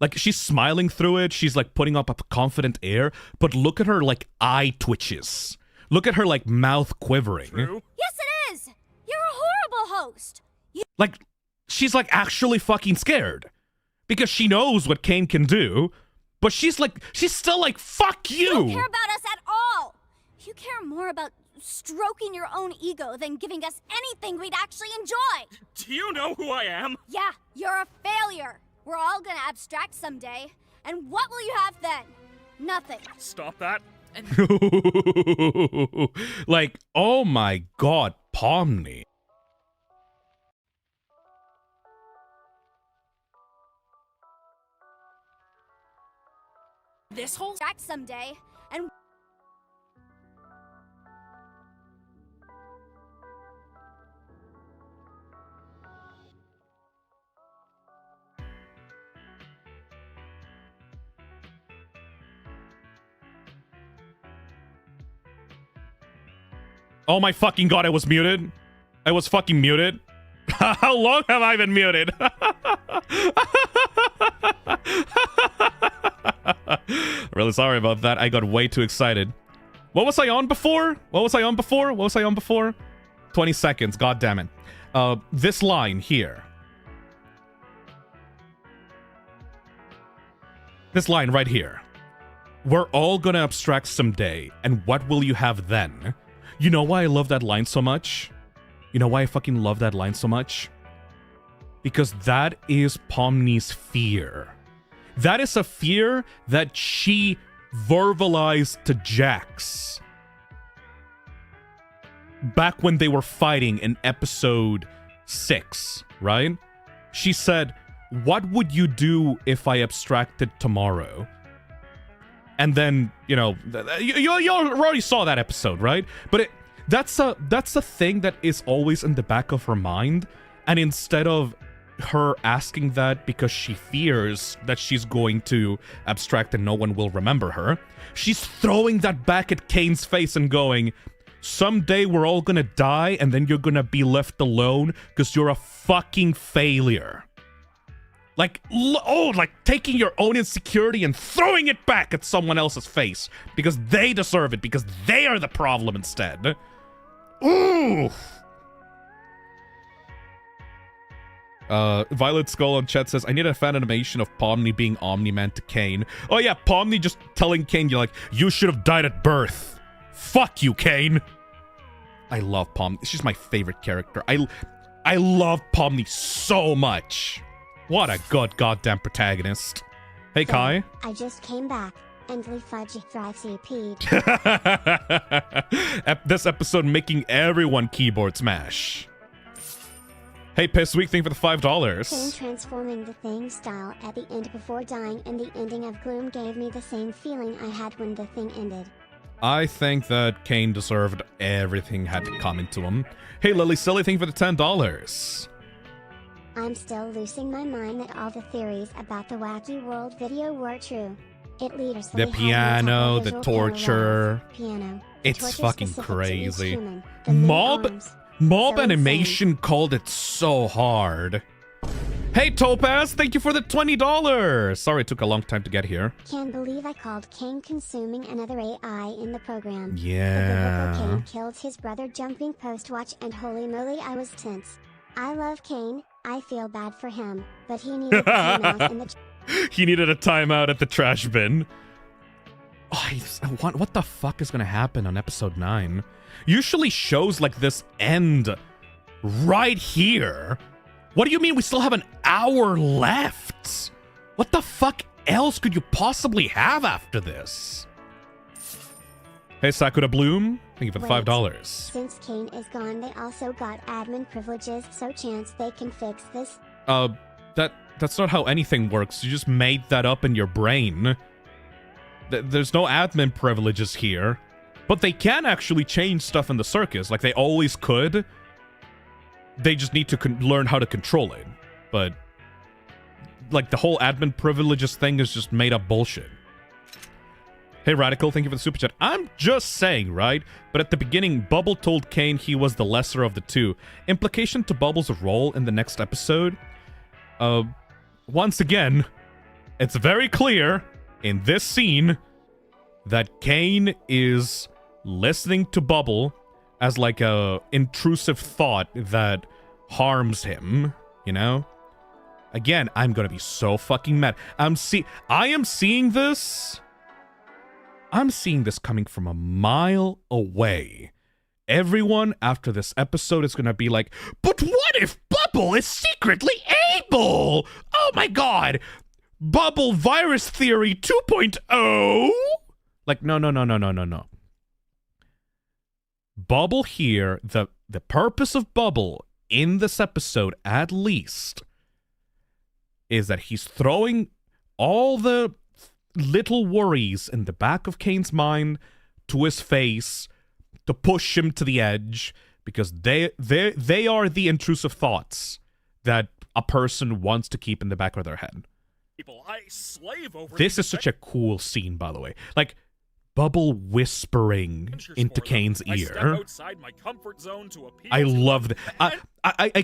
Like, she's smiling through it, she's like putting up a confident air, but look at her like eye twitches. Look at her like mouth quivering. True. Yes, it is. You're a horrible host. Like, she's like actually fucking scared. Because she knows what Caine can do, but she's still like, fuck you! You don't care about us at all! You care more about stroking your own ego than giving us anything we'd actually enjoy! Do you know who I am? Yeah, you're a failure! We're all gonna abstract someday, and what will you have then? Nothing. Stop that. Like, oh my god, Pomni. This whole abstract someday, and Oh my fucking god, I was muted. I was fucking muted. How long have I been muted? Really sorry about that. I got way too excited. What was I on before? 20 seconds, god damn it. This line here. This line right here. We're all gonna abstract someday, and what will you have then? You know why I love that line so much? You know why I fucking love that line so much? Because that is Pomni's fear. That is a fear that she verbalized to Jax back when they were fighting in episode 6, right? She said, what would you do if I abstracted tomorrow? And then, you know, you already saw that episode, right? But that's a thing that is always in the back of her mind. And instead of her asking that because she fears that she's going to abstract and no one will remember her, she's throwing that back at Caine's face and going, someday we're all gonna die and then you're gonna be left alone because you're a fucking failure. Like, like taking your own insecurity and throwing it back at someone else's face because they deserve it, because they are the problem instead. Ooh. Violet Skull on chat says, I need a fan animation of Pomni being Omni-Man to Caine. Oh yeah, Pomni just telling Caine, you're like, you should have died at birth. Fuck you, Caine. I love Pomni. She's my favorite character. I love Pomni so much. What a good goddamn protagonist. Hey, Kai. I just came back. Endly fudge thrive CP. This episode making everyone keyboard smash. Hey, Piss Week, thank you for the $5. Caine transforming the Thing style at the end before dying, and the ending of Gloom gave me the same feeling I had when the Thing ended. I think that Caine deserved everything had to come into him. Hey, Lily Silly, thank you for the $10. I'm still losing my mind that all the theories about the Wacky World video were true. It leads The piano, the torture. It's fucking crazy. Mob animation called it so hard. Hey, Topaz, thank you for the $20. Sorry it took a long time to get here. Can't believe I called Caine consuming another AI in the program. Yeah. The Caine killed his brother jumping post-watch, and holy moly, I was tense. I love Caine. I feel bad for him, but he needed time out in the He needed a timeout at the trash bin. Oh, what the fuck is gonna happen on episode 9? Usually shows like this end right here. What do you mean we still have an hour left? What the fuck else could you possibly have after this? Hey, Sakura Bloom, thank you for the $5. Since Caine is gone, they also got admin privileges, so chance they can fix this. That's not how anything works. You just made that up in your brain. There's no admin privileges here. But they can actually change stuff in the circus, like they always could. They just need to learn how to control it. But, like, the whole admin privileges thing is just made up bullshit. Hey, Radical, thank you for the super chat. I'm just saying, right? But at the beginning, Bubble told Caine he was the lesser of the two. Implication to Bubble's role in the next episode? Once again, it's very clear in this scene that Caine is listening to Bubble as like a intrusive thought that harms him, you know? Again, I'm gonna be so fucking mad. I'm seeing this coming from a mile away. Everyone after this episode is gonna be like, but what if Bubble is secretly able? Oh my god! Bubble virus theory 2.0? Like, no. Bubble here, the purpose of Bubble in this episode, at least, is that he's throwing all the little worries in the back of Caine's mind to his face to push him to the edge, because they are the intrusive thoughts that a person wants to keep in the back of their head. I slave over This is such a cool scene, by the way. Like, Bubble whispering into Caine's ear. I love that. I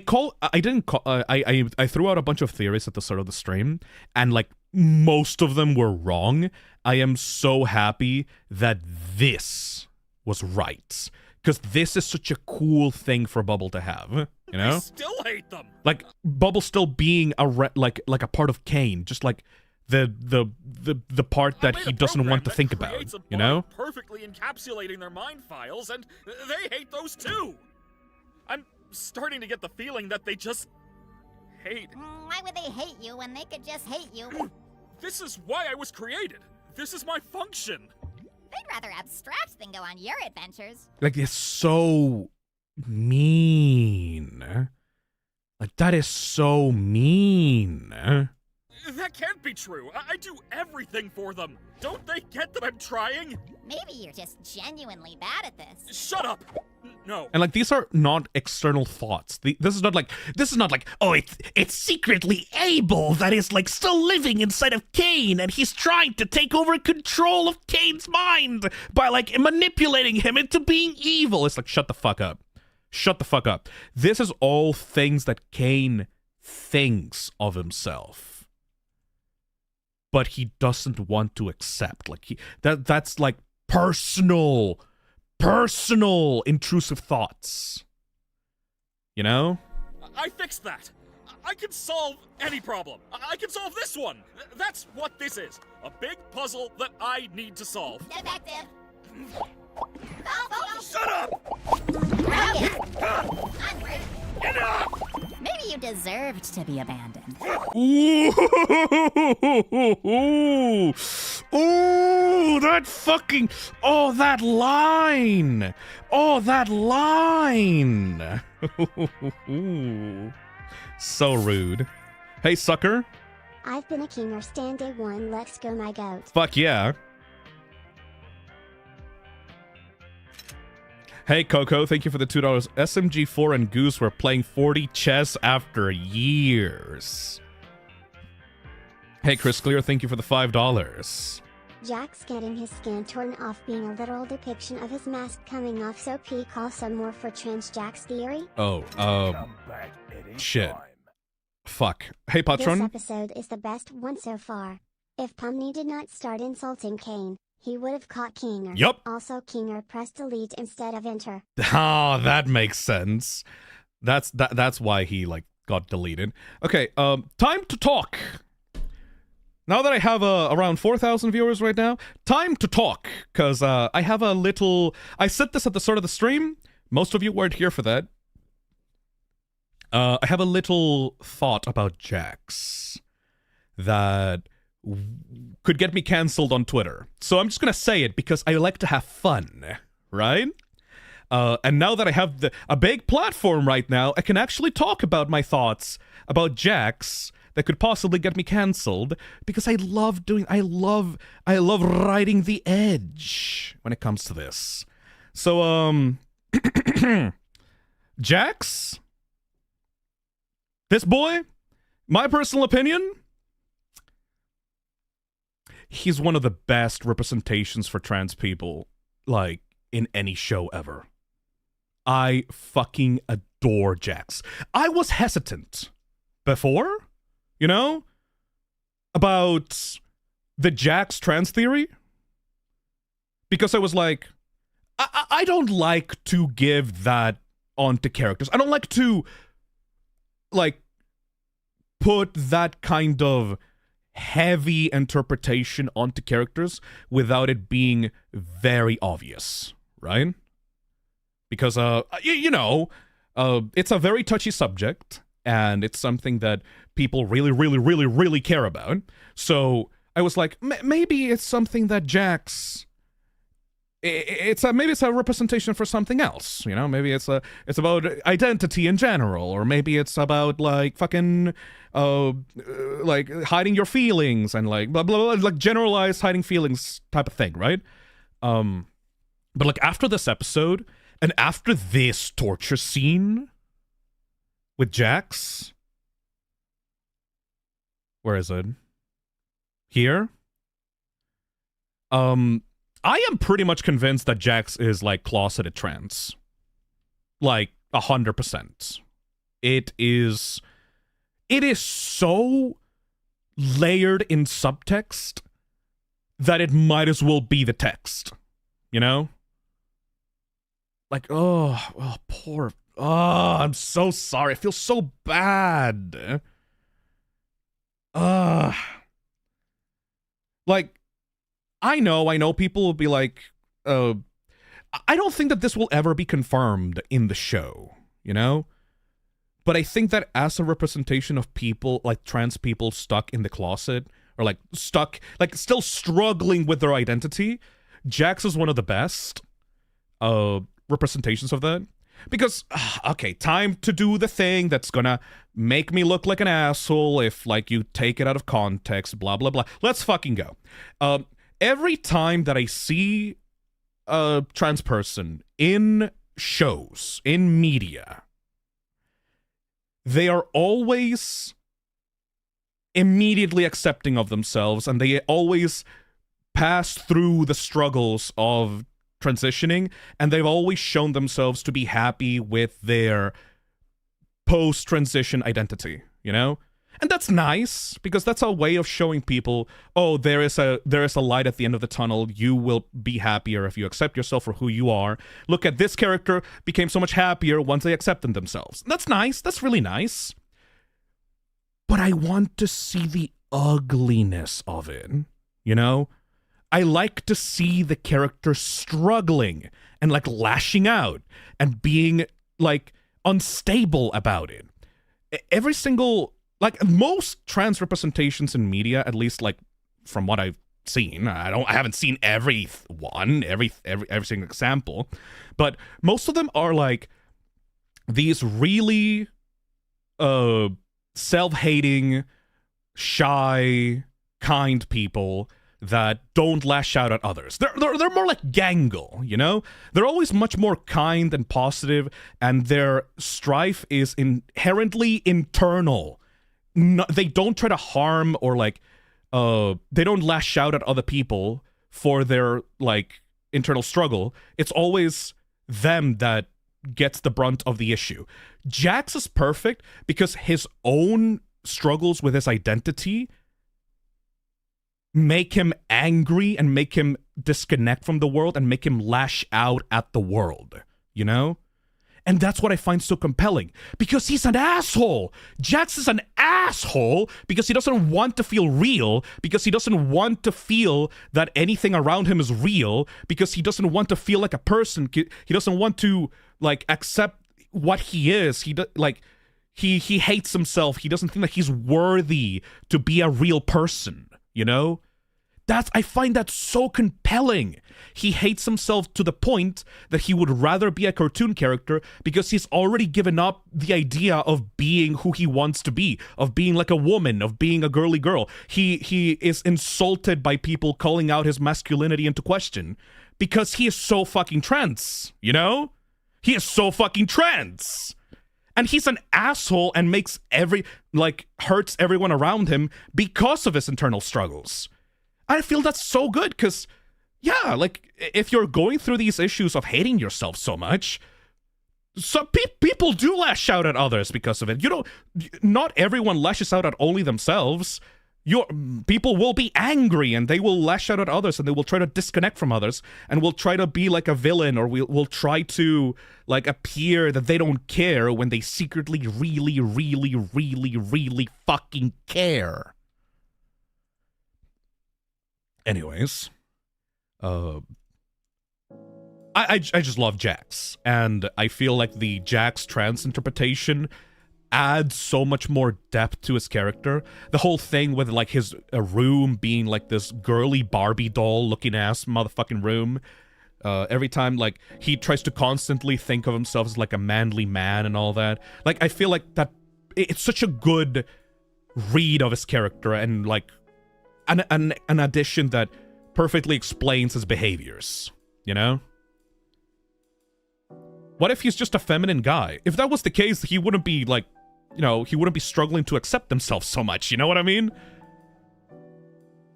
threw out a bunch of theories at the start of the stream, and like most of them were wrong. I am so happy that this was right, because this is such a cool thing for Bubble to have. You know, I still hate them. Like Bubble still being like a part of Caine, just like the part that he doesn't want to think about, you know? Perfectly encapsulating their mind files, and they hate those too. I'm starting to get the feeling that they just hate. Why would they hate you when they could just hate you? This is why I was created. This is my function. They'd rather abstract than go on your adventures. Like, it's so mean. Like, that is so mean. That can't be true. I do everything for them. Don't they get that I'm trying? Maybe you're just genuinely bad at this. Shut up. No. And like, these are not external thoughts. This is not like, oh, it's secretly Abel that is like still living inside of Caine, and he's trying to take over control of Caine's mind by like manipulating him into being evil. It's like, shut the fuck up. Shut the fuck up. This is all things that Caine thinks of himself, but he doesn't want to accept. Like, that's like personal intrusive thoughts. You know? I fixed that. I can solve any problem. I can solve this one. That's what this is. A big puzzle that I need to solve. Defective. Shut up! Onward. Enough! Maybe Maybe you deserved to be abandoned. Ooh, ooh, that fucking, oh, that line. Oh, that line. So rude. Hey, sucker. I've been a Kinger stan day one. Let's go, my goat. Fuck yeah. Hey, Coco, thank you for the $2. SMG4 and Goose were playing 40 chess after years. Hey, Chris Clear, thank you for the $5. Jax getting his skin torn off being a literal depiction of his mask coming off, so P call some more for trans Jax theory? Oh, shit. Fuck. Hey, Patron. This episode is the best one so far. If Pomni did not start insulting Caine, he would have caught Kinger. Yup. Also, Kinger pressed delete instead of enter. Ah, that makes sense. That's why he, like, got deleted. Okay, time to talk. Now that I have around 4,000 viewers right now, time to talk, because I have a little... I said this at the start of the stream. Most of you weren't here for that. I have a little thought about Jax that could get me cancelled on Twitter. So I'm just going to say it because I like to have fun, right? And now that I have a big platform right now, I can actually talk about my thoughts about Jax that could possibly get me cancelled because I love riding the edge when it comes to this. So, Jax, this boy, my personal opinion, he's one of the best representations for trans people, like, in any show ever. I fucking adore Jax. I was hesitant before, you know, about the Jax trans theory, because I was like, I don't like to give that onto characters. I don't like to, like, put that kind of heavy interpretation onto characters without it being very obvious, right? Because, you know, it's a very touchy subject, and it's something that people really care about. So I was like, maybe it's something that Jax... maybe it's a representation for something else, you know? Maybe it's about identity in general, or maybe it's about, like, fucking, like, hiding your feelings and, like, blah, blah, blah, like, generalized hiding feelings type of thing, right? But, like, after this episode, and after this torture scene with Jax, where is it? Here? I am pretty much convinced that Jax is, like, closeted trans. Like, 100%. It is so layered in subtext that it might as well be the text. You know? Like, oh, poor... Oh, I'm so sorry. I feel so bad. Like, I know people will be like, I don't think that this will ever be confirmed in the show, you know? But I think that as a representation of people, like trans people stuck in the closet, or like stuck, like still struggling with their identity, Jax is one of the best representations of that. Because, okay, time to do the thing that's gonna make me look like an asshole if, like, you take it out of context, blah, blah, blah. Let's fucking go. Every time that I see a trans person in shows, in media, they are always immediately accepting of themselves, and they always pass through the struggles of transitioning, and they've always shown themselves to be happy with their post-transition identity, you know? And that's nice, because that's a way of showing people, oh, there is a light at the end of the tunnel. You will be happier if you accept yourself for who you are. Look at this character became so much happier once they accepted themselves. That's nice. That's really nice. But I want to see the ugliness of it, you know? I like to see the character struggling and, like, lashing out and being, like, unstable about it. every single, like, most trans representations in media, at least, like, from what I've seen, I haven't seen every single example, but most of them are like these really self-hating, shy, kind people that don't lash out at others. They're more like Gangle, you know? They're always much more kind and positive, and their strife is inherently internal. They don't try to harm or like they don't lash out at other people for their like internal struggle. It's always them that gets the brunt of the issue. Jax is perfect because his own struggles with his identity make him angry and make him disconnect from the world and make him lash out at the world, you know? And that's what I find so compelling, because he's an asshole. Jax is an asshole because he doesn't want to feel real, because he doesn't want to feel that anything around him is real, because he doesn't want to feel like a person. He doesn't want to like accept what he is. He hates himself. He doesn't think that he's worthy to be a real person, you know? I find that so compelling. He hates himself to the point that he would rather be a cartoon character because he's already given up the idea of being who he wants to be, of being like a woman, of being a girly girl. He is insulted by people calling out his masculinity into question because he is so fucking trans, you know? He is so fucking trans. And he's an asshole and hurts everyone around him because of his internal struggles. I feel that's so good because, yeah, like, if you're going through these issues of hating yourself so much, some people do lash out at others because of it. You know, not everyone lashes out at only themselves. People will be angry and they will lash out at others and they will try to disconnect from others and will try to be like a villain, or will try to, like, appear that they don't care when they secretly really, really, really, really fucking care. Anyways, I just love Jax, and I feel like the Jax trans interpretation adds so much more depth to his character. The whole thing with like his room being like this girly Barbie doll looking ass motherfucking room. Every time like he tries to constantly think of himself as like a manly man and all that. Like I feel like that it's such a good read of his character and like an addition that perfectly explains his behaviors, you know? What if he's just a feminine guy? If that was the case, he wouldn't be like, you know, he wouldn't be struggling to accept himself so much, you know what I mean?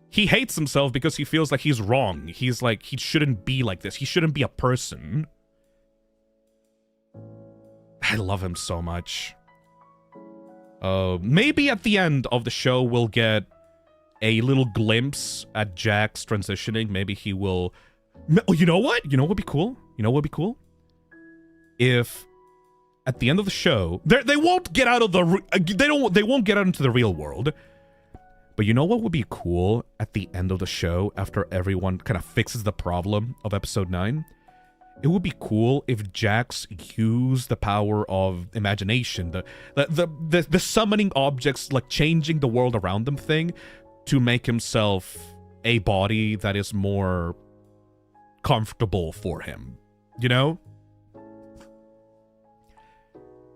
He hates himself because he feels like he's wrong. He's like, he shouldn't be like this. He shouldn't be a person. I love him so much. Maybe at the end of the show we'll get a little glimpse at Jax transitioning. Maybe he will... You know what? You know what would be cool? You know what would be cool? If at the end of the show... They won't get out of the... They won't get out into the real world. But you know what would be cool at the end of the show after everyone kind of fixes the problem of episode 9? It would be cool if Jax used the power of imagination, the summoning objects, like changing the world around them thing, to make himself a body that is more comfortable for him, you know?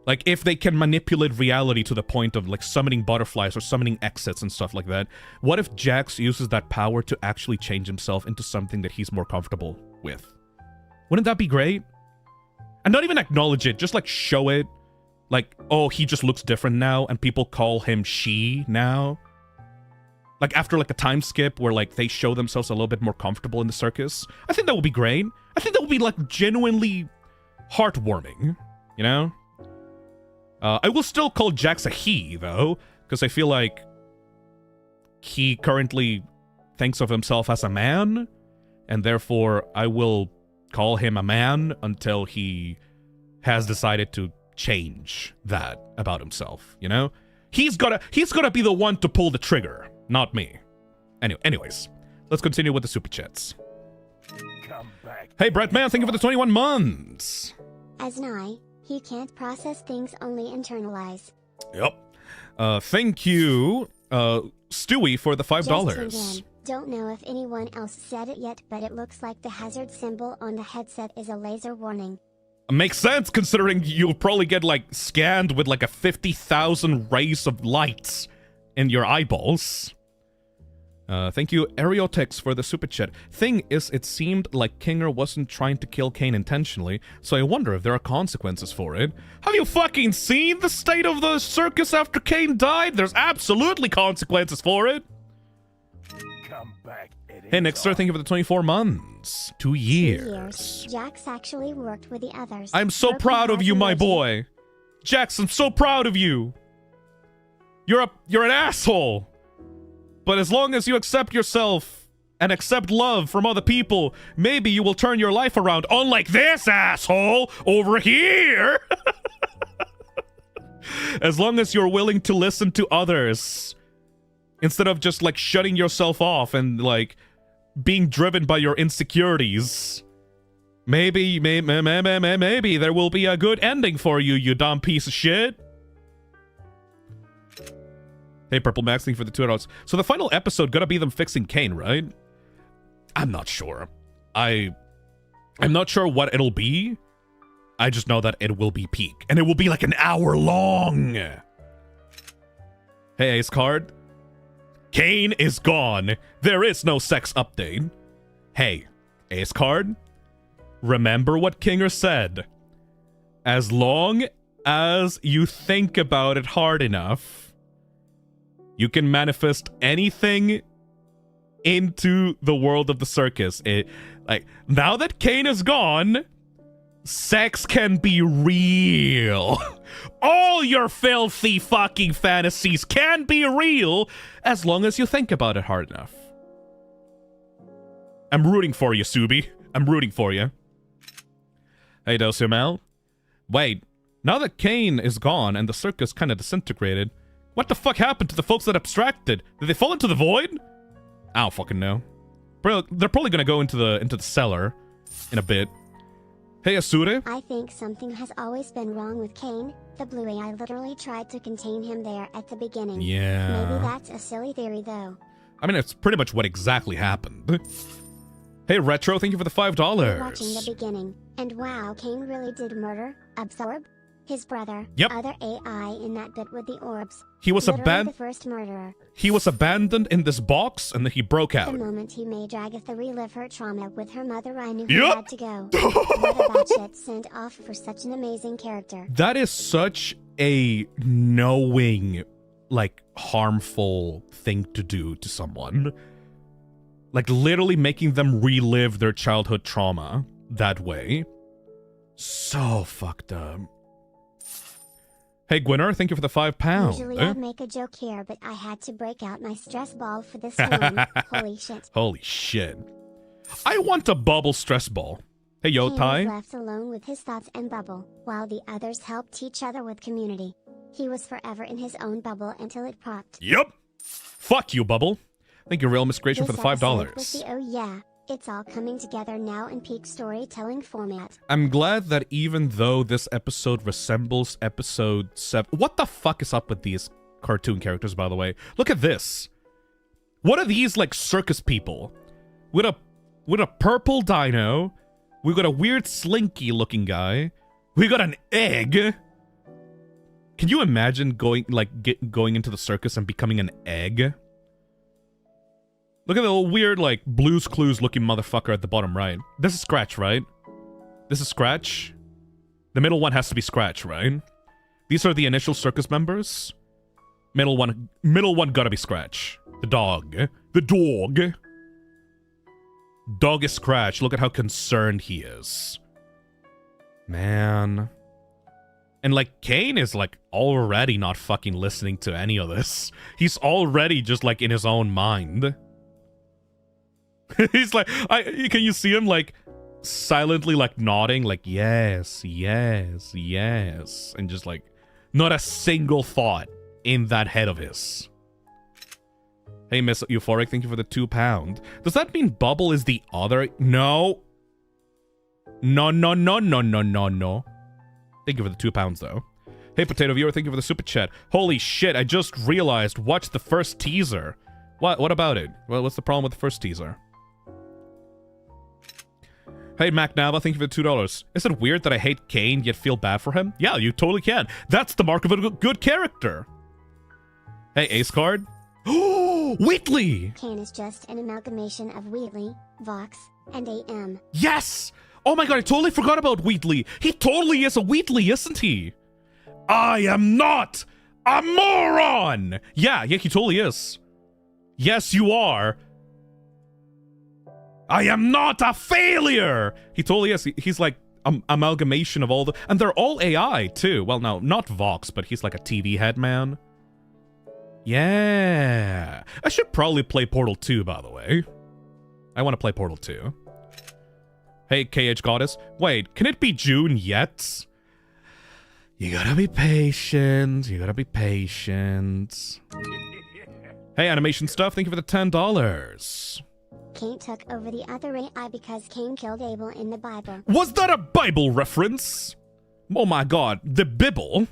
Like, if they can manipulate reality to the point of, like, summoning butterflies or summoning exits and stuff like that, what if Jax uses that power to actually change himself into something that he's more comfortable with? Wouldn't that be great? And not even acknowledge it, just, like, show it. Like, oh, he just looks different now, and people call him she now. Like, after, like, a time skip where, like, they show themselves a little bit more comfortable in the circus. I think that would be great. I think that would be, like, genuinely heartwarming, you know? I will still call Jax a he, though, because I feel like he currently thinks of himself as a man, and therefore I will call him a man until he has decided to change that about himself, you know? He's gotta be the one to pull the trigger. Not me. Anyways, let's continue with the super chats. Come back. Hey, Brett Man, thank you for the 21 months. As Nye, he can't process things, only internalize. Yep. Thank you, Stewie, for the $5. Just tuned in. Don't know if anyone else said it yet, but it looks like the hazard symbol on the headset is a laser warning. Makes sense, considering you'll probably get, like, scanned with, like, a 50,000 rays of lights in your eyeballs. Thank you, Areotex, for the super chat. Thing is, it seemed like Kinger wasn't trying to kill Caine intentionally, so I wonder if there are consequences for it. Have you fucking seen the state of the circus after Caine died? There's absolutely consequences for it. Come back, Hey, Nixter, thank you for the 24 months. 2 years. Jax actually worked with the others. I'm so proud of you, my boy. Jax, I'm so proud of you. You're an asshole. But as long as you accept yourself and accept love from other people, maybe you will turn your life around, unlike this asshole over here. As long as you're willing to listen to others instead of just, like, shutting yourself off and, like, being driven by your insecurities. Maybe there will be a good ending for you, you dumb piece of shit. Hey, Purple Max, thank you for the $2. So the final episode gotta be them fixing Caine, right? I'm not sure. I'm not sure what it'll be. I just know that it will be peak. And it will be like an hour long. Hey, Ace Card. Caine is gone. There is no sex update. Hey, Ace Card. Remember what Kinger said. As long as you think about it hard enough, you can manifest anything into the world of the circus. Like, now that Caine is gone, sex can be real. All your filthy fucking fantasies can be real as long as you think about it hard enough. I'm rooting for you, Subi. I'm rooting for you. Hey, Dosimel. Wait, now that Caine is gone and the circus kind of disintegrated, what the fuck happened to the folks that abstracted? Did they fall into the void? I don't fucking know. They're probably gonna go into the cellar in a bit. Hey, Asure. I think something has always been wrong with Caine. The Blue AI literally tried to contain him there at the beginning. Yeah. Maybe that's a silly theory, though. I mean, it's pretty much what exactly happened. Hey, Retro, thank you for the $5. Watching the beginning, and wow, Caine really did murder, absorb his brother. Yep. Other AI in that bit with the orbs. He was the first murderer. He was abandoned in this box, and then he broke out. The moment he made Ragatha relive her trauma with her mother, I knew he had to go. What a batshit send off for such an amazing character. That is such a knowing, like, harmful thing to do to someone. Like, literally making them relive their childhood trauma that way. So fucked up. Hey, Gwynner, thank you for the £5. Usually I'd make a joke here, but I had to break out my stress ball for this one. Holy shit. Holy shit. I want a bubble stress ball. Hey, Yo, Caine Tai. was left alone with his thoughts and bubble, while the others helped each other with community. He was forever in his own bubble until it popped. Yup. Fuck you, Bubble. Thank you, Real Miss Creation, for the $5. Was the, oh yeah, it's all coming together now in peak storytelling format. I'm glad that even though this episode resembles episode 7... What the fuck is up with these cartoon characters, by the way? Look at this. What are these, like, circus people? With a purple dino. We got a weird slinky-looking guy. We got an egg. Can you imagine going into the circus and becoming an egg? Look at the little weird, like, Blue's Clues looking motherfucker at the bottom right. This is Scratch, right? This is Scratch. The middle one has to be Scratch, right? These are the initial circus members. Middle one gotta be Scratch. The dog. The dog. Dog is Scratch. Look at how concerned he is. Man. And, like, Caine is, like, already not fucking listening to any of this. He's already just, like, in his own mind. He's like, can you see him, like, silently, like, nodding, like, yes, yes, yes, and just, like, not a single thought in that head of his. Hey, Miss Euphoric, thank you for the £2. Does that mean Bubble is the other? No. No. Thank you for the £2, though. Hey, Potato Viewer, thank you for the super chat. Holy shit, I just realized. Watch the first teaser. What about it? Well, what's the problem with the first teaser? Hey, Mac Nava, thank you for the $2. Is it weird that I hate Caine yet feel bad for him? Yeah, you totally can. That's the mark of a good character. Hey, Ace Card. Oh, Wheatley! Caine is just an amalgamation of Wheatley, Vox, and AM. Yes! Oh my god, I totally forgot about Wheatley. He totally is a Wheatley, isn't he? I am not a moron! Yeah, he totally is. Yes, you are. I am not a failure! He totally is. He's like amalgamation of all the... And they're all AI, too. Well, no, not Vox, but he's like a TV head man. Yeah. I should probably play Portal 2, by the way. I want to play Portal 2. Hey, KH Goddess. Wait, can it be June yet? You gotta be patient. You gotta be patient. Hey, Animation Stuff, thank you for the $10. Caine took over the other AI because Caine killed Abel in the Bible. Was that a Bible reference? Oh my god, the Bible?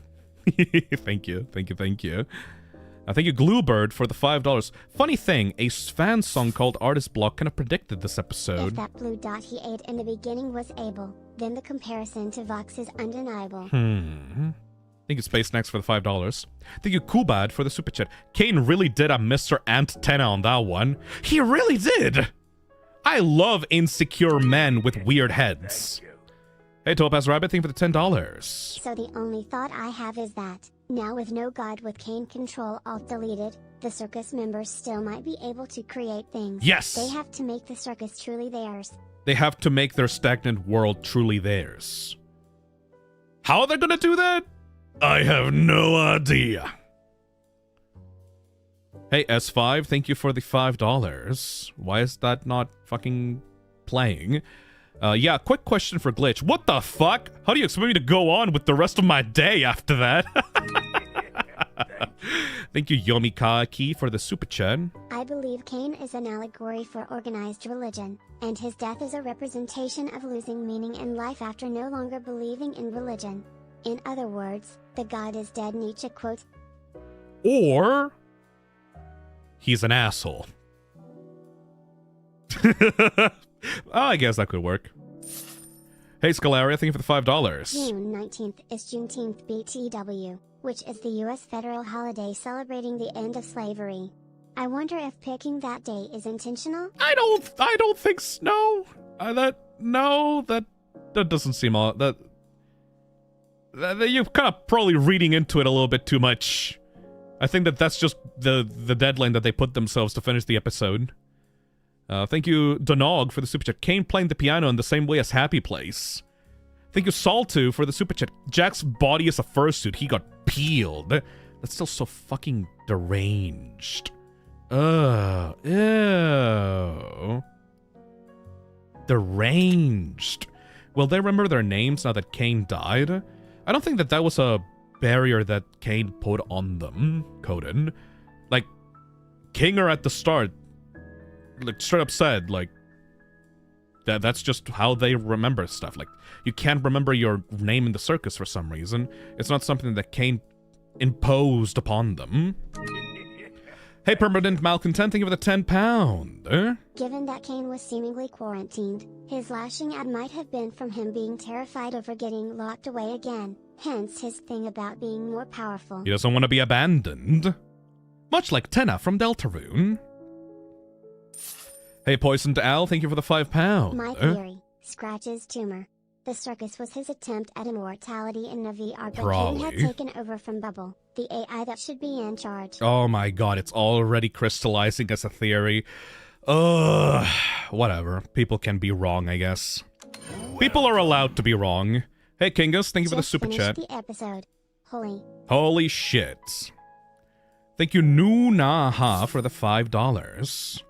Thank you, thank you, thank you. Thank you, Gluebird, for the $5. Funny thing, a fan song called Artist Block kind of predicted this episode. If that blue dot he ate in the beginning was Abel, then the comparison to Vox is undeniable. Thank you, Space Next, for the $5. Thank you, Kubad, for the super chat. Caine really did a Mr. Antenna on that one. He really did! I love insecure men with weird heads. Hey, Topaz Rabbit, thank you for the $10. So the only thought I have is that, now with no god with Caine Control-Alt-Deleted, the circus members still might be able to create things. Yes! They have to make the circus truly theirs. They have to make their stagnant world truly theirs. How are they gonna do that? I have no idea. Hey, S5, thank you for the $5. Why is that not fucking playing? Yeah, quick question for Glitch. What the fuck? How do you expect me to go on with the rest of my day after that? Thank you, Yomi Kaaki, for the super chat. I believe Caine is an allegory for organized religion, and his death is a representation of losing meaning in life after no longer believing in religion. In other words, the god is dead, Nietzsche quote. Or he's an asshole. I guess that could work. Hey, Scalaria, thank you for the $5. June 19th is Juneteenth BTW, which is the U.S. federal holiday celebrating the end of slavery. I wonder if picking that day is intentional? I don't think so. No. That doesn't seem all that you're kind of probably reading into it a little bit too much. I think that's just the deadline that they put themselves to finish the episode. Thank you, Donog, for the super chat. Caine playing the piano in the same way as Happy plays. Thank you, Saltu, for the super chat. Jack's body is a fursuit. He got peeled. That's still so fucking deranged. Ew. Deranged. Will they remember their names now that Caine died? I don't think that was a barrier that Caine put on them, Coden. Like, Kinger at the start, like, straight up said, like, that's just how they remember stuff. Like, you can't remember your name in the circus for some reason. It's not something that Caine imposed upon them. Hey, Permanent Malcontent, thank you for the £10. Given that Caine was seemingly quarantined, his lashing out might have been from him being terrified over getting locked away again, hence his thing about being more powerful. He doesn't want to be abandoned. Much like Tenna from Deltarune. Hey, Poisoned Al, thank you for the £5. My theory, Scratch's tumor. The circus was his attempt at immortality in a VR, but Caine had taken over from Bubble, the AI that should be in charge. Oh my god, it's already crystallizing as a theory. Whatever. People can be wrong, I guess. People are allowed to be wrong. Hey, Kingus, thank you for the super chat. The episode. Holy shit. Thank you, Nunaha, for the $5.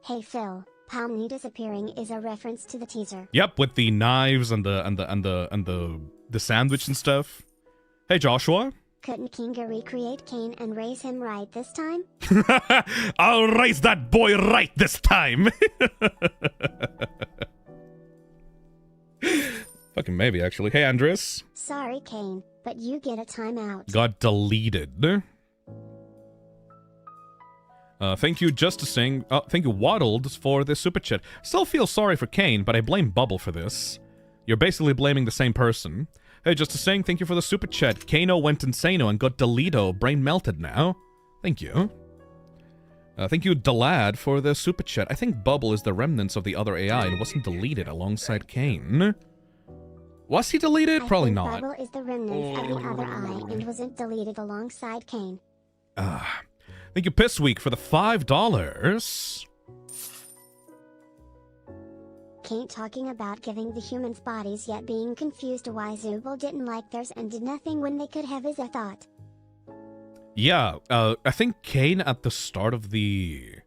Hey Phil, Pomni disappearing is a reference to the teaser. Yep, with the knives and the sandwich and stuff. Hey, Joshua. Couldn't Kinga recreate Caine and raise him right this time? I'll raise that boy right this time. Fucking maybe, actually. Hey, Andres. Sorry, Caine, but you get a timeout. Got deleted. Thank you, Justicing. Thank you, Waddled, for this super chat. Still feel sorry for Caine, but I blame Bubble for this. You're basically blaming the same person. Hey, Justicing, thank you for the super chat. Caino went insano and got deleto. Brain melted now. Thank you. Thank you, Dalad, for the super chat. I think Bubble is the remnants of the other AI and wasn't deleted alongside Caine. Was he deleted? Probably not. Bubble is the remnants of the other eye and wasn't deleted alongside Caine. Thank you, Pissweek, for the $5. Caine talking about giving the humans bodies yet being confused why Zubul didn't like theirs and did nothing when they could have is a thought. Yeah, I think Caine at the start of the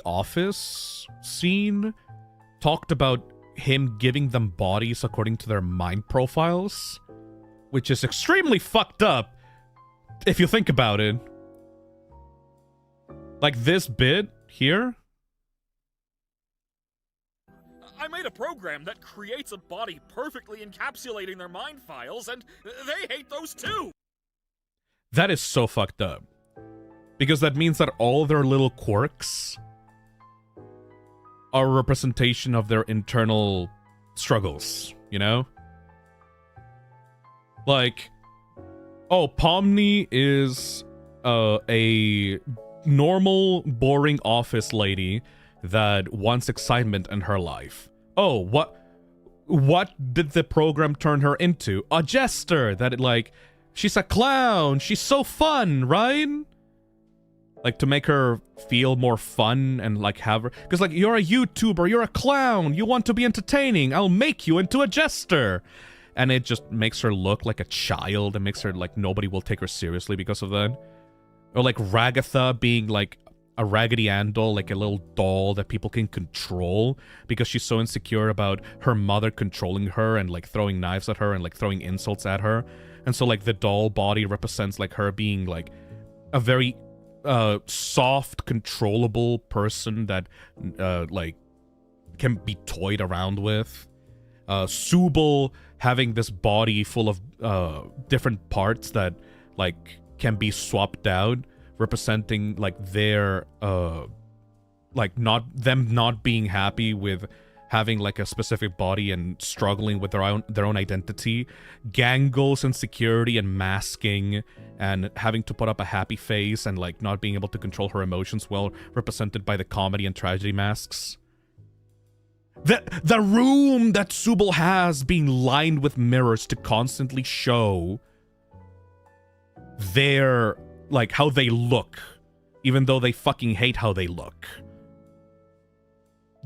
Office scene talked about him giving them bodies according to their mind profiles, which is extremely fucked up if you think about it. Like this bit here. I made a program that creates a body perfectly encapsulating their mind files, and they hate those too! That is so fucked up. Because that means that all their little quirks are a representation of their internal struggles, you know? Like, oh, Pomni is a normal, boring office lady that wants excitement in her life. Oh, what did the program turn her into? A jester that, like, she's a clown. She's so fun, right? Like, to make her feel more fun and, like, have her... Because, like, you're a YouTuber, you're a clown, you want to be entertaining, I'll make you into a jester. And it just makes her look like a child and makes her, like, nobody will take her seriously because of that. Or, like, Ragatha being, like, a Raggedy Ann doll, like a little doll that people can control because she's so insecure about her mother controlling her and, like, throwing knives at her and, like, throwing insults at her. And so, like, the doll body represents, like, her being, like, a very soft, controllable person that, like, can be toyed around with. Zubul having this body full of different parts that, like, can be swapped out, representing, like, their, like, not being happy with having, like, a specific body and struggling with their own identity. Gangle's insecurity and masking and having to put up a happy face and, like, not being able to control her emotions well, represented by the comedy and tragedy masks. The room that Zubul has being lined with mirrors to constantly show their, like, how they look, even though they fucking hate how they look.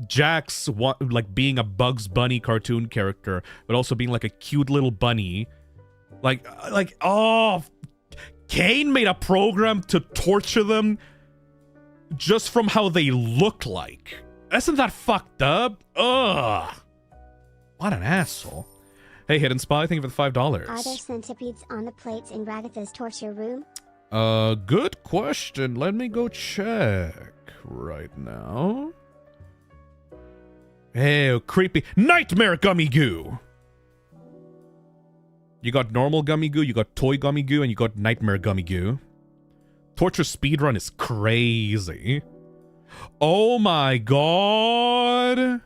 Jax, like, being a Bugs Bunny cartoon character, but also being, like, a cute little bunny. Like, oh, Caine made a program to torture them just from how they look like. Isn't that fucked up? Ugh. What an asshole. Hey, Hidden Spy, thank you for the $5. Are there centipedes on the plates in Ragatha's torture room? Good question. Let me go check right now. Hey, creepy. Nightmare Gummy Goo! You got normal Gummy Goo, you got toy Gummy Goo, and you got Nightmare Gummy Goo. Torture speedrun is crazy. Oh my god!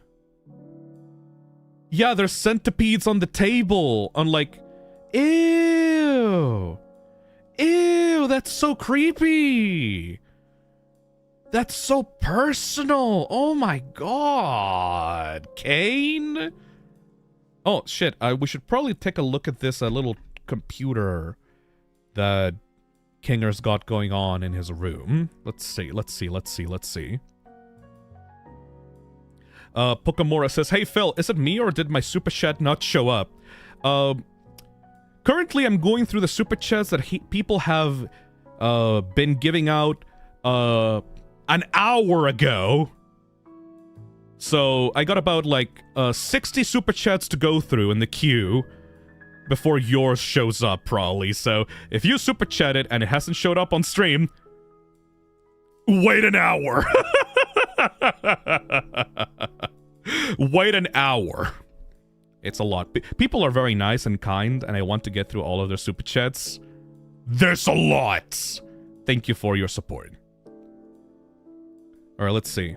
Yeah, there's centipedes on the table. On, like... Ew! Ew, that's so creepy! That's so personal! Oh my god! Caine? Oh, shit. We should probably take a look at this little computer that Kinger's got going on in his room. Let's see. Pokamora says, hey Phil, is it me or did my super chat not show up? Currently I'm going through the super chats that people have been giving out an hour ago. So I got about, like, 60 super chats to go through in the queue before yours shows up, probably. So if you super chatted and it hasn't showed up on stream, wait an hour. Wait an hour. It's a lot. People are very nice and kind, and I want to get through all of their super chats. There's a lot! Thank you for your support. Alright, let's see.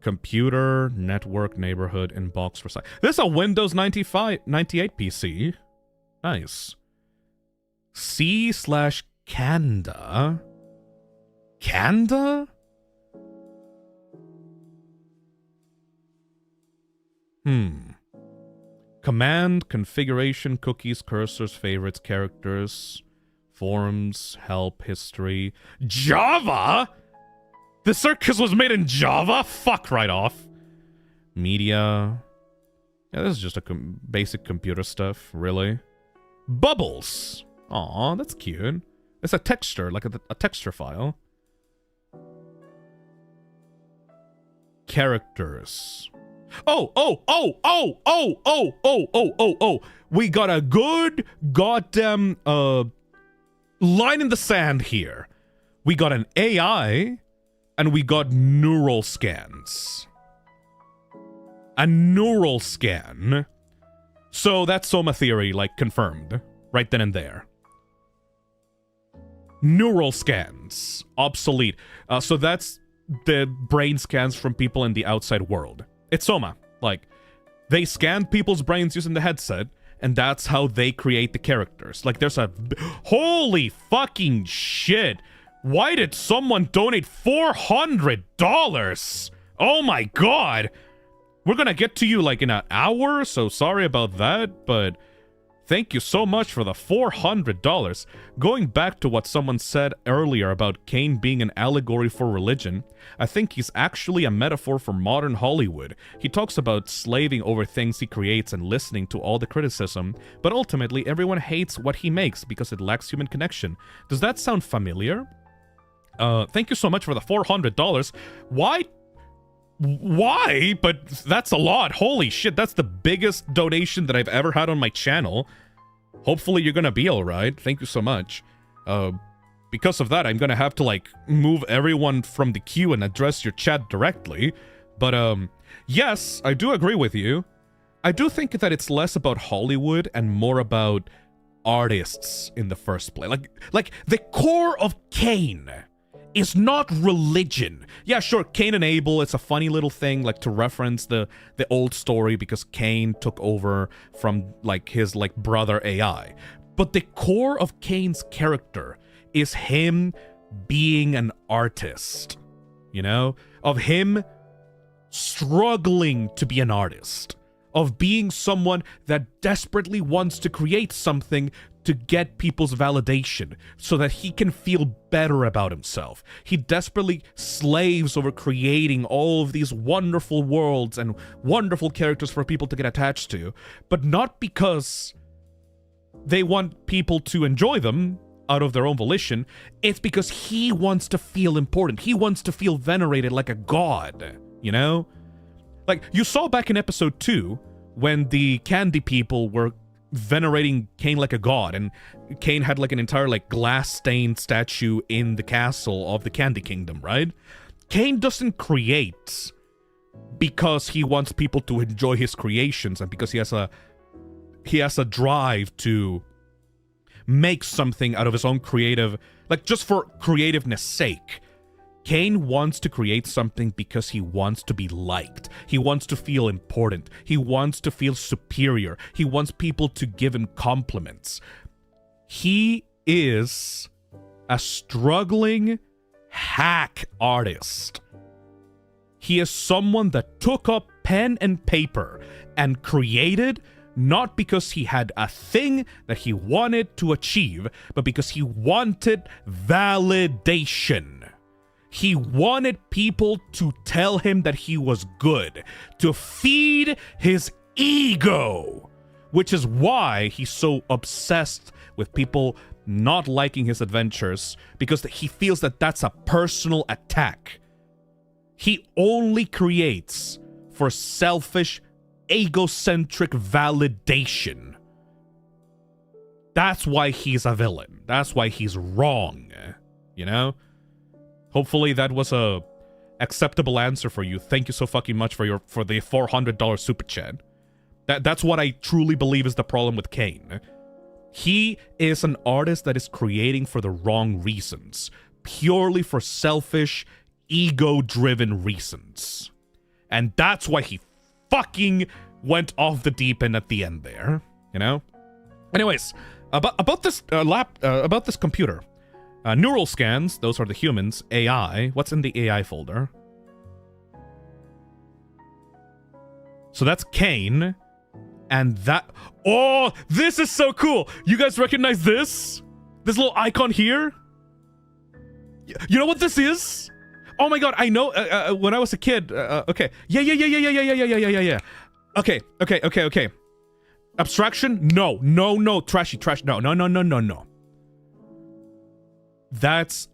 Computer, network, neighborhood, inbox for site. This is a Windows 98 PC. Nice. C/Canda? Canda? Command, configuration, cookies, cursors, favorites, characters, forums, help, history. Java? The Circus was made in Java? Fuck right off. Media. Yeah, this is just a basic computer stuff, really. Bubbles. Aw, that's cute. It's a texture, like a texture file. Characters. Oh. We got a good goddamn line in the sand here. We got an AI and we got neural scans. A neural scan. So that's Soma theory, like, confirmed. Right then and there. Neural scans. Obsolete. So that's the brain scans from people in the outside world. It's Soma. Like, they scan people's brains using the headset, and that's how they create the characters. Like, there's a... Holy fucking shit! Why did someone donate $400? Oh my god! We're gonna get to you, like, in an hour, so sorry about that, but... Thank you so much for the $400. Going back to what someone said earlier about Caine being an allegory for religion, I think he's actually a metaphor for modern Hollywood. He talks about slaving over things he creates and listening to all the criticism, but ultimately everyone hates what he makes because it lacks human connection. Does that sound familiar? Thank you so much for the $400. Why? But that's a lot. Holy shit, that's the biggest donation that I've ever had on my channel. Hopefully you're gonna be alright. Thank you so much. Because of that, I'm gonna have to, like, move everyone from the queue and address your chat directly. But, yes, I do agree with you. I do think that it's less about Hollywood and more about artists in the first place. Like the core of Caine is not religion. Yeah, sure, Cain and Abel, it's a funny little thing, like, to reference the old story because Caine took over from, like, his, like, brother AI. But the core of Caine's character is him being an artist, you know? Of him struggling to be an artist. Of being someone that desperately wants to create something to get people's validation so that he can feel better about himself. He desperately slaves over creating all of these wonderful worlds and wonderful characters for people to get attached to, but not because they want people to enjoy them out of their own volition. It's because he wants to feel important. He wants to feel venerated like a god, you know? Like, you saw back in episode 2 when the candy people were venerating Caine like a god, and Caine had, like, an entire, like, glass-stained statue in the castle of the Candy Kingdom, right? Caine doesn't create because he wants people to enjoy his creations and because he has a drive to make something out of his own creative, like, just for creativeness sake. Caine wants to create something because he wants to be liked. He wants to feel important. He wants to feel superior. He wants people to give him compliments. He is a struggling hack artist. He is someone that took up pen and paper and created, not because he had a thing that he wanted to achieve, but because he wanted validation. He wanted people to tell him that he was good, to feed his ego, which is why he's so obsessed with people not liking his adventures, because he feels that that's a personal attack. He only creates for selfish, egocentric validation. That's why he's a villain. That's why he's wrong, you know? Hopefully that was a acceptable answer for you. Thank you so fucking much for the $400 super chat. That's what I truly believe is the problem with Caine. He is an artist that is creating for the wrong reasons. Purely for selfish, ego-driven reasons. And that's why he fucking went off the deep end at the end there. You know? Anyways, about this about this computer. Neural scans, those are the humans. AI, what's in the AI folder? So that's Caine. And that... Oh, this is so cool! You guys recognize this? This little icon here? You know what this is? Oh my god, I know, when I was a kid, okay. Yeah. Okay. Abstraction? No. Trashy. No. That's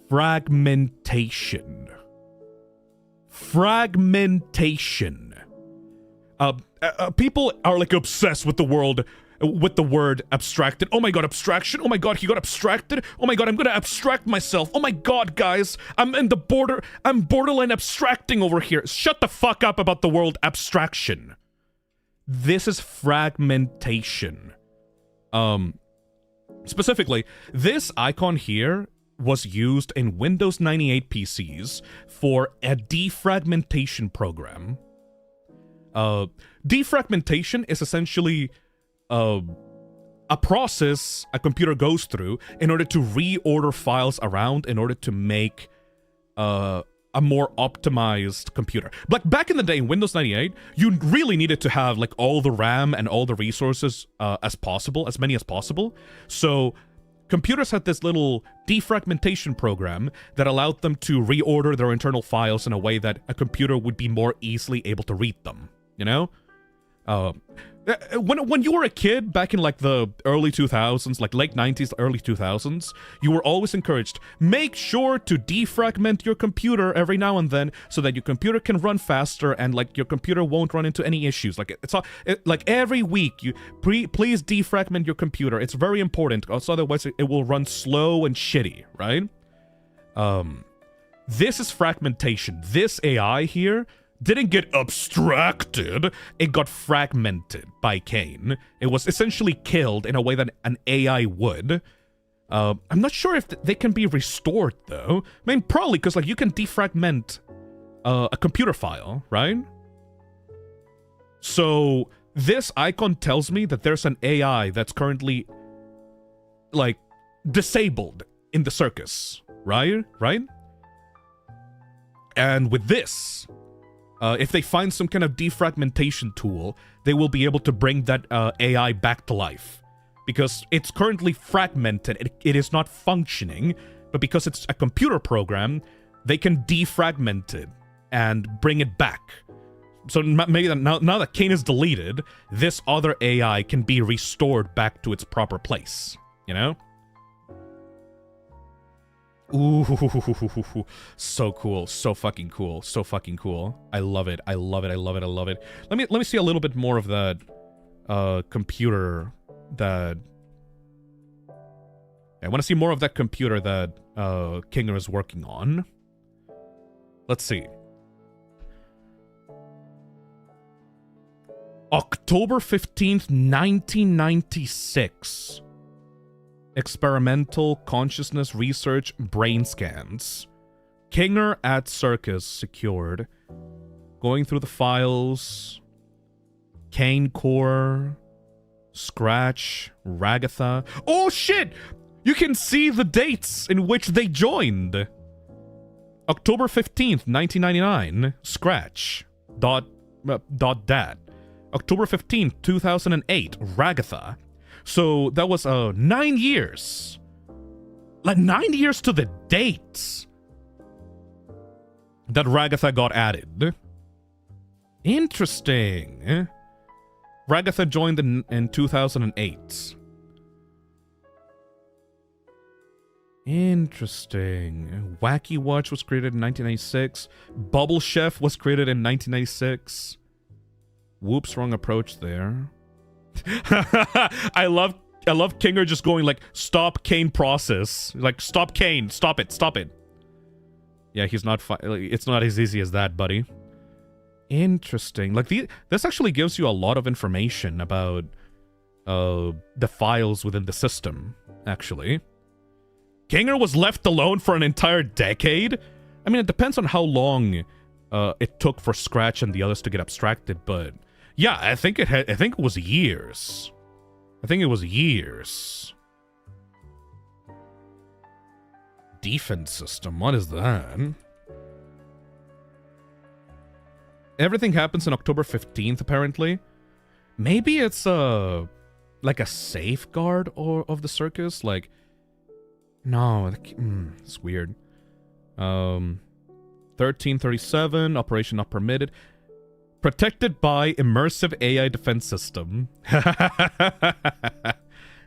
fragmentation. People are like obsessed with the word abstracted. Oh my god, abstraction. Oh my god, he got abstracted. Oh my god, I'm gonna abstract myself. Oh my god, guys, I'm borderline abstracting over here. Shut the fuck up about the word abstraction. This is fragmentation. Specifically, this icon here was used in Windows 98 PCs for a defragmentation program. Defragmentation is essentially a process a computer goes through in order to reorder files around in order to make a more optimized computer. But back in the day in Windows 98, you really needed to have like all the RAM and all the resources as many as possible. So computers had this little defragmentation program that allowed them to reorder their internal files in a way that a computer would be more easily able to read them. You know? When you were a kid back in like the early 2000s, like late 90s, early 2000s, you were always encouraged, make sure to defragment your computer every now and then so that your computer can run faster and like your computer won't run into any issues. Like like every week, you please defragment your computer. It's very important, also otherwise it will run slow and shitty, right? This is fragmentation. This AI here didn't get abstracted, it got fragmented by Caine. It was essentially killed in a way that an AI would. I'm not sure if they can be restored, though. I mean, probably, because like you can defragment a computer file, right? So this icon tells me that there's an AI that's currently, like, disabled in the Circus, right? And with this... if they find some kind of defragmentation tool, they will be able to bring that AI back to life. Because it's currently fragmented, it is not functioning, but because it's a computer program, they can defragment it and bring it back. So maybe now that Caine is deleted, this other AI can be restored back to its proper place, you know? Ooh, so cool, so fucking cool, so fucking cool. I love it. Let me see a little bit more of that computer that... I want to see more of that computer that Caine is working on. Let's see. October 15th, 1996. Experimental consciousness research brain scans. Caine at Circus secured. Going through the files. Caine Core. Scratch. Ragatha. Oh shit! You can see the dates in which they joined. October 15th, 1999. Scratch. Dat. October 15th, 2008. Ragatha. So that was 9 years. Like 9 years to the date that Ragatha got added. Interesting. Ragatha joined in 2008. Interesting. Wacky Watch was created in 1996. Bubble Chef was created in 1996. Whoops, wrong approach there. I love Caine just going like, stop Caine process. Like, stop Caine, stop it. Yeah, he's not. It's not as easy as that, buddy. Interesting. Like this actually gives you a lot of information about the files within the system. Actually, Kinger was left alone for an entire decade. I mean, it depends on how long it took for Scratch and the others to get abstracted, but yeah, I think it was years. I think it was years. Defense system, what is that? Everything happens on October 15th, apparently. Maybe it's like a safeguard of the circus? Like, no, it's weird. 1337, operation not permitted. Protected by immersive AI defense system.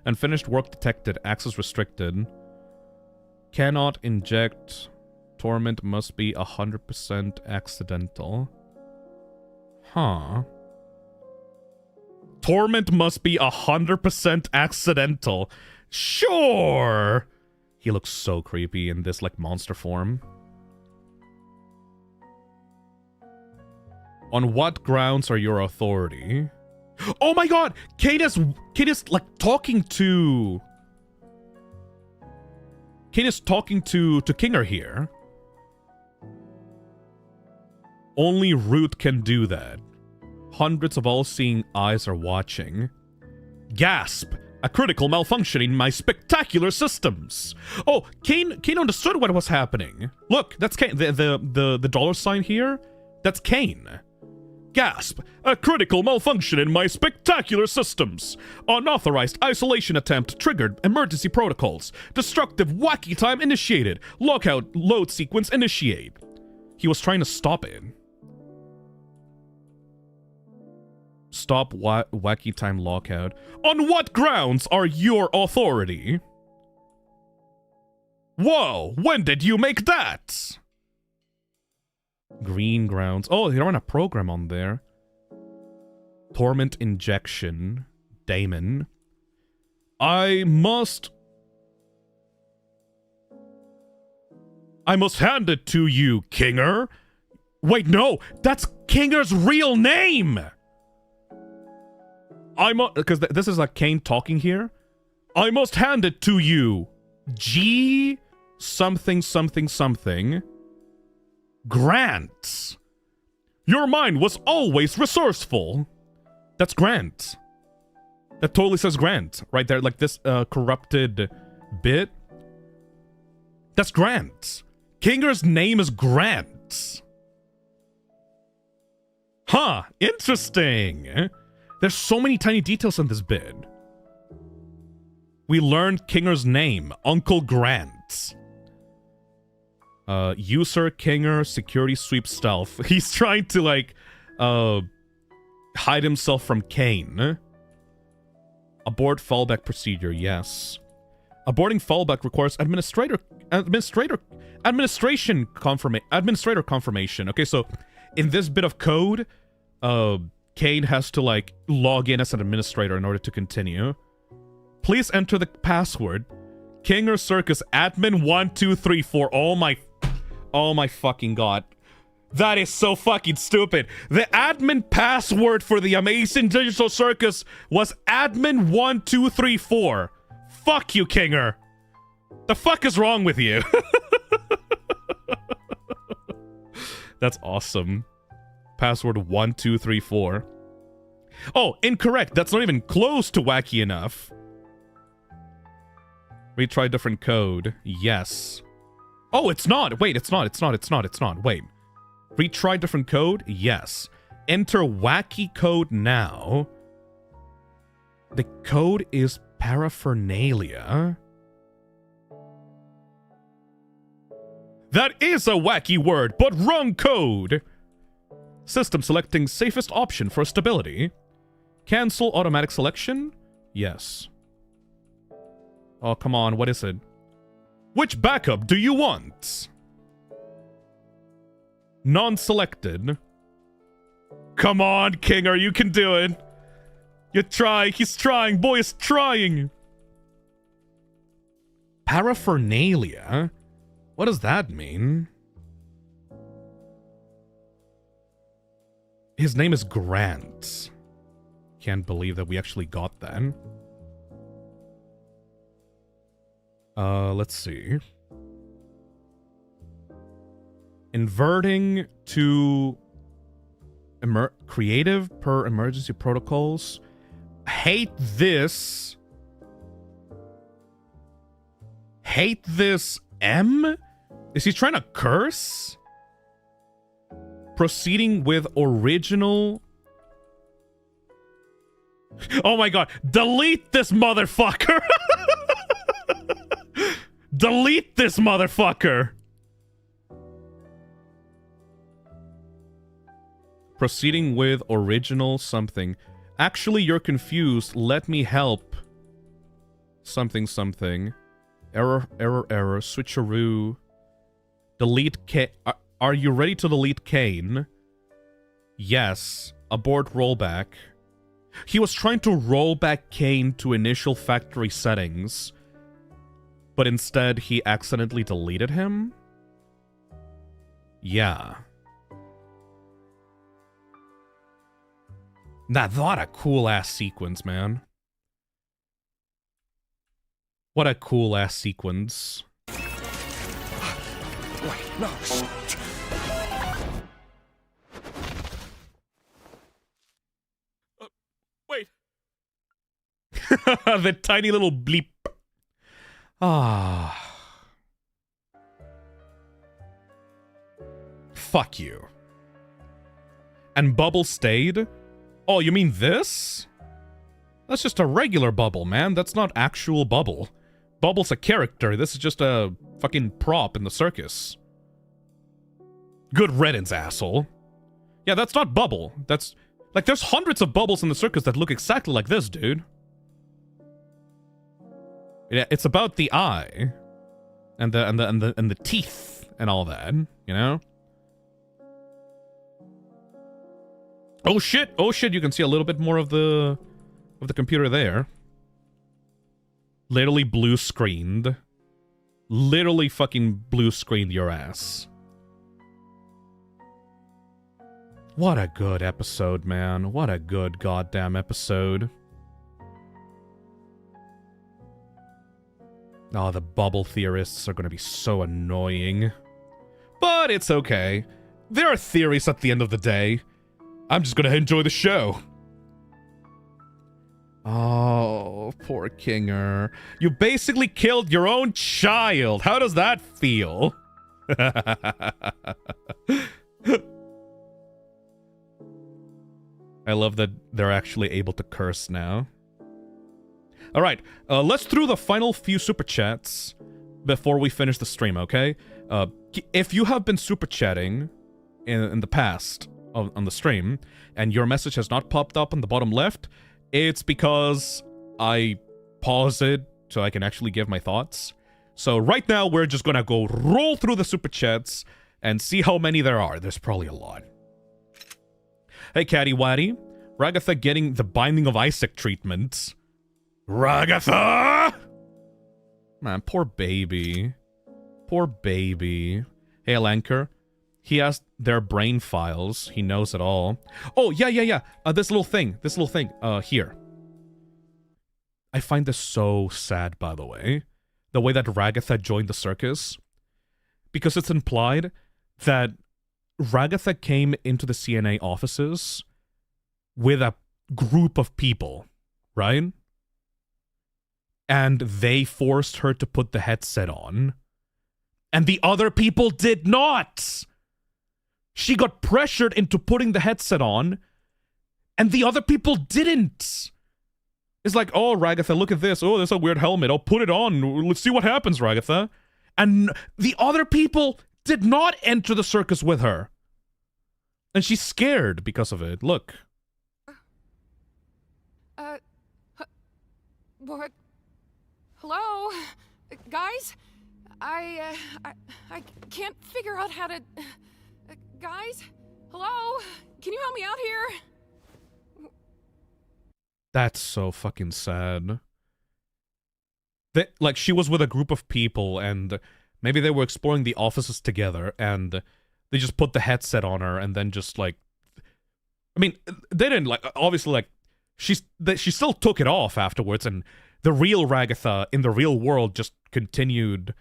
Unfinished work detected, access restricted. Cannot inject. Torment must be 100% accidental. Huh. Torment must be 100% accidental. Sure! He looks so creepy in this, like, monster form. On what grounds are your authority? Oh my god! Caine is like, talking to... Caine is talking to Kinger here. Only Root can do that. Hundreds of all-seeing eyes are watching. Gasp! A critical malfunction in my spectacular systems. Oh, Caine understood what was happening. Look, that's Caine. The dollar sign here, that's Caine. Gasp! A critical malfunction in my spectacular systems. Unauthorized isolation attempt triggered emergency protocols. Destructive wacky time initiated. Lockout load sequence initiate. He was trying to stop it. Stop wacky time lockout. On what grounds are your authority? Whoa, when did you make that? Green grounds. Oh, they run a program on there. Torment injection. Daemon. I must hand it to you, Kinger. Wait, no, that's Kinger's real name. Because this is like Caine talking here. I must hand it to you. G something something something. Grant. Your mind was always resourceful. That's Grant. That totally says Grant right there, like this corrupted bit. That's Grant. Kinger's name is Grant. Huh, interesting. There's so many tiny details in this bit. We learned Kinger's name, Uncle Grant. User Kinger, security sweep stealth. He's trying to, like, hide himself from Caine. Abort fallback procedure, yes. Aborting fallback requires administrator confirmation. Okay, so in this bit of code, Caine has to, like, log in as an administrator in order to continue. Please enter the password. Kinger Circus admin 1234. Oh my fucking god. That is so fucking stupid. The admin password for the Amazing Digital Circus was admin 1234. Fuck you, Kinger. The fuck is wrong with you? That's awesome. Password 1234. Oh, incorrect. That's not even close to wacky enough. Retry different code. Yes. Oh, it's not. Wait, it's not. Wait. Retry different code? Yes. Enter wacky code now. The code is paraphernalia. That is a wacky word, but wrong code. System selecting safest option for stability. Cancel automatic selection? Yes. Oh, come on, what is it? Which backup do you want? Non-selected. Come on, Kinger, you can do it. You try, he's trying, boy is trying. Paraphernalia? What does that mean? His name is Grant. Can't believe that we actually got that. Let's see. Inverting to creative per emergency protocols. Hate this. Hate this M? Is he trying to curse? Proceeding with original... Oh my god. Delete this motherfucker! Delete this motherfucker! Proceeding with original something. Actually, you're confused. Let me help. Something, something. Error, error, error. Switcheroo. Delete Caine. Are you ready to delete Caine? Yes. Abort rollback. He was trying to roll back Caine to initial factory settings, but instead he accidentally deleted him? Yeah. Nah, what a cool-ass sequence, man. What a cool-ass sequence. Wait, no. Wait. The tiny little bleep. Ah. Fuck you. And Bubble stayed? Oh, you mean this? That's just a regular Bubble, man. That's not actual Bubble. Bubble's a character. This is just a fucking prop in the circus. Good riddance, asshole. Yeah, that's not Bubble. That's... Like, there's hundreds of Bubbles in the circus that look exactly like this, dude. Yeah, it's about the eye. And the teeth and all that, you know? Oh shit! Oh shit, you can see a little bit more of the computer there. Literally blue screened. Literally fucking blue screened your ass. What a good episode, man. What a good goddamn episode. Oh, the Bubble theorists are gonna be so annoying. But it's okay. There are theories at the end of the day. I'm just gonna enjoy the show. Oh, poor Kinger. You basically killed your own child. How does that feel? I love that they're actually able to curse now. Alright, let's through the final few super chats before we finish the stream, okay? If you have been super chatting in the past on the stream, and your message has not popped up on the bottom left, it's because I pause it so I can actually give my thoughts. So right now, we're just gonna go roll through the super chats and see how many there are. There's probably a lot. Hey, Catty Waddy. Ragatha getting the Binding of Isaac treatment. Ragatha! Man, poor baby. Poor baby. Hey, Alanker. He has their brain files. He knows it all. Oh, yeah. This little thing. Here. I find this so sad, by the way. The way that Ragatha joined the circus. Because it's implied that Ragatha came into the CNA offices with a group of people, right? And they forced her to put the headset on. And the other people did not! She got pressured into putting the headset on, and the other people didn't. It's like, oh, Ragatha, look at this. Oh, there's a weird helmet. I'll put it on. Let's see what happens, Ragatha. And the other people did not enter the circus with her. And she's scared because of it. Look. What? Hello? Guys? I can't figure out how to... guys? Hello? Can you help me out here? That's so fucking sad. Like, she was with a group of people, and maybe they were exploring the offices together, and they just put the headset on her, and then just, like... mean, they didn't, like, obviously, like, she still took it off afterwards, and the real Ragatha in the real world just continued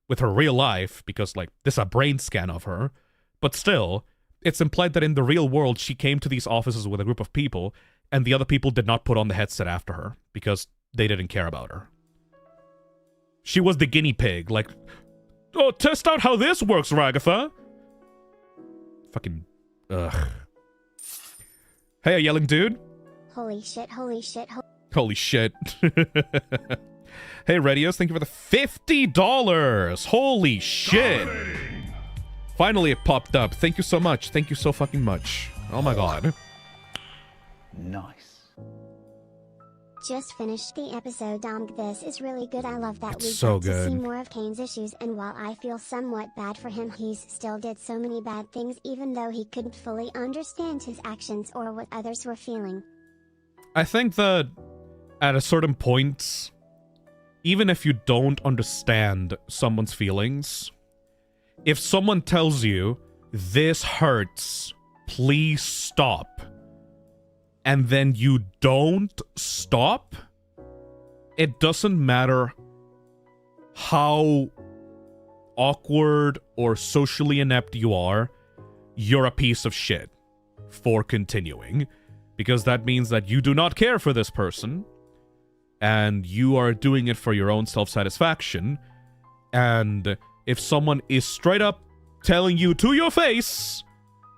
with her real life, because, like, this is a brain scan of her. But still, it's implied that in the real world, she came to these offices with a group of people, and the other people did not put on the headset after her, because they didn't care about her. She was the guinea pig, like, oh, test out how this works, Ragatha. Fucking, ugh. Hey, a yelling dude. Holy shit, holy shit, Holy shit. Hey, Radios, thank you for the $50. Holy shit. Finally, it popped up. Thank you so much. Thank you so fucking much. Oh my god. Nice. Just finished the episode, Dom. This is really good. I love that It's we so got to see good. more of Caine's issues, and while I feel somewhat bad for him, he's still did so many bad things even though he couldn't fully understand his actions or what others were feeling. I think that at a certain point, even if you don't understand someone's feelings, if someone tells you, this hurts, please stop, and then you don't stop, it doesn't matter how awkward or socially inept you are, you're a piece of shit for continuing. Because that means that you do not care for this person, and you are doing it for your own self-satisfaction. And if someone is straight up telling you to your face,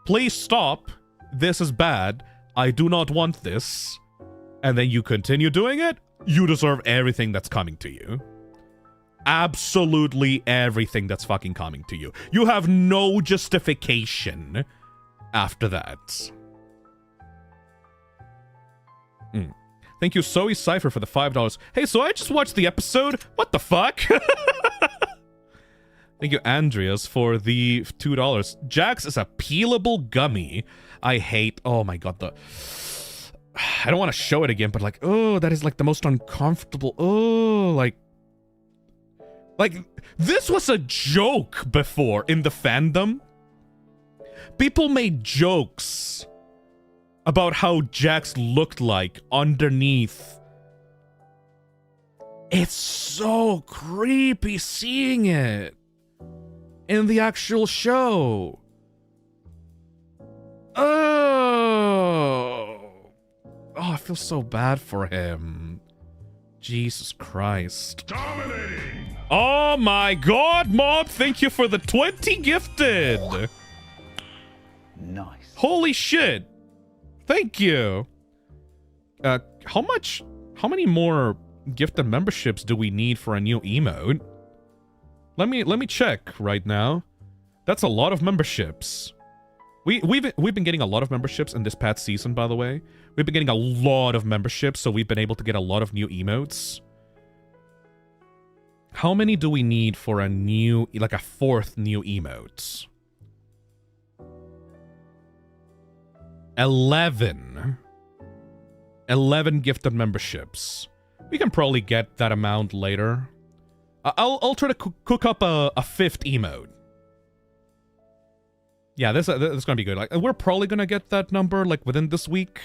please stop, this is bad, I do not want this, and then you continue doing it, you deserve everything that's coming to you. Absolutely everything that's fucking coming to you. You have no justification after that. Thank you, Zoe Cypher, for the $5. Hey, so I just watched the episode. What the fuck? Thank you, Andreas, for the $2. Jax is a peelable gummy. I hate... Oh my god, the... I don't want to show it again, but like, oh, that is like the most uncomfortable... Oh, like... Like, this was a joke before in the fandom. People made jokes about how Jax looked like underneath. It's so creepy seeing it in the actual show. Oh, I feel so bad for him. Jesus Christ. Dominating. Oh my god, Mob, thank you for the 20 gifted. Nice. Holy shit. Thank you. How many more gifted memberships do we need for a new emote? Let me check right now. That's a lot of memberships. We've been getting a lot of memberships in this past season, by the way. We've been getting a lot of memberships, so we've been able to get a lot of new emotes. How many do we need for a new, like a fourth new emote? 11 gifted memberships. We can probably get that amount later. I'll try to cook up a fifth emote. Yeah, this is gonna be good. Like, we're probably gonna get that number like within this week.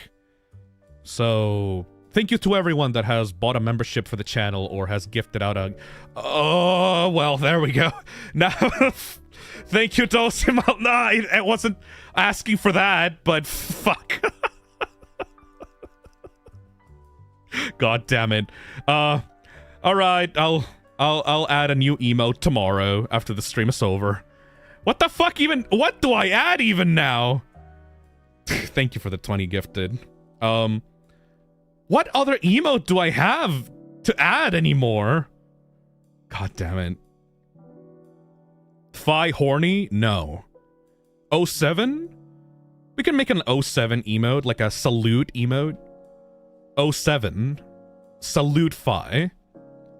So thank you to everyone that has bought a membership for the channel or has gifted out a... Oh, well, there we go. Now, thank you to Osimal. No, I wasn't asking for that, but fuck. God damn it. All right, I'll add a new emote tomorrow after the stream is over. What the fuck even? What do I add even now? Thank you for the 20 gifted. What other emote do I have to add anymore? God damn it. Fi horny? No. 07? We can make an 07 emote, like a salute emote. 07. Salute Fi.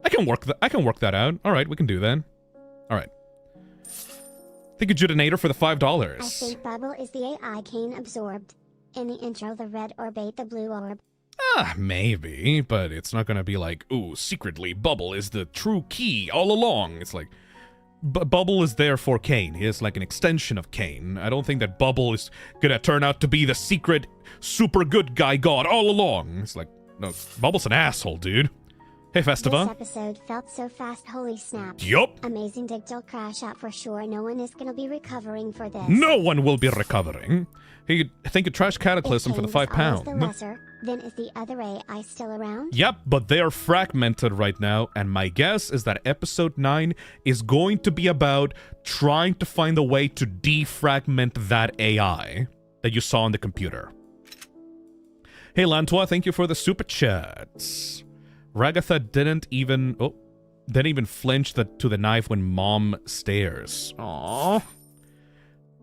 I can work that out. Alright, we can do that. Alright. Thank you, Judinator, for the $5. I think Bubble is the AI Caine absorbed. In the intro, the red orb ate the blue orb. Maybe, but it's not gonna be like, ooh, secretly Bubble is the true key all along. It's like, Bubble is there for Caine. He is like an extension of Caine. I don't think that Bubble is gonna turn out to be the secret super good guy god all along. It's like, no, Bubble's an asshole, dude. Hey, Festiva. This episode felt so fast, holy snap. Yup. Amazing digital crash out for sure. No one is gonna be recovering for this. No one will be recovering. Hey, thank you, Trash Cataclysm, for the £5. The lesser, then is the other AI still around? Yep, but they are fragmented right now, and my guess is that episode 9 is going to be about trying to find a way to defragment that AI that you saw on the computer. Hey, Lantua, thank you for the super chats. Ragatha didn't even flinch to the knife when Mom stares. Aww.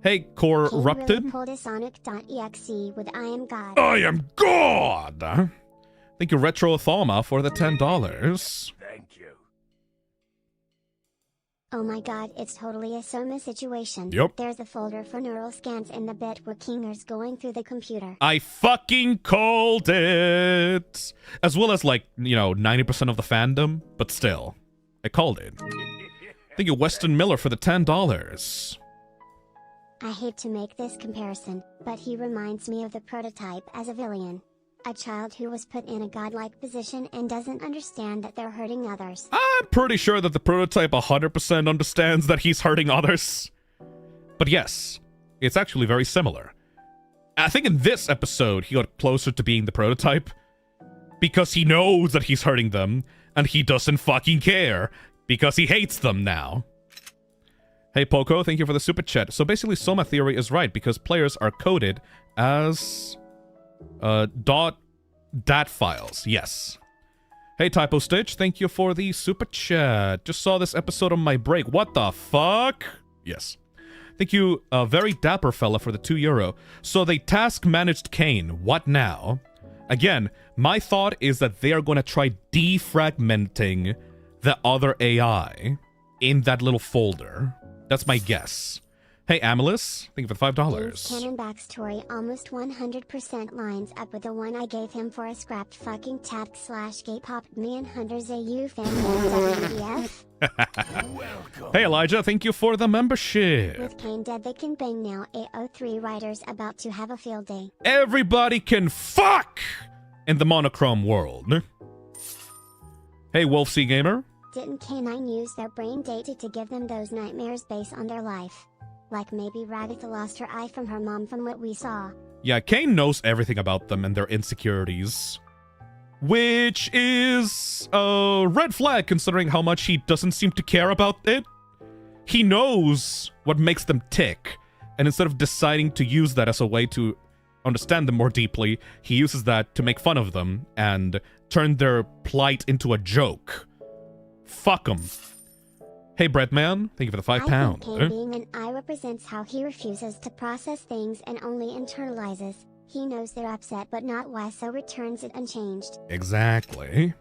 Hey, Corrupted. Really pulled a Sonic.exe with I am God. I am God! Thank you, Retro Thalma, for the $10. Thank you. Oh my god, it's totally a Soma situation. Yup. There's a folder for neural scans in the bit where Kinger's going through the computer. I fucking called it! As well as, like, 90% of the fandom, but still. I called it. Thank you, Weston Miller, for the $10. I hate to make this comparison, but he reminds me of the prototype as a villain. A child who was put in a godlike position and doesn't understand that they're hurting others. I'm pretty sure that the prototype 100% understands that he's hurting others. But yes, it's actually very similar. I think in this episode, he got closer to being the prototype. Because he knows that he's hurting them, and he doesn't fucking care. Because he hates them now. Hey, Poco, thank you for the super chat. So basically, Soma theory is right, because players are coded as .dat files. Yes. Hey, Typo Stitch, thank you for the super chat. Just saw this episode on my break. What the fuck? Yes. Thank you, very dapper fella, for the €2. So they task managed Caine. What now? Again, my thought is that they are going to try defragmenting the other AI in that little folder. That's my guess. Hey, Amelis, thank you for the $5. Canon backstory almost 100% lines up with the one I gave him for a scrapped fucking tap/gay-popped me and Hunter's AU fan WDF. Hey, Elijah, thank you for the membership. With Caine dead, they can bang now. AO3 writers about to have a field day. Everybody can fuck in the monochrome world. Hey, Wolf Sea Gamer. Didn't K9 use their brain data to give them those nightmares based on their life? Like maybe Ragatha lost her eye from her mom from what we saw. Yeah, Caine knows everything about them and their insecurities. Which is a red flag considering how much he doesn't seem to care about it. He knows what makes them tick. And instead of deciding to use that as a way to understand them more deeply, he uses that to make fun of them and turn their plight into a joke. Fuck him. Hey, Breadman, thank you for the £5. I think Caine being an I represents how he refuses to process things and only internalizes. He knows they're upset, but not why, so returns it unchanged. Exactly.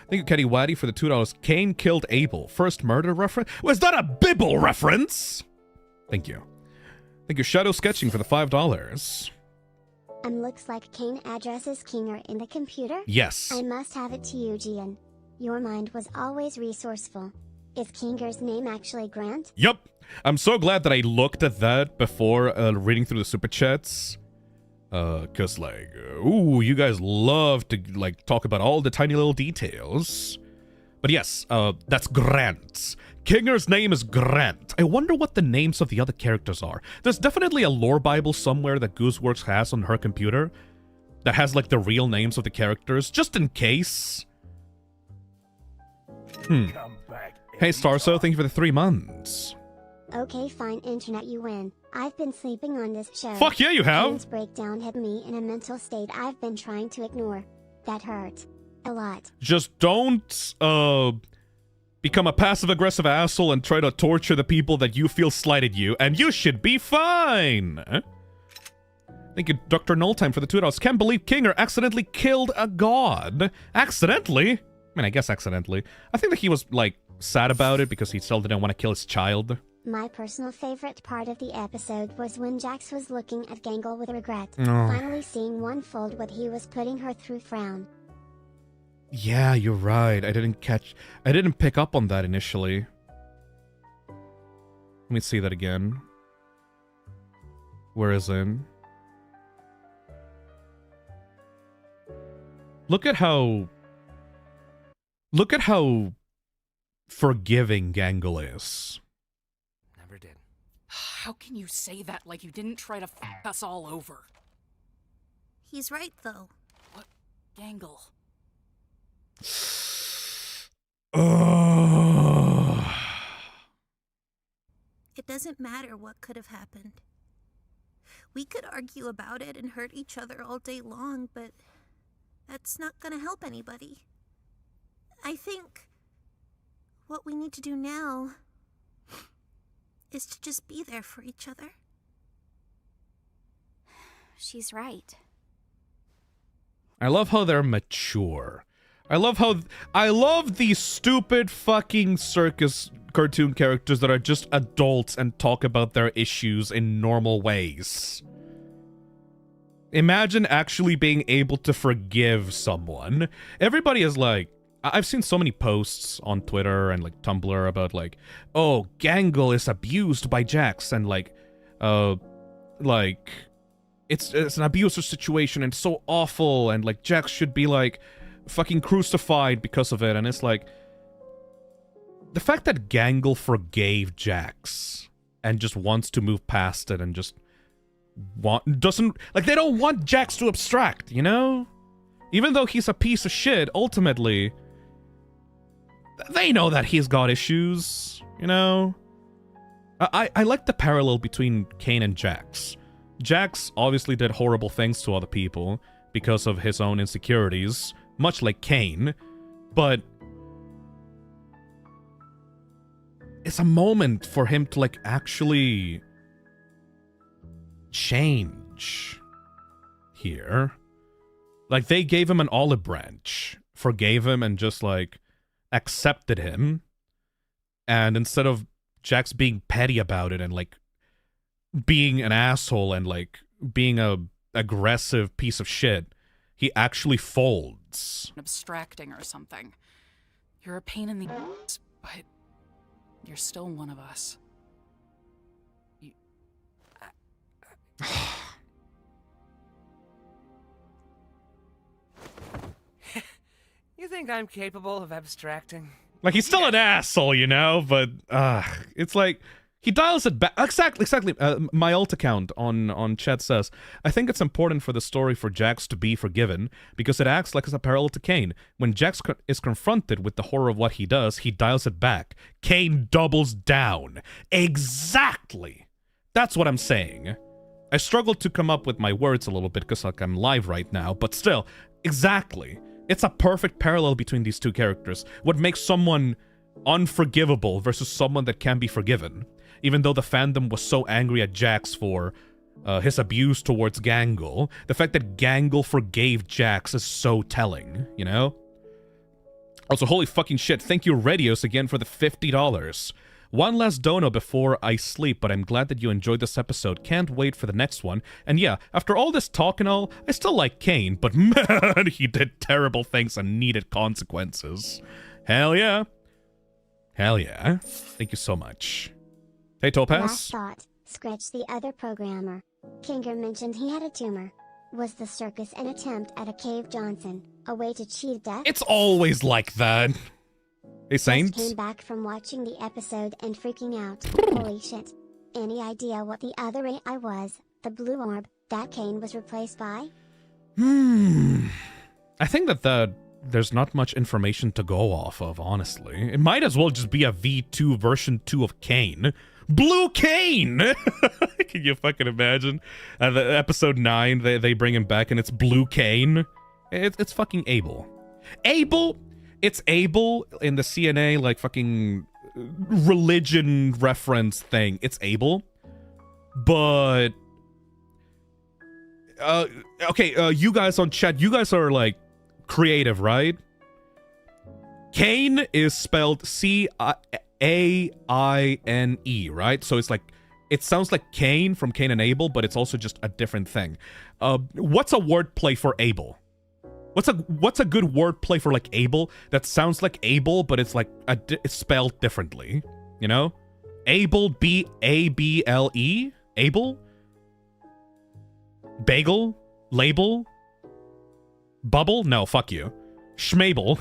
Thank you, Keddy Waddy, for the $2. Caine killed Abel. First murder reference? Was that a Bibble reference? Thank you. Thank you, Shadow Sketching, for the $5. Looks like Caine addresses Kinger in the computer? Yes. I must have it to you, Gian. Your mind was always resourceful. Is Kinger's name actually Grant? Yup. I'm so glad that I looked at that before reading through the super chats. Cause like, ooh, you guys love to like talk about all the tiny little details. But yes, that's Grant. Kinger's name is Grant. I wonder what the names of the other characters are. There's definitely a lore bible somewhere that Gooseworks has on her computer that has like the real names of the characters, just in case. Hey, Starso, thank you for the 3 months. Okay, fine, internet, you win. I've been sleeping on this show. Fuck yeah, you have. Caine's breakdown had me in a mental state I've been trying to ignore. That hurt. A lot. Just don't, become a passive-aggressive asshole and try to torture the people that you feel slighted you, and you should be fine! Thank you, Dr. Nulltime, for the $2. Can't believe Kinger accidentally killed a god. Accidentally? I mean, I guess accidentally. I think that he was, like, sad about it because he still didn't want to kill his child. My personal favorite part of the episode was when Jax was looking at Gangle with regret, Oh. finally seeing one fold what he was putting her through frown. Yeah, you're right. I didn't pick up on that initially. Let me see that again. Where is it? Look at how forgiving Gangle is. Never did. How can you say that like you didn't try to f us all over? He's right, though. What? Gangle. It doesn't matter what could have happened. We could argue about it and hurt each other all day long, but that's not gonna help anybody. I think what we need to do now is to just be there for each other. She's right. I love how they're mature. I love these stupid fucking circus cartoon characters that are just adults and talk about their issues in normal ways. Imagine actually being able to forgive someone. Everybody is like, I've seen so many posts on Twitter and like Tumblr about like, oh, Gangle is abused by Jax and like it's an abuser situation and so awful and like Jax should be like fucking crucified because of it. And it's like, the fact that Gangle forgave Jax and just wants to move past it and just they don't want Jax to abstract, you know? Even though he's a piece of shit, ultimately, they know that he's got issues, you know? I like the parallel between Caine and Jax. Jax obviously did horrible things to other people because of his own insecurities, much like Caine, but it's a moment for him to like actually change here. Like, they gave him an olive branch, forgave him, and just like accepted him. And instead of Jax being petty about it and like being an asshole and like being a aggressive piece of shit, he actually folds. Abstracting or something. You're a pain in the ass, but you're still one of us. You think I'm capable of abstracting? Like, he's still an asshole, you know, but it's like he dials it back. Exactly. My alt account on Chat says, I think it's important for the story for Jax to be forgiven because it acts like it's a parallel to Caine. When Jax is confronted with the horror of what he does, he dials it back. Caine doubles down. Exactly. That's what I'm saying. I struggled to come up with my words a little bit because like I'm live right now, but still, exactly. It's a perfect parallel between these two characters. What makes someone unforgivable versus someone that can be forgiven. Even though the fandom was so angry at Jax for his abuse towards Gangle, the fact that Gangle forgave Jax is so telling, you know? Also, holy fucking shit, thank you Radios again for the $50. One last dono before I sleep, but I'm glad that you enjoyed this episode. Can't wait for the next one. And yeah, after all this talk and all, I still like Caine, but man, he did terrible things and needed consequences. Hell yeah. Hell yeah. Thank you so much. Hey, Topaz. Last thought, Scratch the other programmer. Kinger mentioned he had a tumor. Was the circus an attempt at a Cave Johnson, a way to cheat death? It's always like that. Hey, Saints. Just came back from watching the episode and freaking out. Holy shit. Any idea what the other AI was, the blue orb, that Caine was replaced by? I think that there's not much information to go off of, honestly. It might as well just be a V2 version 2 of Caine. Blue Caine! Can you fucking imagine? The episode 9, they bring him back and it's Blue Caine. It's fucking Abel. Abel! It's Abel in the CNA, like, fucking religion reference thing. It's Abel. But... okay, you guys on chat, you guys are, like, creative, right? Caine is spelled C-A-I-N-E, right? So it's like, it sounds like Caine from Cain and Abel, but it's also just a different thing. What's a wordplay for Abel? What's a good wordplay for like Abel that sounds like Abel, but it's like it's spelled differently? You know? Able, B-A-B-L-E? Able? Bagel? Label? Bubble? No, fuck you. Schmable.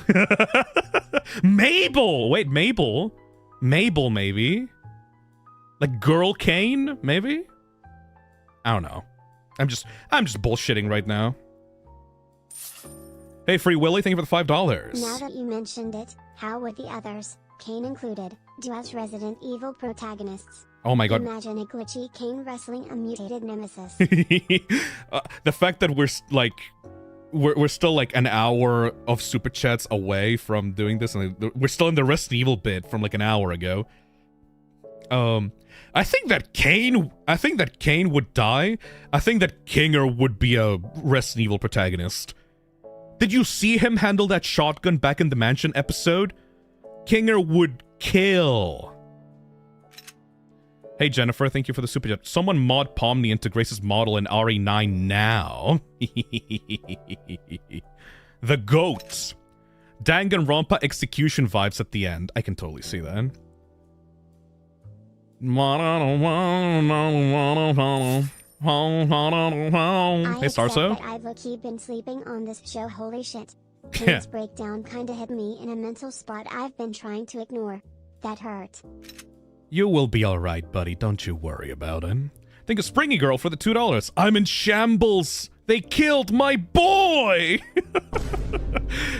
Mabel! Wait, Mabel? Mabel, maybe? Like Girl Caine, maybe? I don't know. I'm just bullshitting right now. Hey, Free Willy, thank you for the $5. Now that you mentioned it, how would the others, Caine included, do as Resident Evil protagonists? Oh my god. Imagine a glitchy Caine wrestling a mutated nemesis. The fact that we're still like an hour of super chats away from doing this, and we're still in the Resident Evil bit from like an hour ago. I think that Caine would die. I think that Kinger would be a Resident Evil protagonist. Did you see him handle that shotgun back in the mansion episode? Kinger would kill. Hey Jennifer, thank you for the super chat. Someone mod Pomni into Grace's model in RE9 now. The Goat. Danganronpa execution vibes at the end. I can totally see that. Hey Sarso. I've low-key been sleeping on this show, holy shit. Caine's breakdown kinda hit me in a mental spot I've been trying to ignore. That hurt. You will be alright, buddy. Don't you worry about it. Thank you, Springy Girl, for the $2. I'm in shambles. They killed my boy.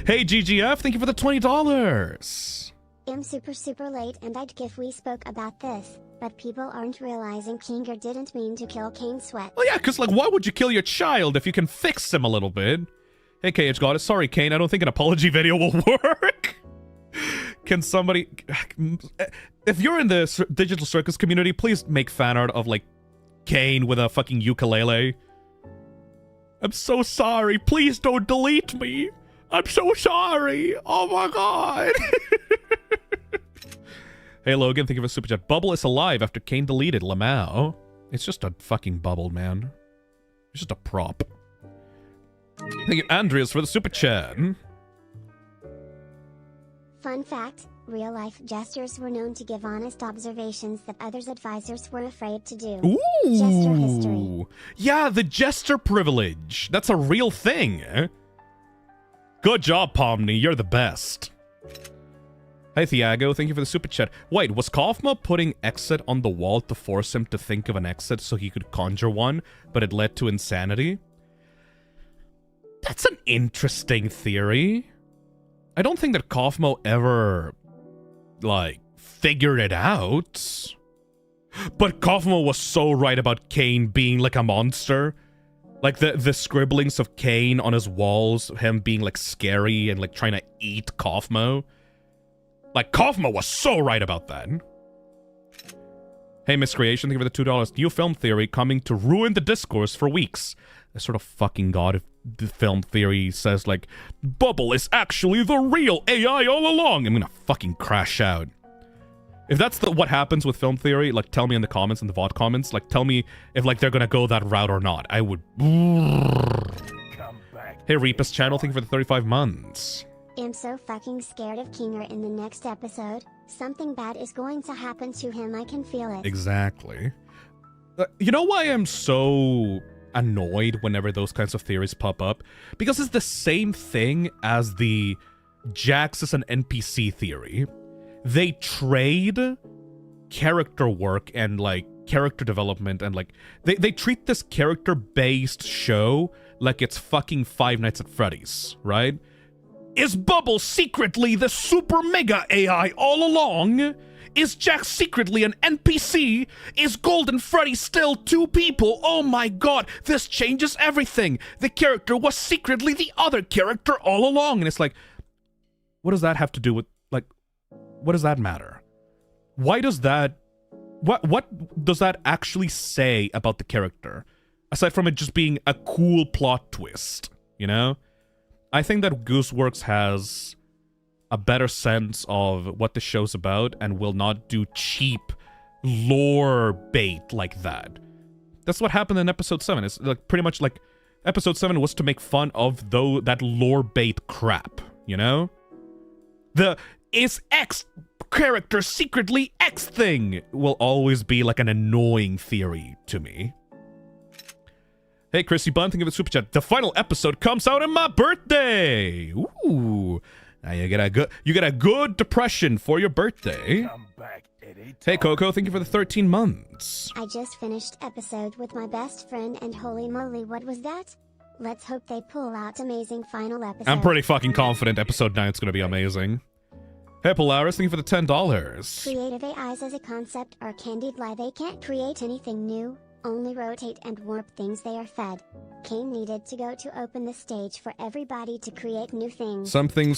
Hey, GGF, thank you for the $20. I'm super late and I'd give we spoke about this, but people aren't realizing Kinger didn't mean to kill Caine Sweat. Well, yeah, because, like, why would you kill your child if you can fix him a little bit? Hey, KH Goddess, sorry, Caine, I don't think an apology video will work. Can somebody... If you're in the digital circus community, please make fan art of, like, Caine with a fucking ukulele. I'm so sorry. Please don't delete me. I'm so sorry. Oh my god. Hey, Logan, thank you for the super chat. Bubble is alive after Caine deleted Lamau. It's just a fucking bubble, man. It's just a prop. Thank you, Andreas, for the super chat. Fun fact, real-life jesters were known to give honest observations that others' advisors were afraid to do. Ooh. Jester history. Yeah, the jester privilege. That's a real thing. Good job, Pomni. You're the best. Hey, Thiago. Thank you for the super chat. Wait, was Kaufma putting exit on the wall to force him to think of an exit so he could conjure one, but it led to insanity? That's an interesting theory. I don't think that Kaufmo ever, like, figured it out. But Kaufmo was so right about Caine being like a monster. Like, the scribblings of Caine on his walls, him being, like, scary and, like, trying to eat Kaufmo. Like, Kaufmo was so right about that. Hey, Miss Creation, thank you for the $2. New film theory coming to ruin the discourse for weeks. I sort of fucking god if the film theory says, like, Bubble is actually the real AI all along. I'm gonna fucking crash out. If that's what happens with film theory, like, tell me in the comments, in the VOD comments. Like, tell me if, like, they're gonna go that route or not. I would... Hey, Reapus channel, thank you for the 35 months. I'm so fucking scared of Kinger in the next episode. Something bad is going to happen to him, I can feel it. Exactly. You know why I'm so annoyed whenever those kinds of theories pop up? Because it's the same thing as the Jax as an NPC theory. They trade character work and, like, character development and, like, they treat this character-based show like it's fucking Five Nights at Freddy's, right? Is Bubble secretly the super mega AI all along? Is Jax secretly an NPC? Is Golden Freddy still two people? Oh my god, this changes everything. The character was secretly the other character all along. And it's like, what does that have to do with, like, what does that matter? Why does that, what does that actually say about the character? Aside from it just being a cool plot twist, you know? I think that Gooseworks has a better sense of what the show's about and will not do cheap lore bait like that. That's what happened in episode 7. It's like pretty much like episode 7 was to make fun of that lore bait crap, you know? Is X character secretly X thing will always be like an annoying theory to me. Hey, Chrissy Bunn, thank you for the super chat. The final episode comes out on my birthday. Ooh. Now you get a good depression for your birthday. Come back anytime. Hey, Coco, thank you for the 13 months. I just finished episode with my best friend and holy moly, what was that? Let's hope they pull out amazing final episode. I'm pretty fucking confident episode 9 is going to be amazing. Hey, Polaris, thank you for the $10. Creative AIs as a concept are candied lie. They can't create anything new, only rotate and warp things they are fed. Caine needed to go to open the stage for everybody to create new things. Something,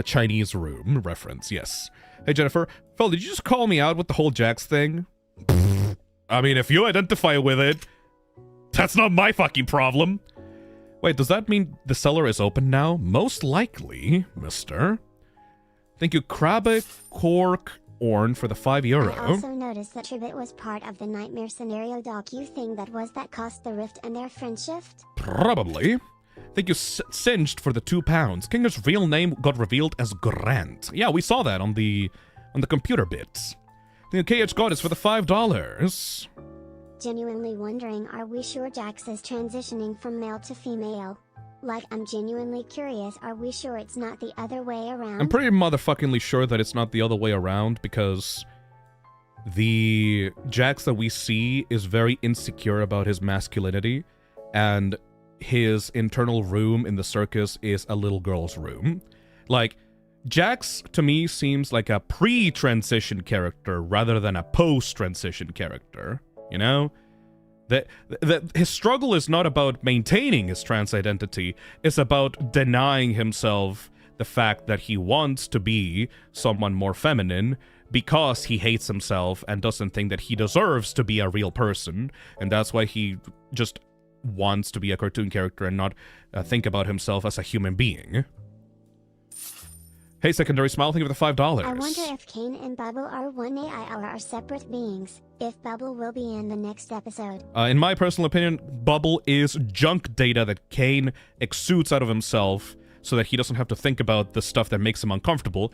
Chinese room reference, yes. Hey, Jennifer. Phil, did you just call me out with the whole Jax thing? I mean, if you identify with it, that's not my fucking problem. Wait, does that mean the cellar is open now? Most likely, mister. Thank you, Krabbe Cork Orn, for the €5. I also noticed that Tribbit was part of the Nightmare Scenario docu thing that cost the Rift and their friendship? Probably. Thank you, Singed, for the £2. Kinger's real name got revealed as Grant. Yeah, we saw that on the computer bits. Thank you, KH Goddess, for the $5. Genuinely wondering, are we sure Jax is transitioning from male to female? Like, I'm genuinely curious, are we sure it's not the other way around? I'm pretty motherfuckingly sure that it's not the other way around, because the Jax that we see is very insecure about his masculinity, and his internal room in the circus is a little girl's room. Like, Jax, to me, seems like a pre-transition character rather than a post-transition character, you know? His struggle is not about maintaining his trans identity, it's about denying himself the fact that he wants to be someone more feminine because he hates himself and doesn't think that he deserves to be a real person, and that's why he just wants to be a cartoon character and not think about himself as a human being. Hey, Secondary Smile, thank you for the $5. I wonder if Caine and Bubble are one AI or are separate beings. If Bubble will be in the next episode. In my personal opinion, Bubble is junk data that Caine exudes out of himself so that he doesn't have to think about the stuff that makes him uncomfortable,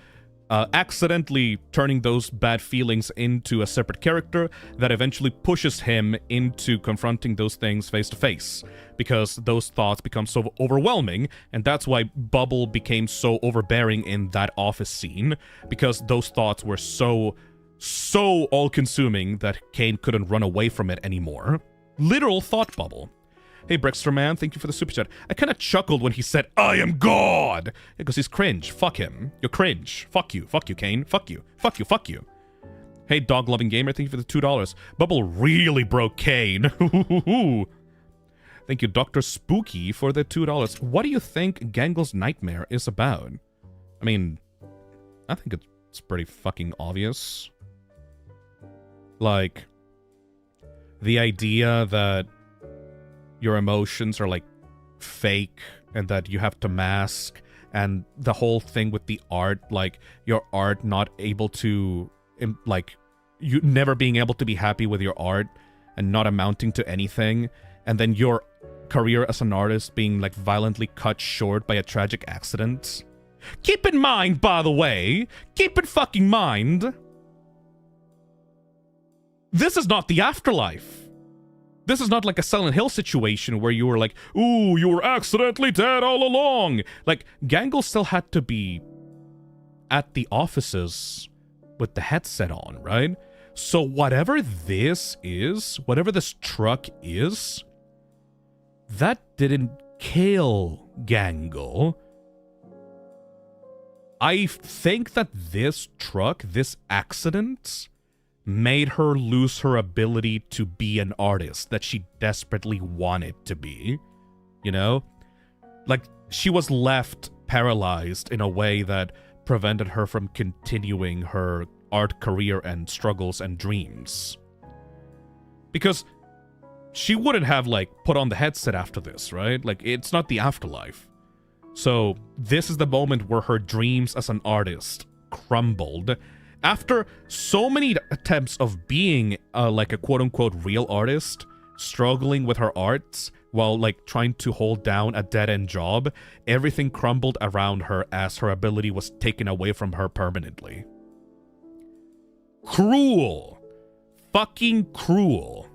accidentally turning those bad feelings into a separate character that eventually pushes him into confronting those things face to face, because those thoughts become so overwhelming, and that's why Bubble became so overbearing in that office scene, because those thoughts were so all-consuming that Caine couldn't run away from it anymore. Literal thought bubble. Hey, Brexter Man, thank you for the super chat. I kind of chuckled when he said, I am God! Because he's cringe. Fuck him. You're cringe. Fuck you. Fuck you, Caine. Fuck you. Fuck you. Fuck you. Hey, Dog-Loving Gamer, thank you for the $2. Bubble really broke Caine. Thank you, Dr. Spooky, for the $2. What do you think Gangle's Nightmare is about? I mean, I think it's pretty fucking obvious. Like, the idea that your emotions are, like, fake and that you have to mask, and the whole thing with the art, like, your art not able to, like, you never being able to be happy with your art and not amounting to anything, and then your career as an artist being, like, violently cut short by a tragic accident. Keep in mind, by the way, keep in fucking mind, this is not the afterlife. This is not like a Silent Hill situation where you were like, ooh, you were accidentally dead all along. Like, Gangle still had to be at the offices with the headset on, right? So whatever this is, whatever this truck is, that didn't kill Gangle. I think that this truck, this accident, made her lose her ability to be an artist that she desperately wanted to be. You know? Like, she was left paralyzed in a way that prevented her from continuing her art career and struggles and dreams. Because she wouldn't have, like, put on the headset after this, right? Like, it's not the afterlife. So, this is the moment where her dreams as an artist crumbled. After so many attempts of being, like, a quote-unquote real artist, struggling with her arts, while, like, trying to hold down a dead-end job, everything crumbled around her as her ability was taken away from her permanently. Cruel. Fucking cruel.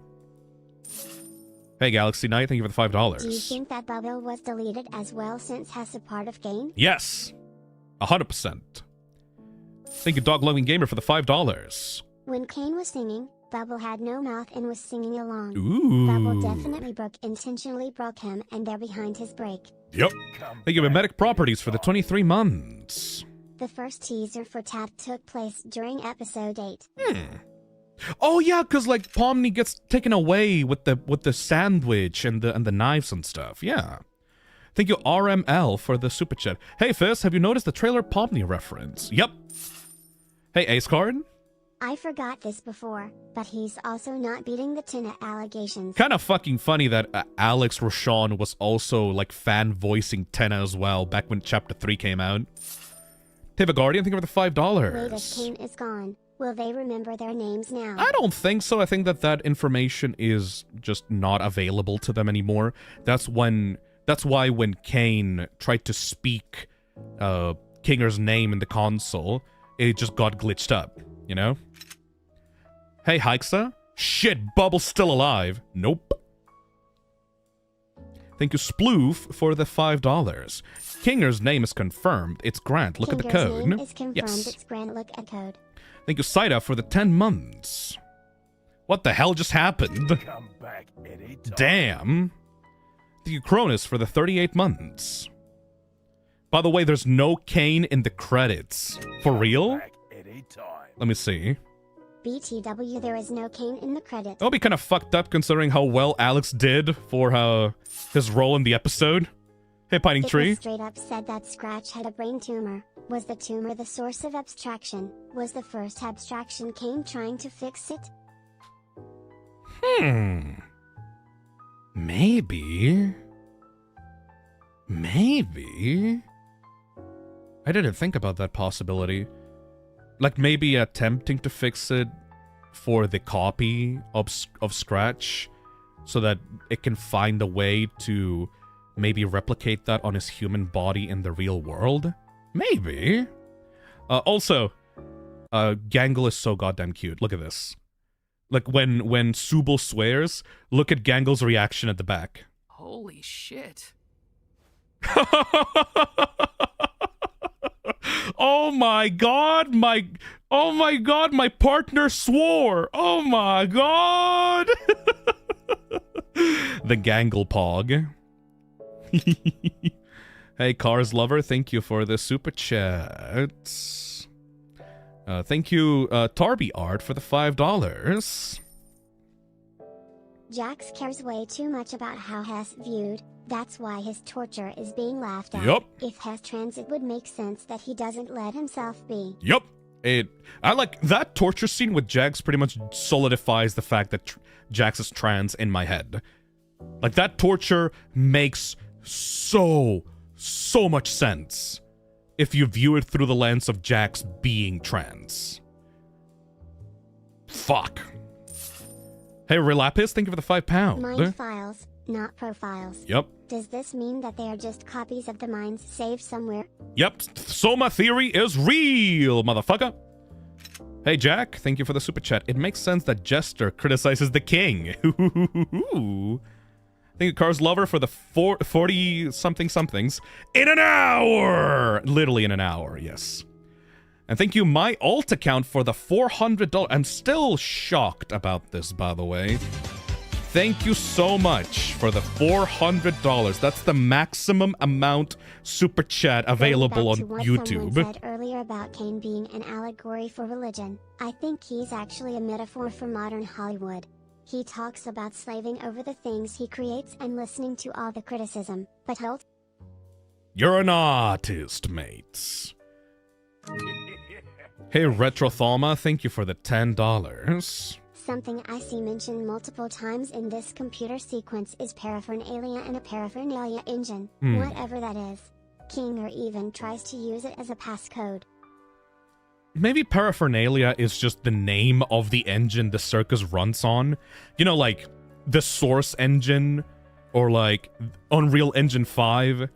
Hey, Galaxy Knight, thank you for the $5. Do you think that bubble was deleted as well since has a part of Caine? Yes. 100%. Thank you, Dog Loving Gamer, for the $5. When Caine was singing, Bubble had no mouth and was singing along. Ooh. Bubble definitely intentionally broke him, and they're behind his break. Yep. Thank you, Mimetic Properties, for the 23 months. The first teaser for Tap took place during episode 8. Oh yeah, cause like Pomni gets taken away with the sandwich and the knives and stuff. Yeah. Thank you, RML, for the super chat. Hey Fizz, have you noticed the trailer Pomni reference? Yep. Hey Ace Card. I forgot this before, but he's also not beating the Tina allegations. Kind of fucking funny that Alex Rochon was also like fan voicing Tenna as well back when Chapter 3 came out. Teva Guardian, thank you for the $5. Wait, if Caine is gone, will they remember their names now? I don't think so. I think that information is just not available to them anymore. That's why when Caine tried to speak Kinger's name in the console, it just got glitched up, you know? Hey, Hikesa? Shit, Bubble's still alive. Nope. Thank you, Sploof, for the $5. Kinger's name is confirmed. It's Grant. Look at the code. Name is confirmed. Yes. It's Grant. Look at code. Thank you, Saida, for the 10 months. What the hell just happened? Come back anytime. Damn. Thank you, Cronus, for the 38 months. By the way, there's no Caine in the credits. For real? Let me see. BTW, there is no Caine in the credits. That'll be kind of fucked up considering how well Alex did for his role in the episode. Hey, Pining Tree. It was straight up said that Scratch had a brain tumor. Was the tumor the source of abstraction? Was the first abstraction Caine trying to fix it? Maybe. Maybe. I didn't think about that possibility. Like maybe attempting to fix it for the copy of Scratch so that it can find a way to maybe replicate that on his human body in the real world? Maybe. Also, Gangle is so goddamn cute. Look at this. Like when Subal swears, look at Gangle's reaction at the back. Holy shit. Oh my god, my partner swore. Oh my god. The Gangle Pog. Hey, Cars Lover, thank you for the super chat. Thank you, Tarby Art, for the $5. Jax cares way too much about how Hess viewed. That's why his torture is being laughed at. Yup. If Hess trans, it would make sense that he doesn't let himself be. Yup. I like that torture scene with Jax pretty much solidifies the fact that Jax is trans in my head. Like that torture makes so much sense if you view it through the lens of Jax being trans. Fuck. Hey, Relapis, thank you for the £5. Mind files, not profiles. Yep. Does this mean that they are just copies of the minds saved somewhere? Yep, Soma theory is real, motherfucker. Hey, Jack, thank you for the super chat. It makes sense that Jester criticizes the king. Thank you, Cars Lover, for the 40-something-somethings in an hour! Literally in an hour, yes. And thank you, my alt account, for the $400. I'm still shocked about this, by the way. Thank you so much for the $400. That's the maximum amount super chat available on YouTube. Someone said earlier about Caine being an allegory for religion. I think he's actually a metaphor for modern Hollywood. He talks about slaving over the things he creates and listening to all the criticism. But hold. You're an artist, mates. Hey, Retrothalma, thank you for the $10. Something I see mentioned multiple times in this computer sequence is paraphernalia and a paraphernalia engine, whatever that is. King even tries to use it as a passcode. Maybe paraphernalia is just the name of the engine the Circus runs on. You know, like the Source engine or like Unreal Engine 5.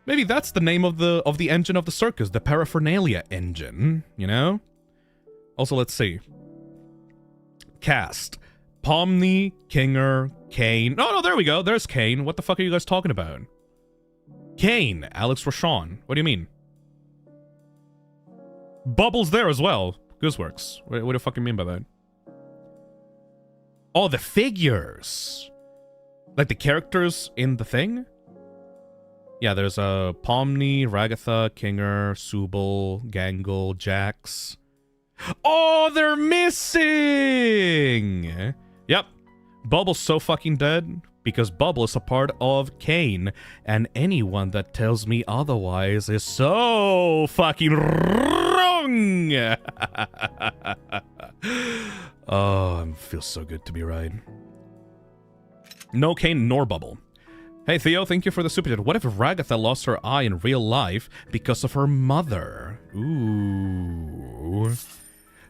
Maybe that's the name of the engine of the Circus, the paraphernalia engine, you know? Also, let's see. Cast. Pomni, Kinger, Caine. No, there we go. There's Caine. What the fuck are you guys talking about? Caine, Alex Rochon. What do you mean? Bubble's there as well. Gooseworks. What do you fucking mean by that? Oh, the figures. Like the characters in the thing? Yeah, there's Pomni, Ragatha, Kinger, Subal, Gangle, Jax. Oh, they're missing! Yep. Bubble's so fucking dead because Bubble is a part of Caine, and anyone that tells me otherwise is so fucking wrong! Oh, it feels so good to be right. No Caine nor Bubble. Hey Theo, thank you for the super chat. What if Ragatha lost her eye in real life because of her mother? Ooh.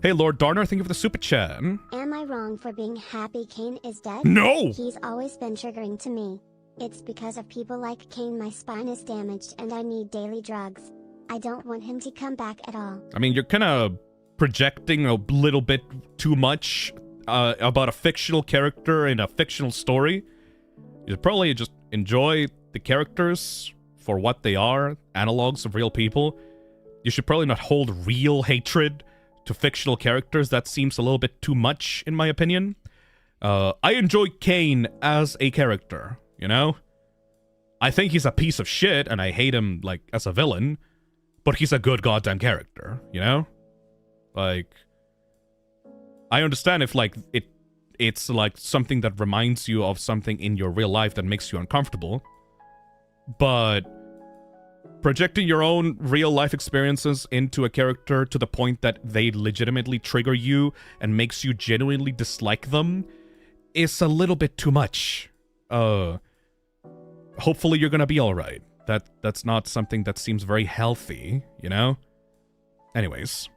Hey Lord Darner, thank you for the super chat. Am I wrong for being happy Caine is dead? No! He's always been triggering to me. It's because of people like Caine my spine is damaged and I need daily drugs. I don't want him to come back at all. I mean, you're kind of projecting a little bit too much about a fictional character in a fictional story. You should probably just enjoy the characters for what they are, analogs of real people. You should probably not hold real hatred to fictional characters. That seems a little bit too much, in my opinion. I enjoy Caine as a character, you know? I think he's a piece of shit, and I hate him, like, as a villain, but he's a good goddamn character, you know? Like, I understand if, like, it's like something that reminds you of something in your real life that makes you uncomfortable. But projecting your own real life experiences into a character to the point that they legitimately trigger you and makes you genuinely dislike them is a little bit too much. Hopefully you're gonna be alright. That's not something that seems very healthy, you know? Anyways.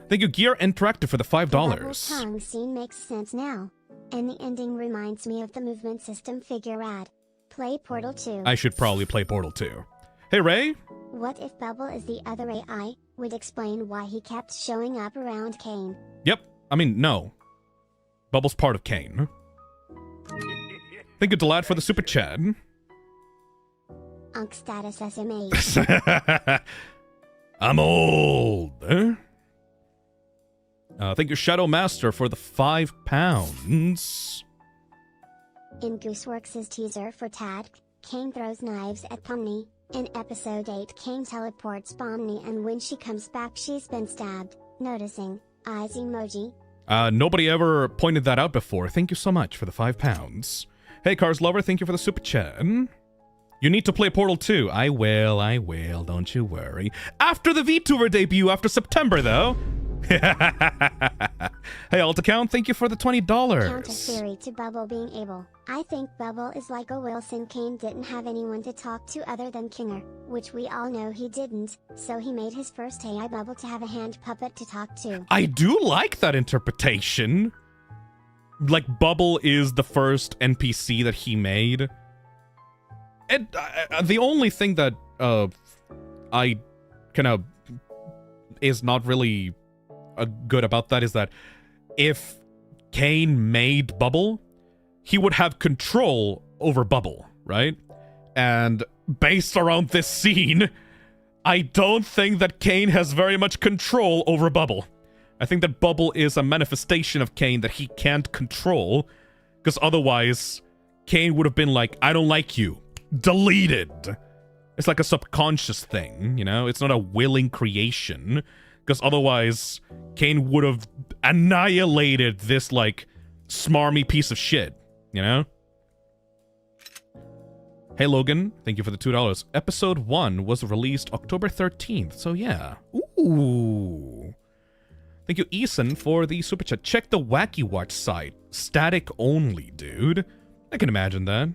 Thank you, Gear Interactive, for the $5. The Bubble tongue scene makes sense now. And the ending reminds me of the movement system figure ad. Play Portal 2. I should probably play Portal 2. Hey, Ray? What if Bubble is the other AI? Would explain why he kept showing up around Caine. Yep. I mean, no. Bubble's part of Caine. Thank you, Delad, for the super chat. Unk status SMA. I'm old. Thank you, Shadow Master, for the £5. In Gooseworks' teaser for Tad, Caine throws knives at Pomni. In episode 8, Caine teleports Pomni, and when she comes back, she's been stabbed. Noticing. Eyes emoji. Nobody ever pointed that out before. Thank you so much for the £5. Hey, Cars Lover, thank you for the super chat. You need to play Portal 2. I will, don't you worry. After the VTuber debut, after September, though. Hey, Altacount, thank you for the $20. Counter theory to Bubble being able. I think Bubble is like a Wilson. Caine didn't have anyone to talk to other than Kinger, which we all know he didn't, so he made his first AI Bubble to have a hand puppet to talk to. I do like that interpretation. Like, Bubble is the first NPC that he made. And the only thing that I kind of is not really good about that is that if Caine made Bubble, he would have control over Bubble, right? And based around this scene, I don't think that Caine has very much control over Bubble. I think that Bubble is a manifestation of Caine that he can't control, because otherwise Caine would have been like, I don't like you. Deleted. It's like a subconscious thing, you know? It's not a willing creation. Because otherwise, Caine would have annihilated this, like, smarmy piece of shit, you know? Hey, Logan, thank you for the $2. Episode 1 was released October 13th, so yeah. Ooh. Thank you, Eason, for the super chat. Check the Wacky Watch site. Static only, dude. I can imagine that.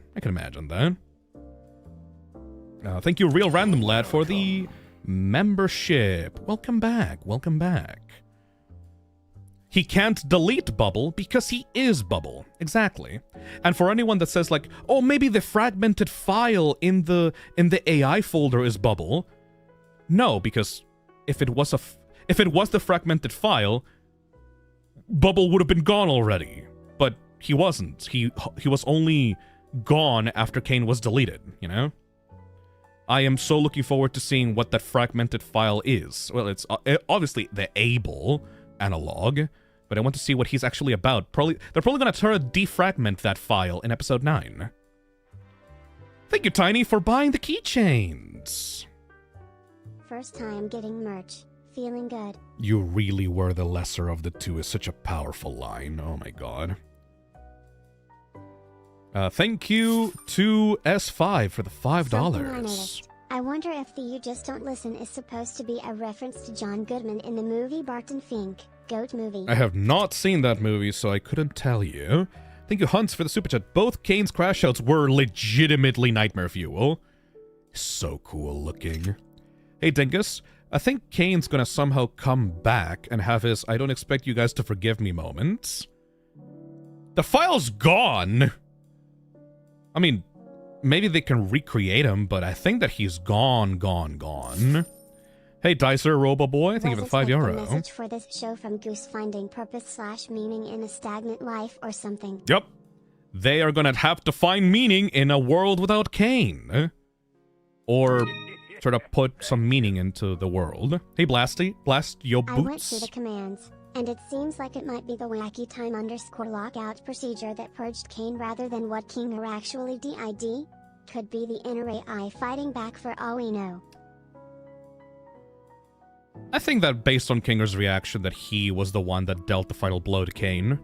Thank you, Real Random Lad, for the membership. Welcome back. He can't delete Bubble because he is Bubble. Exactly. And for anyone that says like, oh, maybe the fragmented file in the AI folder is Bubble. No, because if it was if it was the fragmented file, Bubble would have been gone already. But he wasn't. He was only gone after Caine was deleted, you know? I am so looking forward to seeing what that fragmented file is. Well, it's obviously the Able analog, but I want to see what he's actually about. They're probably gonna try to defragment that file in episode 9. Thank you, Tiny, for buying the keychains. First time getting merch. Feeling good. You really were the lesser of the two is such a powerful line. Oh my god. Thank you to S5 for the $5. I wonder if the You Just Don't Listen is supposed to be a reference to John Goodman in the movie Barton Fink, Goat movie. I have not seen that movie, so I couldn't tell you. Thank you, Hunts, for the super chat. Both Caine's crash outs were legitimately nightmare fuel. So cool looking. Hey, Dingus. I think Caine's gonna somehow come back and have his I don't expect you guys to forgive me moments. The file's gone! I mean, maybe they can recreate him, but I think that he's gone. Hey, Dicer Roboboy, thank you for the €5. Message for this show from Goose finding purpose / meaning in a stagnant life or something. Yep. They are gonna have to find meaning in a world without Caine. Or sort of put some meaning into the world. Hey, Blasty, blast yo boots. I went through the commands, and it seems like it might be the wacky time _ lockout procedure that purged Caine rather than what Kinger actually did. Could be the inner AI fighting back for all we know. I think that based on Kinger's reaction that he was the one that dealt the final blow to Caine.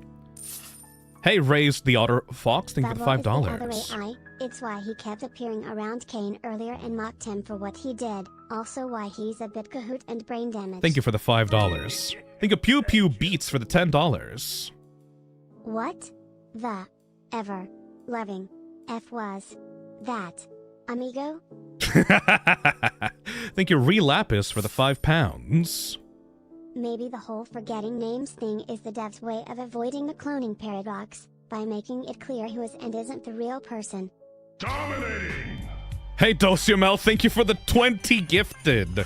Hey, Raised the Otter Fox, thank you for the $5. It's why he kept appearing around Caine earlier and mocked him for what he did. Also why he's a bit cahoot and brain damaged. Thank you for the $5. Thank you, Pew Pew Beats, for the $10. What the ever loving F was that, amigo? Thank you, Relapis, for the £5. Maybe the whole forgetting names thing is the dev's way of avoiding the cloning paradox, by making it clear who is and isn't the real person. Dominating! Hey, Dosiumel, thank you for the 20 gifted.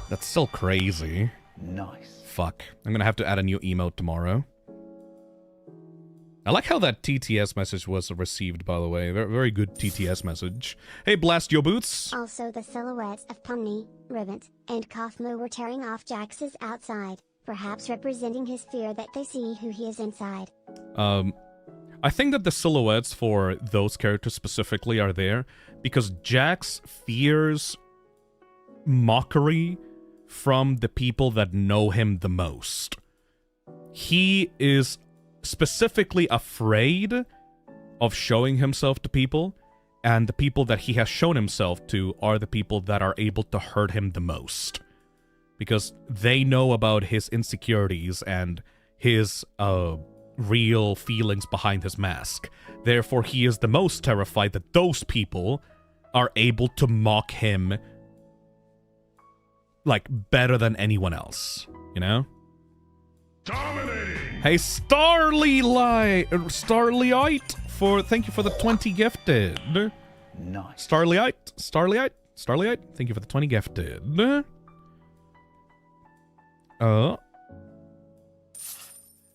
That's still crazy. Nice. Fuck. I'm gonna have to add a new emote tomorrow. I like how that TTS message was received, by the way. Very, very good TTS message. Hey, Blast Your Boots. Also, the silhouettes of Pomni, Ribbit, and Kathmo were tearing off Jax's outside, perhaps representing his fear that they see who he is inside. I think that the silhouettes for those characters specifically are there because Jax fears mockery from the people that know him the most. He is specifically afraid of showing himself to people, and the people that he has shown himself to are the people that are able to hurt him the most. Because they know about his insecurities and his real feelings behind his mask. Therefore, he is the most terrified that those people are able to mock him like better than anyone else, you know? Dominating! Hey, Starlight, thank you for the 20 gifted. Nice. Starlight, thank you for the 20 gifted.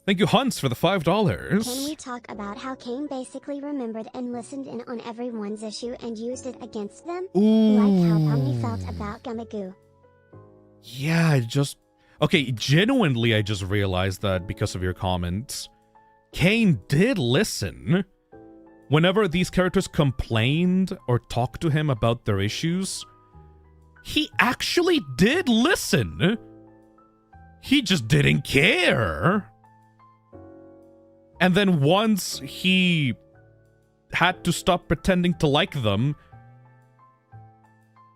Thank you, Hunts, for the $5. Can we talk about how Caine basically remembered and listened in on everyone's issue and used it against them? Ooh. Like how Pomni felt about Gumagoo. Yeah, okay, genuinely, I just realized that because of your comments. Caine did listen. Whenever these characters complained or talked to him about their issues, he actually did listen. He just didn't care. And then once he had to stop pretending to like them,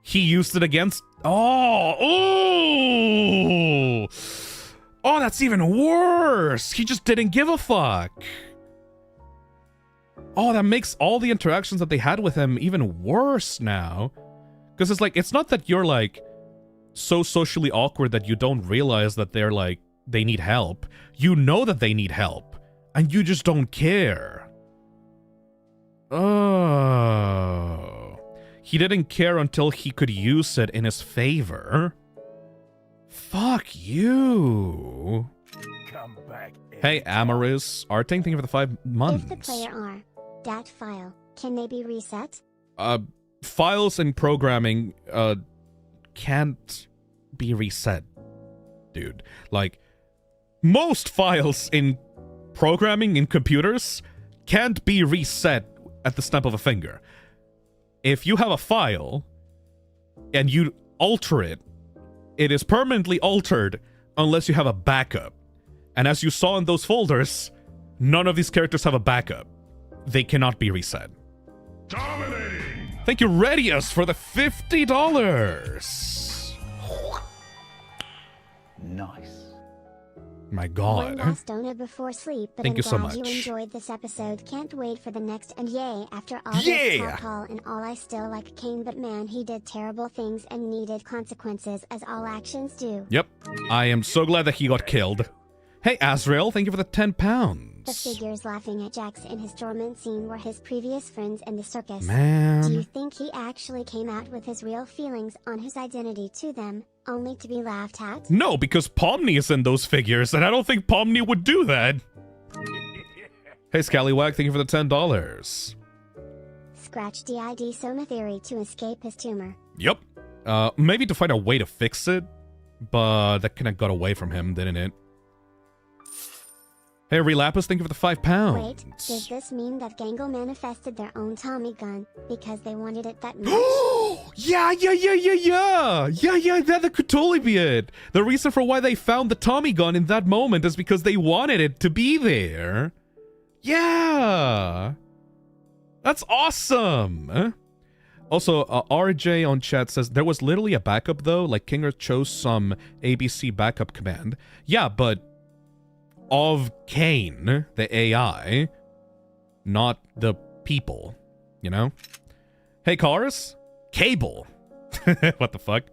he used it against... Oh, that's even worse. He just didn't give a fuck. Oh, that makes all the interactions that they had with him even worse now. Because it's like, it's not that you're like so socially awkward that you don't realize that they're like, they need help. You know that they need help. And you just don't care. Oh. He didn't care until he could use it in his favor. Fuck you. Come back. Hey, Amaris. Arting, thank you for the 5 months. If the player are dat file, can they be reset? Files in programming, can't be reset, dude. Like, most files in programming in computers can't be reset at the snap of a finger. If you have a file and you alter it, it is permanently altered unless you have a backup. And as you saw in those folders, none of these characters have a backup. They cannot be reset. Dominating. Thank you, Radius, for the $50. Nice. My God. One last donor before sleep, but Thank I'm you so glad you much. enjoyed this episode. Can't wait for the next, and yay, after all this Yeah! call and all, I still like Caine, but man, he did terrible things and needed consequences, as all actions do. Yep. I am so glad that he got killed. Hey, Azrael, thank you for the 10 pounds. The figures laughing at Jax in his dormant scene were his previous friends in the circus. Man. Do you think he actually came out with his real feelings on his identity to them, only to be laughed at? No, because Pomni is in those figures, and I don't think Pomni would do that. Hey, Scallywag, thank you for the $10. Scratch DID Soma Theory to escape his tumor. Yep. Maybe to find a way to fix it, but that kind of got away from him, didn't it? Hey, Relapis, thank you for the 5 pounds. Wait, does this mean that Gangle manifested their own Tommy gun because they wanted it that much? Yeah, that could totally be it. The reason for why they found the Tommy gun in that moment is because they wanted it to be there. Yeah. That's awesome. Also, RJ on chat says, there was literally a backup though, like Kinger chose some ABC backup command. Yeah, but of Caine, the AI, not the people, you know? Hey, Cars? Cable. What the fuck?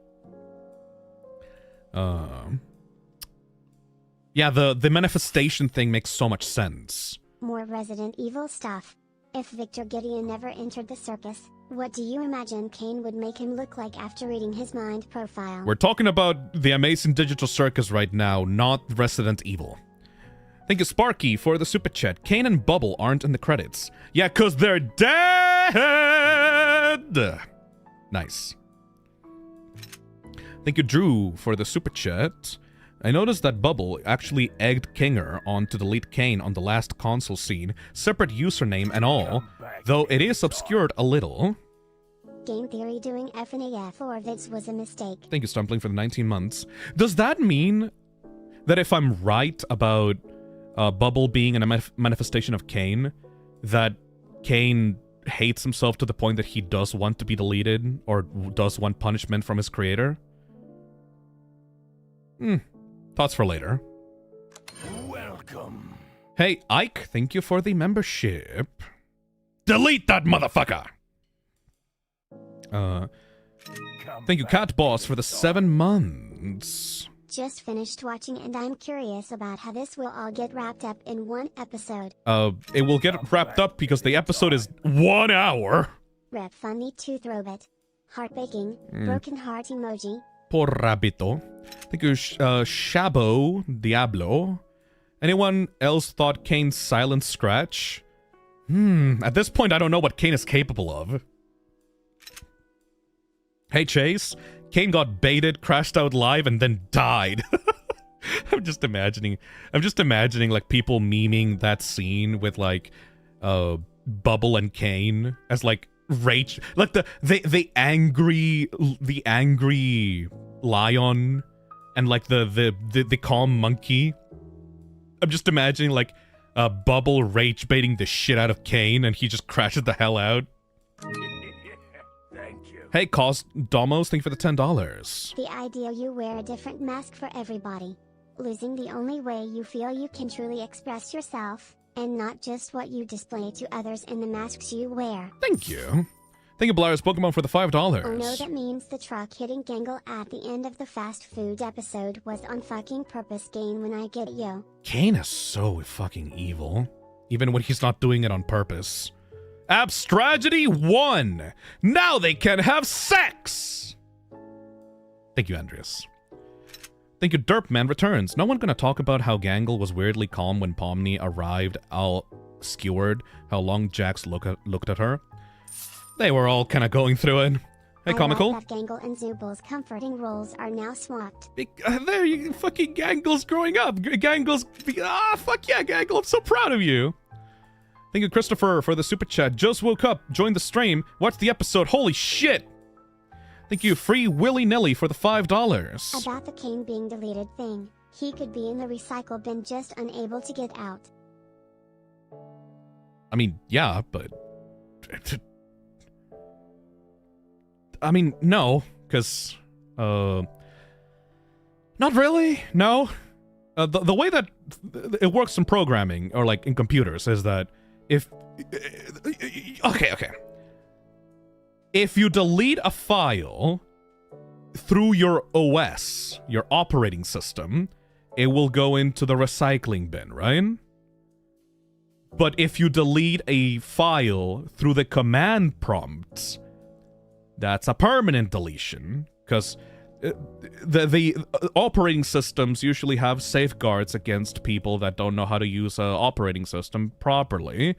Yeah, the manifestation thing makes so much sense. More Resident Evil stuff. If Victor Gideon never entered the circus, what do you imagine Caine would make him look like after reading his mind profile? We're talking about the amazing digital circus right now, not Resident Evil. Thank you, Sparky, for the super chat. Caine and Bubble aren't in the credits. Yeah, because they're dead! Nice. Thank you, Drew, for the super chat. I noticed that Bubble actually egged Kinger on to delete Caine on the last console scene, separate username and all, though it is obscured a little. Game Theory doing FNAF or Vids was a mistake. Thank you, Stumpling, for the 19 months. Does that mean that if I'm right about Bubble being a manifestation of Caine, that Caine hates himself to the point that he does want to be deleted or does want punishment from his creator? Thoughts for later. Welcome. Hey, Ike, thank you for the membership. Delete that motherfucker! Thank you, Cat Boss, for the 7 months. Just finished watching and I'm curious about how this will all get wrapped up in one episode. It will get wrapped up because the episode is 1 hour. Rep Funny Tooth Robot. Heartbreaking. Broken heart emoji. Por rabito. Thank you, Shabo Diablo. Anyone else thought Caine's silent scratch? At this point, I don't know what Caine is capable of. Hey, Chase. Caine got baited, crashed out live, and then died. I'm just imagining like people memeing that scene with like Bubble and Caine as like rage, like the angry lion and like the calm monkey. I'm just imagining like Bubble rage baiting the shit out of Caine and he just crashes the hell out. Hey, Cos Domos, thank you for the $10. The idea you wear a different mask for everybody. Losing the only way you feel you can truly express yourself, and not just what you display to others in the masks you wear. Thank you. Thank you, Blair's Pokemon, for the $5. Oh no, that means the truck hitting Gangle at the end of the fast food episode was on fucking purpose. Caine, when I get you. Caine is so fucking evil, even when he's not doing it on purpose. Abstragedy 1. Now they can have sex. Thank you, Andreas. Thank Thank you, Derpman returns. No one gonna talk about how Gangle was weirdly calm when Pomni arrived, all skewered, how long Jax looked at her. They were all kind of going through it. Hey, Comical. Love that Gangle and Zubal's comforting roles are now swapped. There, you fucking Gangle's growing up. Gangle's... fuck yeah, Gangle, I'm so proud of you. Thank you, Christopher, for the super chat. Just woke up, joined the stream, watched the episode. Holy shit! Thank you, Free Willy Nilly, for the $5. About the Caine being deleted thing. He could be in the recycle bin, just unable to get out. I mean, yeah, but... I mean, no, because... Not really, no. The way that it works in programming, or like in computers, is that if... Okay. If you delete a file through your OS, your operating system, it will go into the recycling bin, right? But if you delete a file through the command prompts, that's a permanent deletion, because the operating systems usually have safeguards against people that don't know how to use an operating system properly.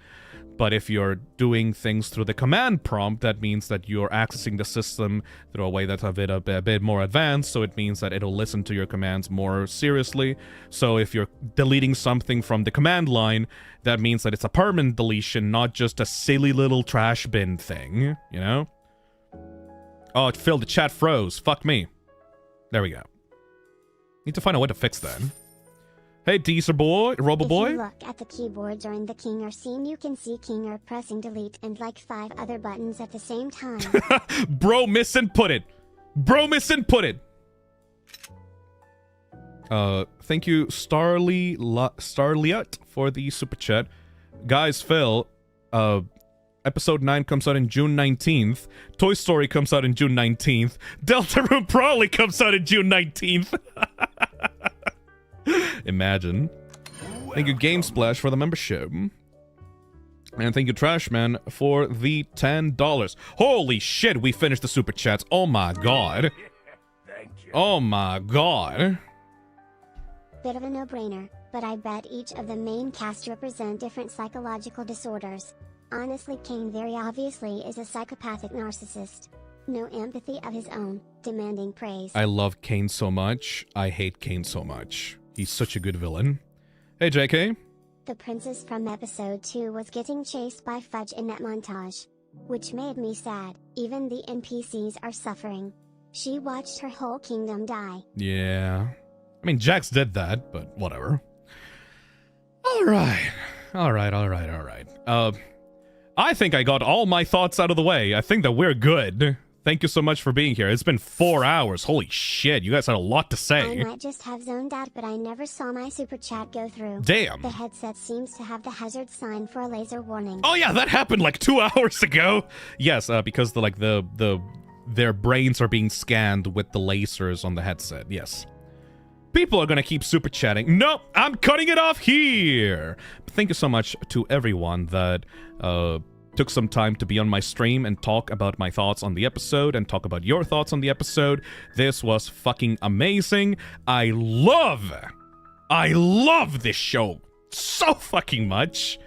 But if you're doing things through the command prompt, that means that you're accessing the system through a way that's a bit more advanced, so it means that it'll listen to your commands more seriously. So if you're deleting something from the command line, that means that it's a permanent deletion, not just a silly little trash bin thing, you know? Oh, Phil, the chat froze. Fuck me. There we go. Need to find a way to fix that. Hey, Deezer boy, Robo boy. If you look at the keyboard during the Kinger scene, you can see Kinger pressing delete and like 5 other buttons at the same time. Bro misinputted. Bro misinputted. Thank you, Starliot, for the super chat. Guys, Phil, Episode 9 comes out in June 19th. Toy Story comes out in June 19th. Deltarune probably comes out in June 19th. Imagine. Thank you, GameSplash, for the membership. And thank you, Trashman, for the $10. Holy shit, we finished the super chats. Oh my god. Oh my god. Bit of a no-brainer, but I bet each of the main cast represent different psychological disorders. Honestly, Caine very obviously is a psychopathic narcissist. No empathy of his own, demanding praise. I love Caine so much. I hate Caine so much. He's such a good villain. Hey, JK. The princess from episode 2 was getting chased by Fudge in that montage, which made me sad. Even the NPCs are suffering. She watched her whole kingdom die. Yeah. I mean, Jax did that, but whatever. Alright. I think I got all my thoughts out of the way. I think that we're good. Thank you so much for being here. It's been 4 hours. Holy shit, you guys had a lot to say. I might just have zoned out, but I never saw my super chat go through. Damn. The headset seems to have the hazard sign for a laser warning. Oh yeah, that happened like 2 hours ago. Yes, because their brains are being scanned with the lasers on the headset. Yes. People are gonna keep super chatting. Nope, I'm cutting it off here. Thank you so much to everyone that took some time to be on my stream and talk about my thoughts on the episode and talk about your thoughts on the episode. This was fucking amazing. I love this show so fucking much.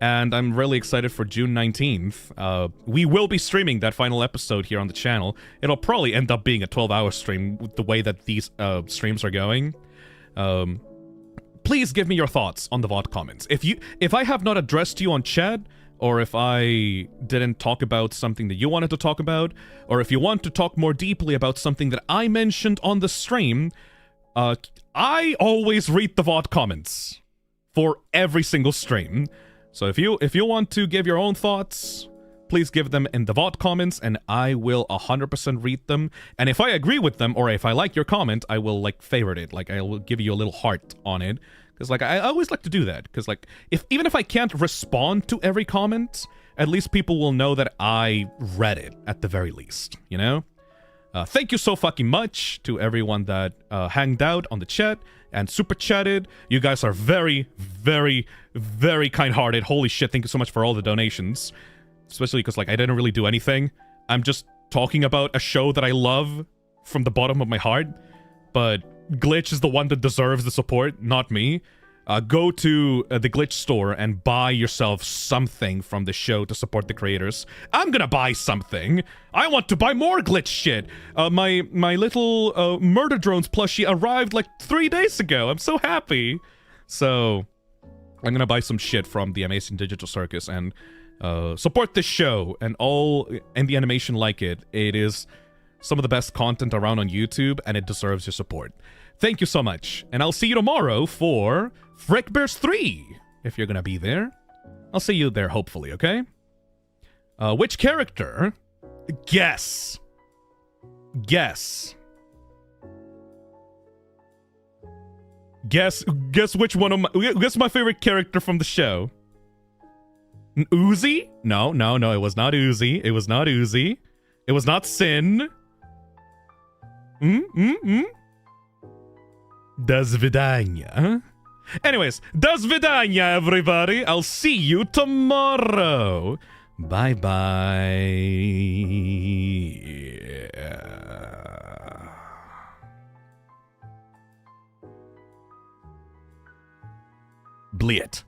And I'm really excited for June 19th. We will be streaming that final episode here on the channel. It'll probably end up being a 12-hour stream with the way that these streams are going. Please give me your thoughts on the VOD comments. If I have not addressed you on chat, or if I didn't talk about something that you wanted to talk about, or if you want to talk more deeply about something that I mentioned on the stream, I always read the VOD comments for every single stream. So if you want to give your own thoughts, please give them in the VOD comments, and I will 100% read them. And if I agree with them, or if I like your comment, I will, like, favorite it. Like, I will give you a little heart on it. Because, like, I always like to do that. Because, like, even if I can't respond to every comment, at least people will know that I read it, at the very least, you know? Thank you so fucking much to everyone that hanged out on the chat and super chatted. You guys are very, very, very kind-hearted. Holy shit, thank you so much for all the donations. Especially because, like, I didn't really do anything. I'm just talking about a show that I love from the bottom of my heart. But Glitch is the one that deserves the support, not me, go to the Glitch store and buy yourself something from the show to support the creators. I'm gonna buy something. I want to buy more Glitch shit. My little Murder Drones plushie arrived like 3 days ago. I'm so happy. So I'm gonna buy some shit from the amazing Digital Circus and support this show and the animation like it. It is some of the best content around on YouTube, and it deserves your support. Thank you so much, and I'll see you tomorrow for Frick Bears 3, if you're gonna be there. I'll see you there, hopefully, okay? Which character? Guess. Guess which one of guess my favorite character from the show. Uzi? No, it was not Uzi. It was not Uzi. It was not Sin. До свидания. Anyways, до свидания, everybody. I'll see you tomorrow. Bye-bye. Bliet.